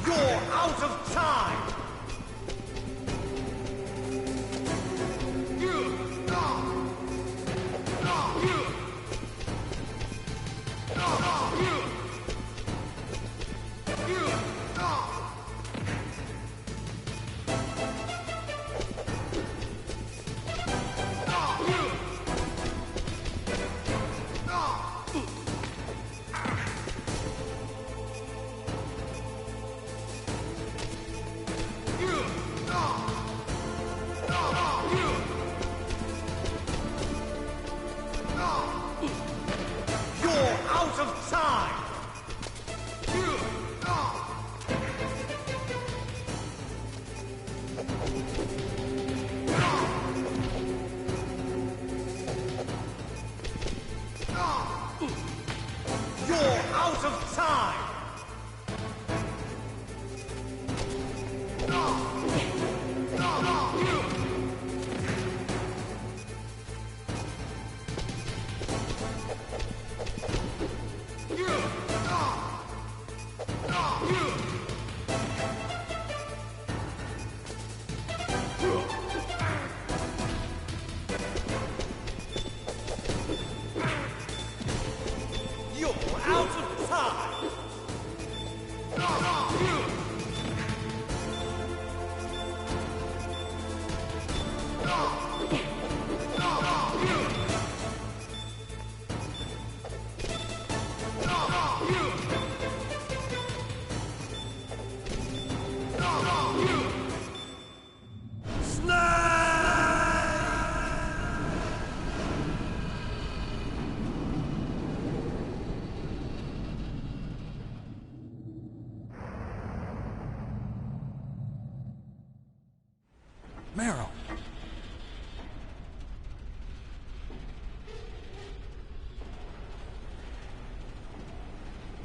You're out of time! You're out of time! You're out of time! You're out of time! Meryl!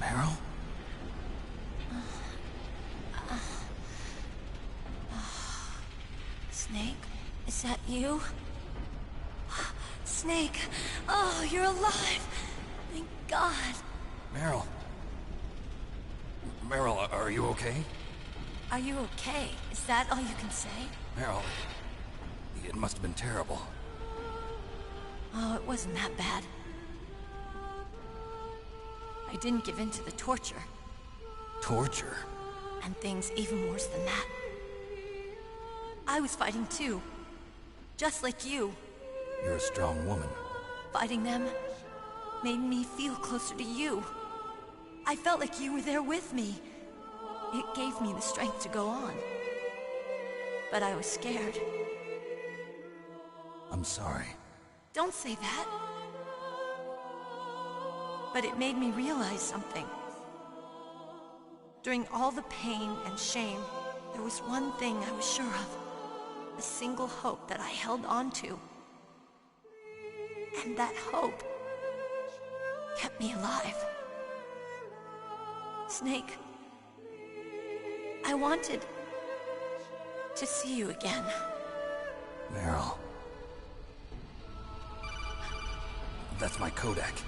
Meryl? Snake, is that you? Snake, oh, you're alive! Thank God. Meryl? Meryl, are you okay? Are you okay? Is that all you can say? Meryl, it must have been terrible. Oh, it wasn't that bad. I didn't give in to the torture. Torture? And things even worse than that. I was fighting too. Just like you. You're a strong woman. Fighting them made me feel closer to you. I felt like you were there with me. It gave me the strength to go on. But I was scared. I'm sorry. Don't say that. But it made me realize something. During all the pain and shame, there was one thing I was sure of. A single hope that I held on to. And that hope kept me alive. Snake, I wanted to see you again. Meryl. That's my codec.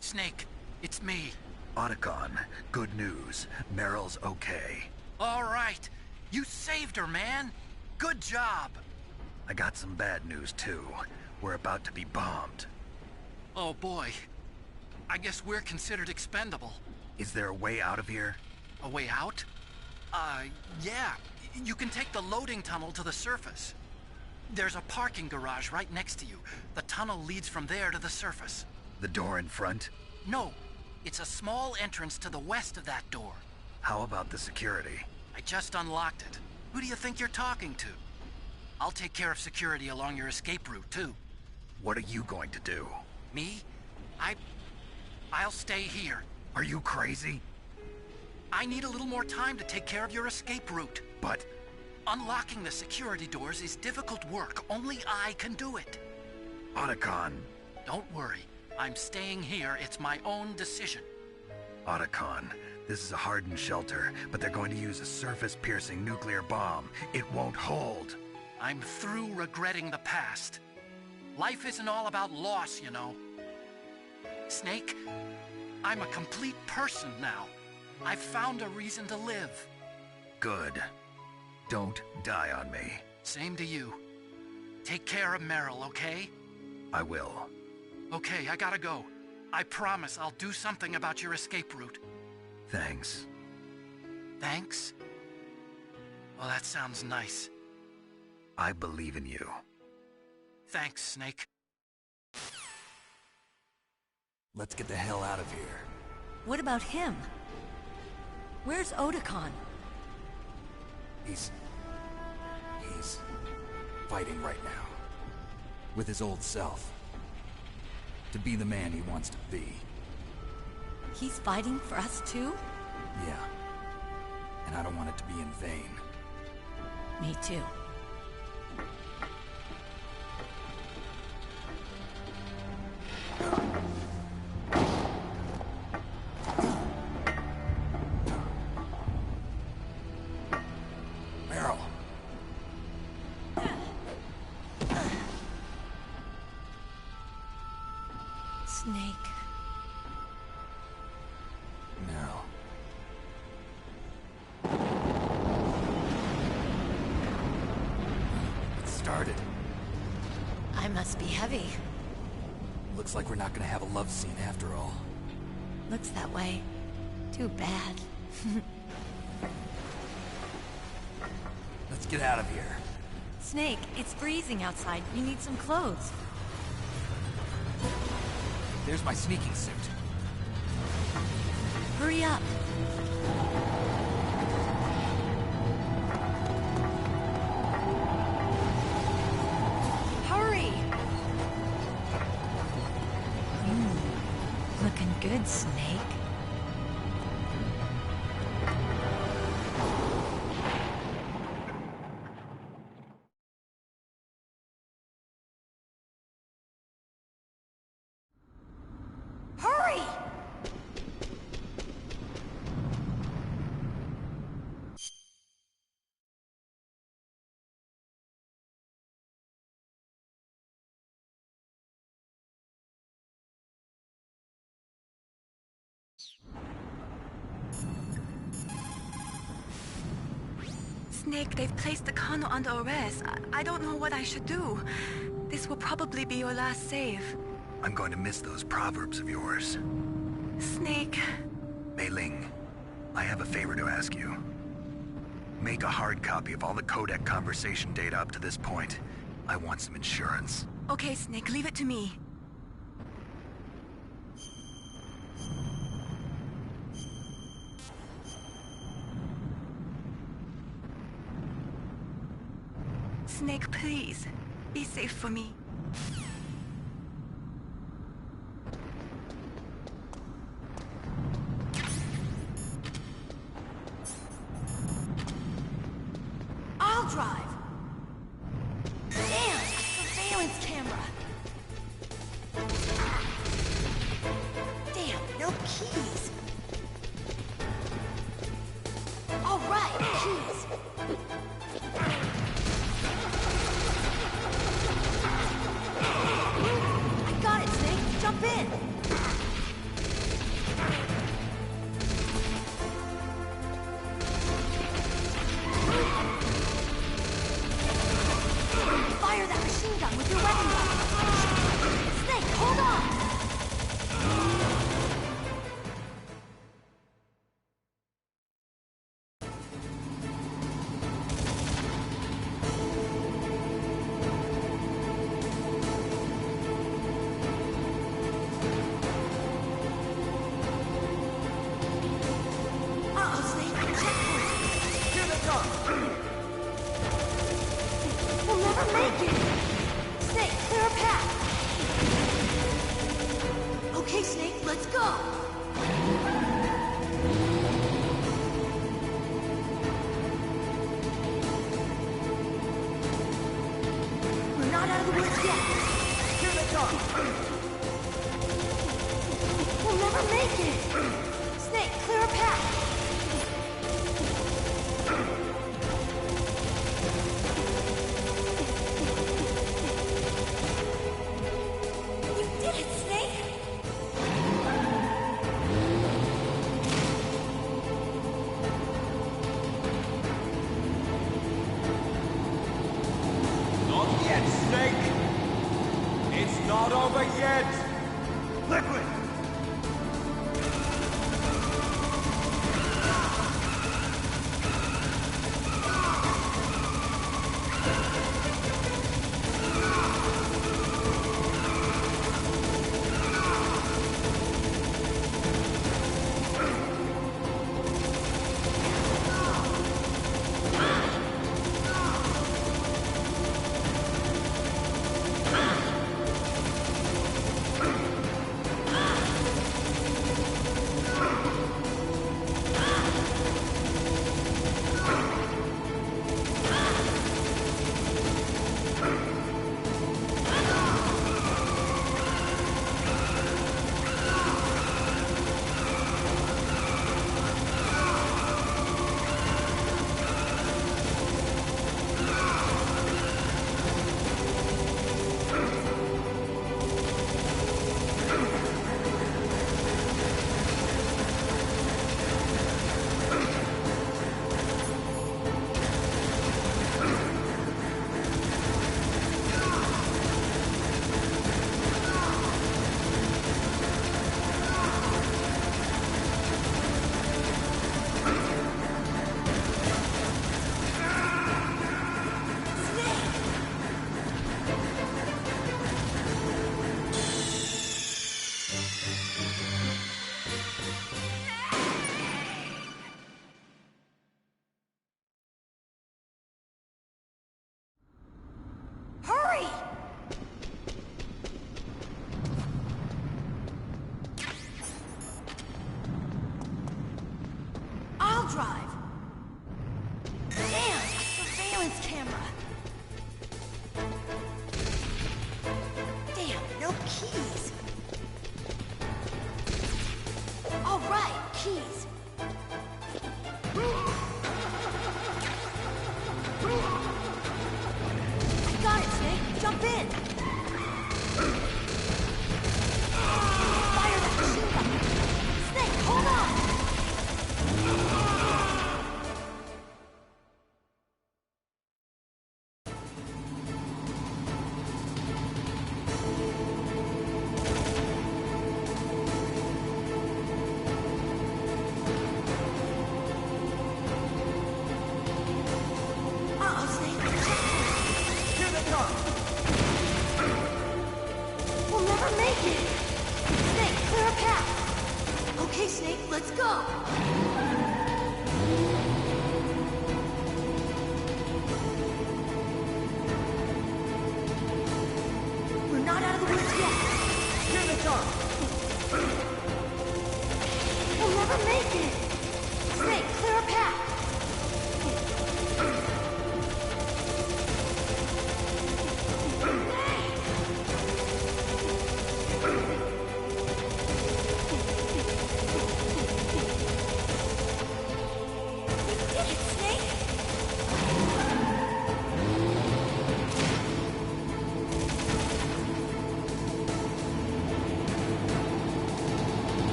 Snake, it's me. Otacon, good news. Meryl's okay. All right. You saved her, man. Good job. I got some bad news, too. We're about to be bombed. Oh, boy. I guess we're considered expendable. Is there a way out of here? A way out? Yeah. You can take the loading tunnel to the surface. There's a parking garage right next to you. The tunnel leads from there to the surface. The door in front? No. It's a small entrance to the west of that door. How about the security? I just unlocked it. Who do you think you're talking to? I'll take care of security along your escape route, too. What are you going to do? Me? I'll stay here. Are you crazy? I need a little more time to take care of your escape route. But... unlocking the security doors is difficult work. Only I can do it. Otacon. Don't worry. I'm staying here. It's my own decision. Otacon, this is a hardened shelter, but they're going to use a surface-piercing nuclear bomb. It won't hold. I'm through regretting the past. Life isn't all about loss, you know. Snake, I'm a complete person now. I've found a reason to live. Good. Don't die on me. Same to you. Take care of Meryl, okay? I will. Okay, I gotta go. I promise I'll do something about your escape route. Thanks. Thanks? Well, that sounds nice. I believe in you. Thanks, Snake. Let's get the hell out of here. What about him? Where's Otacon? He's fighting right now. With his old self. To be the man he wants to be. He's fighting for us too? Yeah. And I don't want it to be in vain. Me too. Meryl. Snake. Meryl. It started. I must be heavy. Looks like we're not gonna have a love scene after all. Looks that way. Too bad. Let's get out of here. Snake, it's freezing outside. You need some clothes. There's my sneaking suit. Hurry up. Hurry! Looking good, Snake. Snake, they've placed the Colonel under arrest. I don't know what I should do. This will probably be your last save. I'm going to miss those proverbs of yours. Snake... Mei Ling, I have a favor to ask you. Make a hard copy of all the codec conversation data up to this point. I want some insurance. Okay, Snake, leave it to me. Snake, please. Be safe for me. I'll drive. Damn, surveillance camera. Damn, no keys. All right, keys. I got it, Snake. Jump in. Fire that machine gun with your weapon gun. Snake, hold on. never make it! Snake, clear a path! Okay, Snake, let's go! We're not out of the woods yet! Here they come! We'll never make it! Snake, clear a path!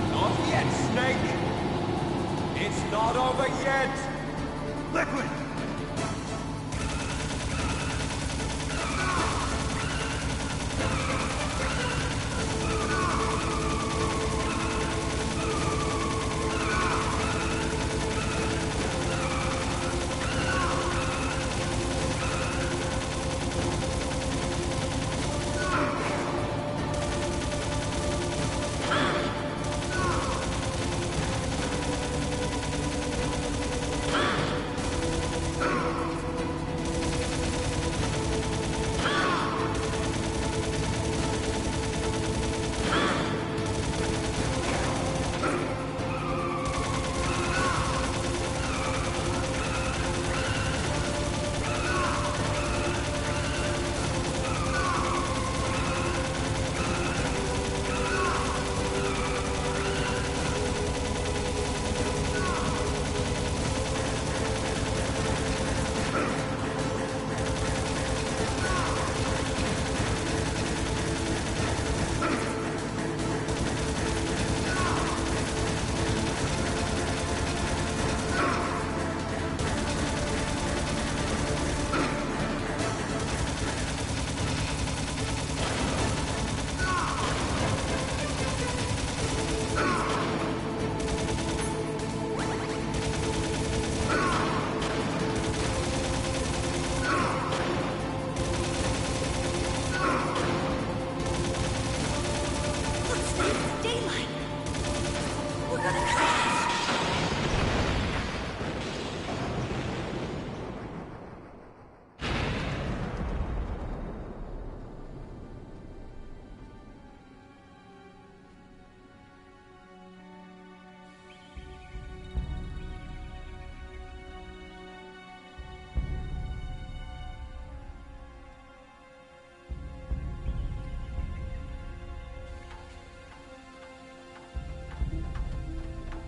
Not yet, Snake! It's not over yet! Liquid!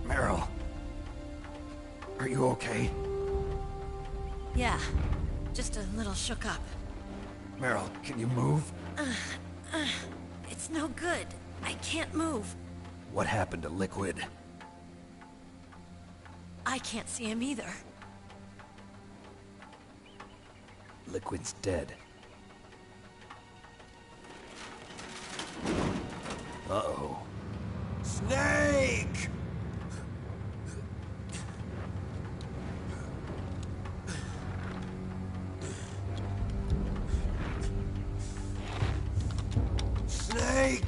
Meryl. Are you okay? Yeah, just a little shook up. Meryl, can you move? It's no good. I can't move. What happened to Liquid? I can't see him either. Liquid's dead. Uh-oh. Snake! Snake!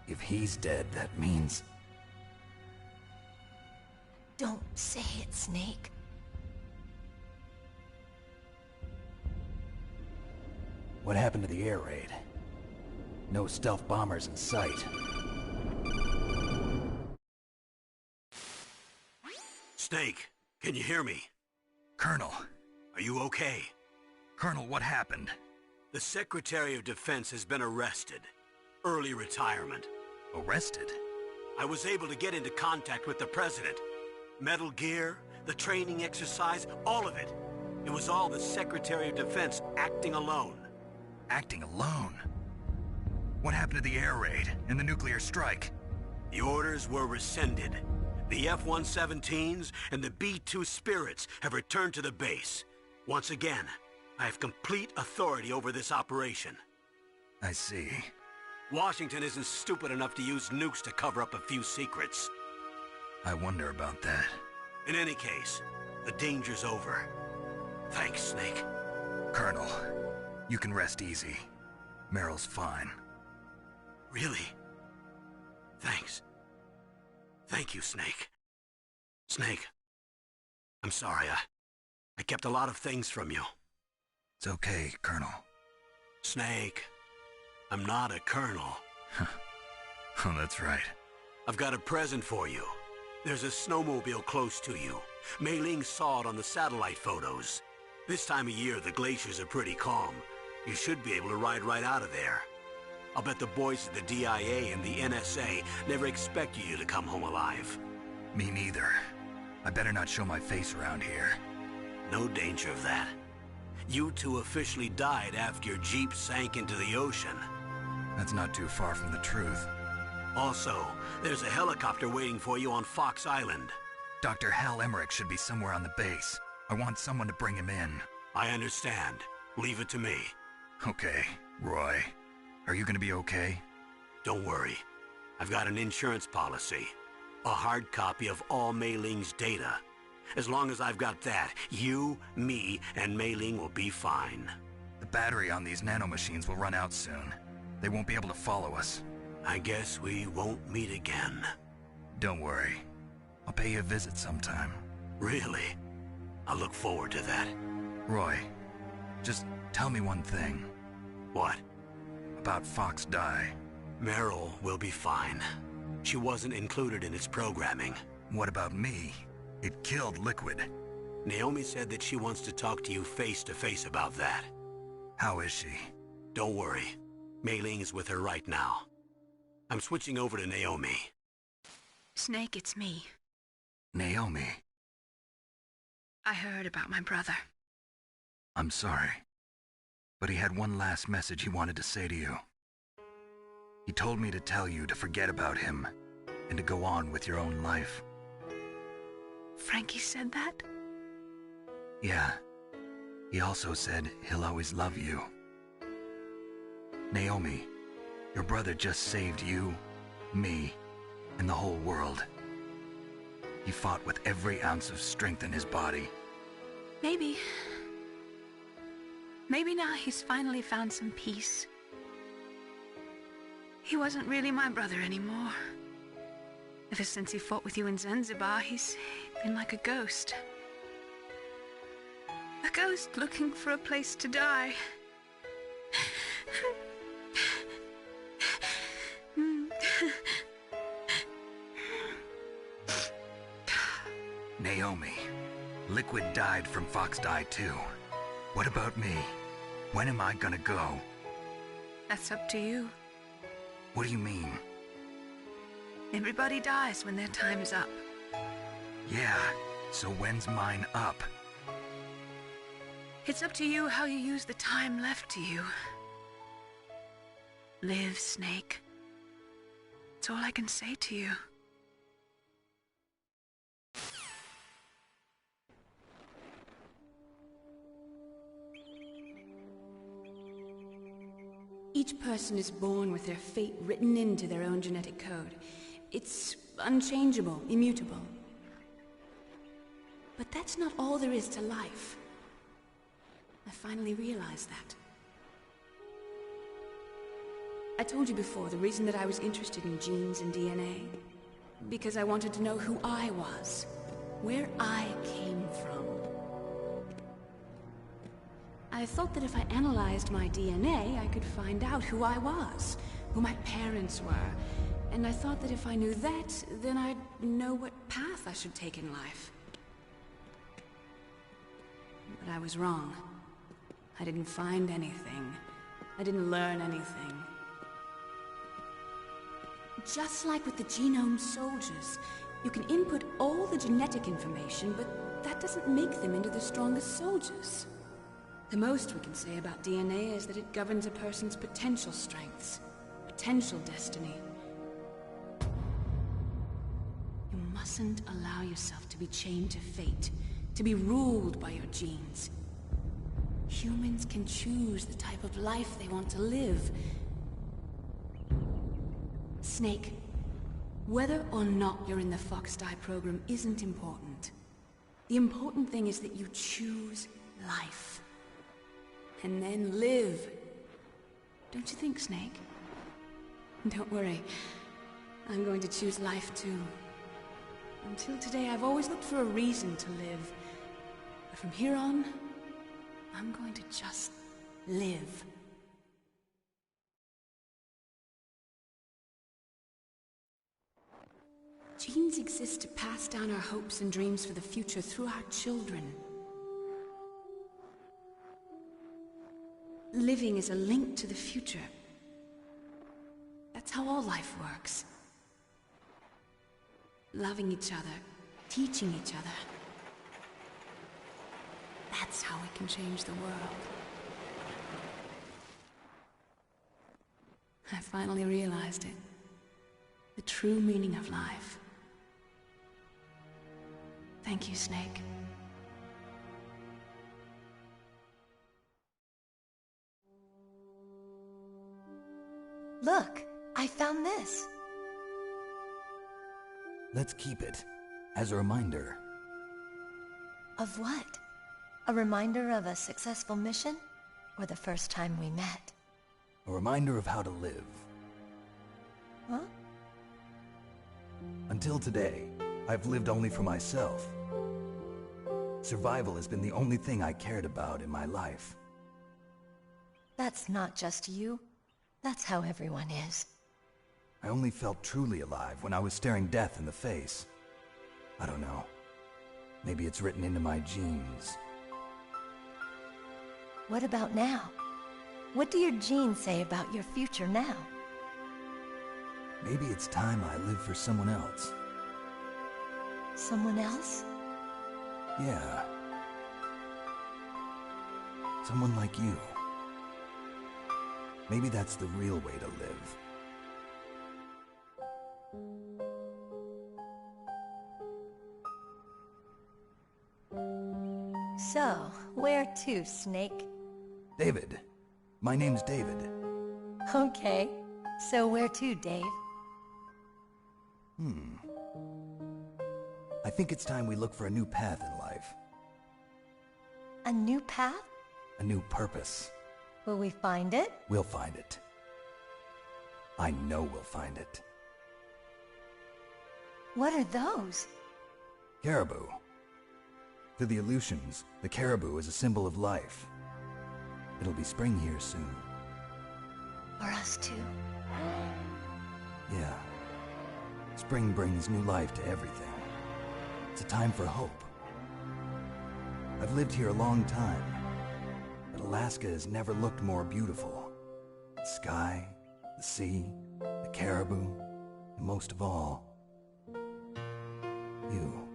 If he's dead, that means... Don't say it, Snake. What happened to the air raid? No stealth bombers in sight. Snake, can you hear me? Colonel. Are you okay? Colonel, what happened? The Secretary of Defense has been arrested. Early retirement. Arrested? I was able to get into contact with the President. Metal Gear, the training exercise, all of it. It was all the Secretary of Defense acting alone. Acting alone? What happened to the air raid and the nuclear strike? The orders were rescinded. The F-117s and the B-2 Spirits have returned to the base. Once again, I have complete authority over this operation. I see. Washington isn't stupid enough to use nukes to cover up a few secrets. I wonder about that. In any case, the danger's over. Thanks, Snake. Colonel, you can rest easy. Meryl's fine. Really? Thanks. Thank you, Snake. Snake, I'm sorry, I kept a lot of things from you. It's okay, Colonel. Snake, I'm not a colonel. Oh, that's right. I've got a present for you. There's a snowmobile close to you. Mei Ling saw it on the satellite photos. This time of year, the glaciers are pretty calm. You should be able to ride right out of there. I'll bet the boys at the DIA and the NSA never expected you to come home alive. Me neither. I better not show my face around here. No danger of that. You two officially died after your Jeep sank into the ocean. That's not too far from the truth. Also, there's a helicopter waiting for you on Fox Island. Dr. Hal Emmerich should be somewhere on the base. I want someone to bring him in. I understand. Leave it to me. Okay, Roy. Are you gonna be okay? Don't worry. I've got an insurance policy. A hard copy of all Mei Ling's data. As long as I've got that, you, me, and Mei Ling will be fine. The battery on these nanomachines will run out soon. They won't be able to follow us. I guess we won't meet again. Don't worry. I'll pay you a visit sometime. Really? I look forward to that. Roy, just tell me one thing. What? About Fox Die. Meryl will be fine. She wasn't included in its programming. What about me? It killed Liquid. Naomi said that she wants to talk to you face to face about that. How is she? Don't worry. Mei Ling is with her right now. I'm switching over to Naomi. Snake, it's me. Naomi. I heard about my brother. I'm sorry. But he had one last message he wanted to say to you. He told me to tell you to forget about him and to go on with your own life. Frankie said that? Yeah. He also said he'll always love you. Naomi, your brother just saved you, me, and the whole world. He fought with every ounce of strength in his body. Maybe now he's finally found some peace. He wasn't really my brother anymore. Ever since he fought with you in Zanzibar, he's been like a ghost. A ghost looking for a place to die. Naomi, Liquid died from Fox Die too. What about me? When am I gonna go? That's up to you. What do you mean? Everybody dies when their time's up. Yeah, so when's mine up? It's up to you how you use the time left to you. Live, Snake. That's all I can say to you. Each person is born with their fate written into their own genetic code. It's unchangeable, immutable. But that's not all there is to life. I finally realized that. I told you before the reason that I was interested in genes and DNA. Because I wanted to know who I was, where I came from. I thought that if I analyzed my DNA, I could find out who I was, who my parents were, and I thought that if I knew that, then I'd know what path I should take in life. But I was wrong. I didn't find anything. I didn't learn anything. Just like with the Genome Soldiers, You can input all the genetic information, but that doesn't make them into the strongest soldiers. The most we can say about DNA is that it governs a person's potential strengths, potential destiny. You mustn't allow yourself to be chained to fate, to be ruled by your genes. Humans can choose the type of life they want to live. Snake, whether or not you're in the Fox-Die program isn't important. The important thing is that you choose life. And then live. Don't you think, Snake? Don't worry. I'm going to choose life too. Until today, I've always looked for a reason to live. But from here on, I'm going to just live. Genes exist to pass down our hopes and dreams for the future through our children. Living is a link to the future. That's how all life works. Loving each other, teaching each other. That's how we can change the world. I finally realized it. The true meaning of life. Thank you, Snake. Look, I found this. Let's keep it as a reminder. Of what? A reminder of a successful mission? Or the first time we met? A reminder of how to live. Huh? Until today, I've lived only for myself. Survival has been the only thing I cared about in my life. That's not just you. That's how everyone is. I only felt truly alive when I was staring death in the face. I don't know. Maybe it's written into my genes. What about now? What do your genes say about your future now? Maybe it's time I live for someone else. Someone else? Yeah. Someone like you. Maybe that's the real way to live. So, where to, Snake? David. My name's David. Okay. So where to, Dave? I think it's time we look for a new path in life. A new path? A new purpose. Will we find it? We'll find it. I know we'll find it. What are those? Caribou. To the Aleutians, the caribou is a symbol of life. It'll be spring here soon. For us too? Yeah. Spring brings new life to everything. It's a time for hope. I've lived here a long time, but Alaska has never looked more beautiful. The sky, the sea, the caribou, and most of all, you.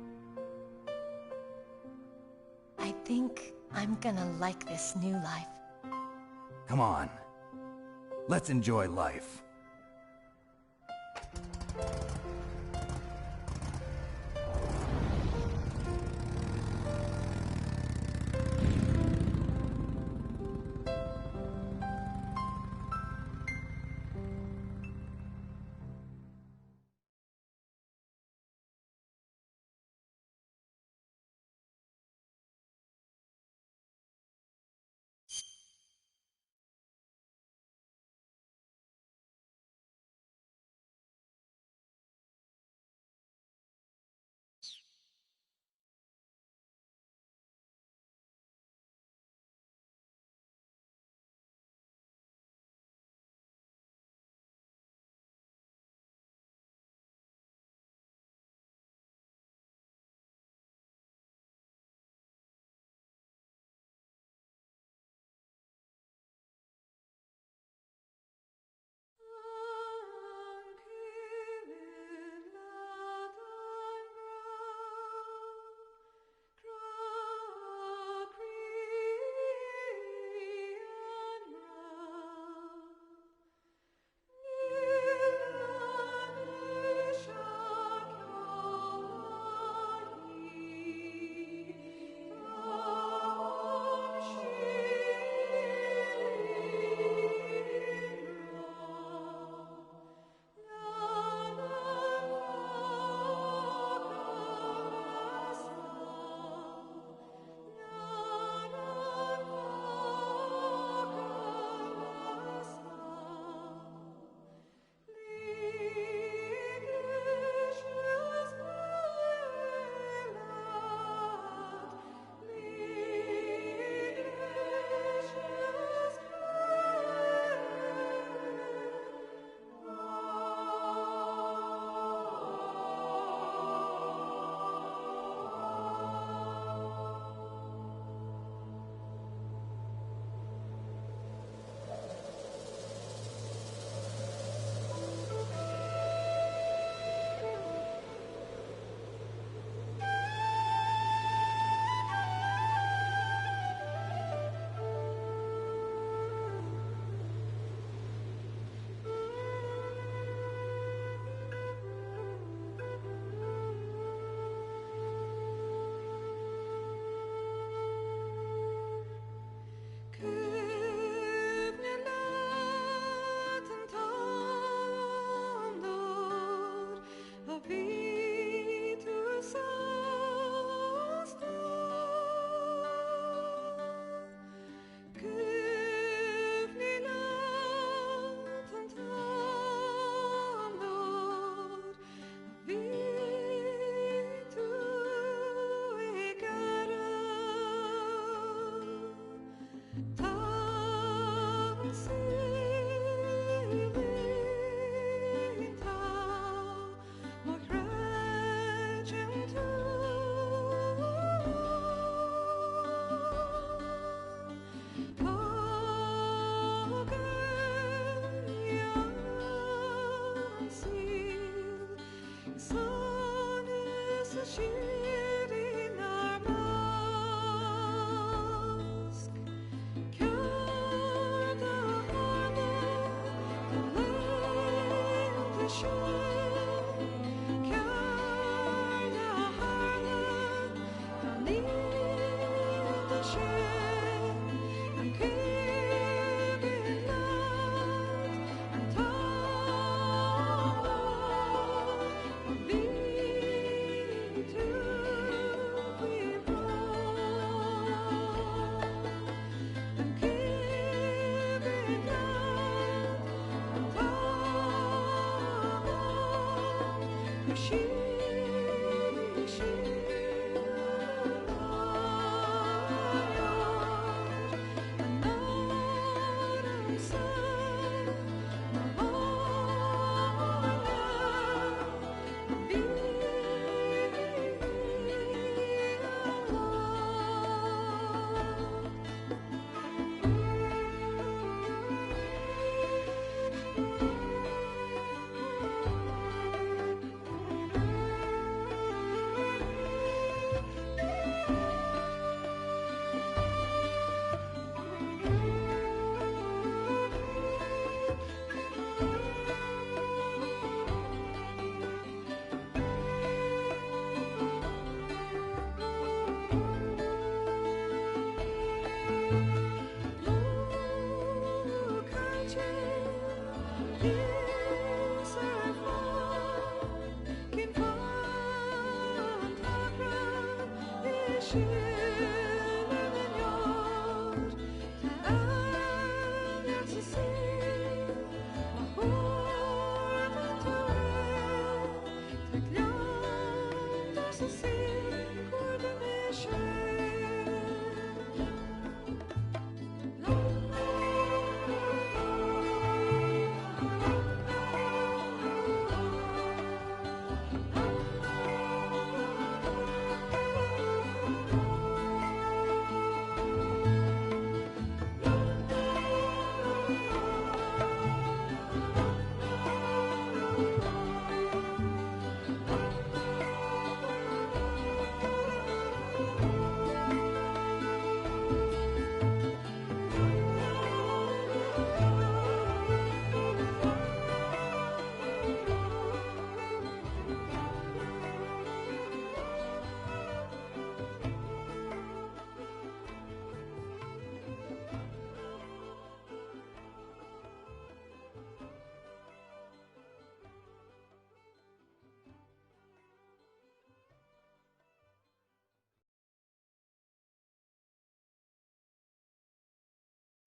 I think I'm gonna like this new life. Come on. Let's enjoy life.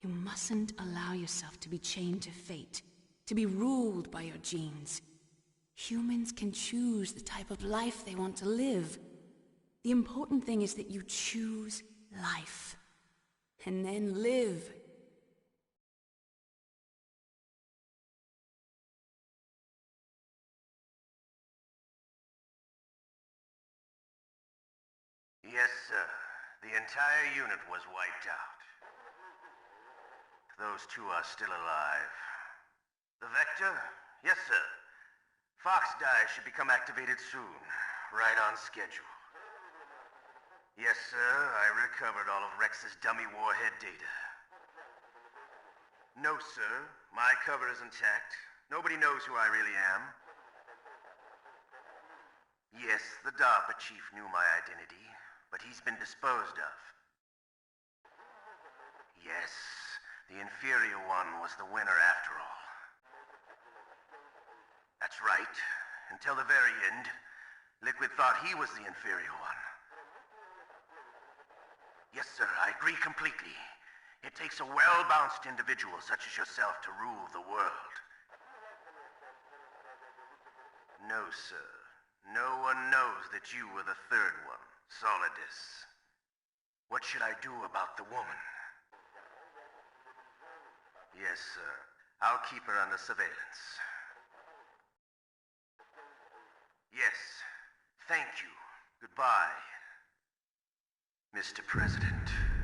You mustn't allow yourself to be chained to fate, to be ruled by your genes. Humans can choose the type of life they want to live. The important thing is that you choose life, and then live. Yes, sir. The entire unit was wiped out. Those two are still alive. The Vector? Yes, sir. Fox Die should become activated soon. Right on schedule. Yes, sir. I recovered all of Rex's dummy warhead data. No, sir. My cover is intact. Nobody knows who I really am. Yes, the DARPA chief knew my identity, but he's been disposed of. Yes, the inferior one was the winner after all. That's right. Until the very end, Liquid thought he was the inferior one. Yes, sir, I agree completely. It takes a well-balanced individual such as yourself to rule the world. No, sir. No one knows that you were the third one, Solidus. What should I do about the woman? Yes, sir. I'll keep her under surveillance. Yes. Thank you. Goodbye, Mr. President.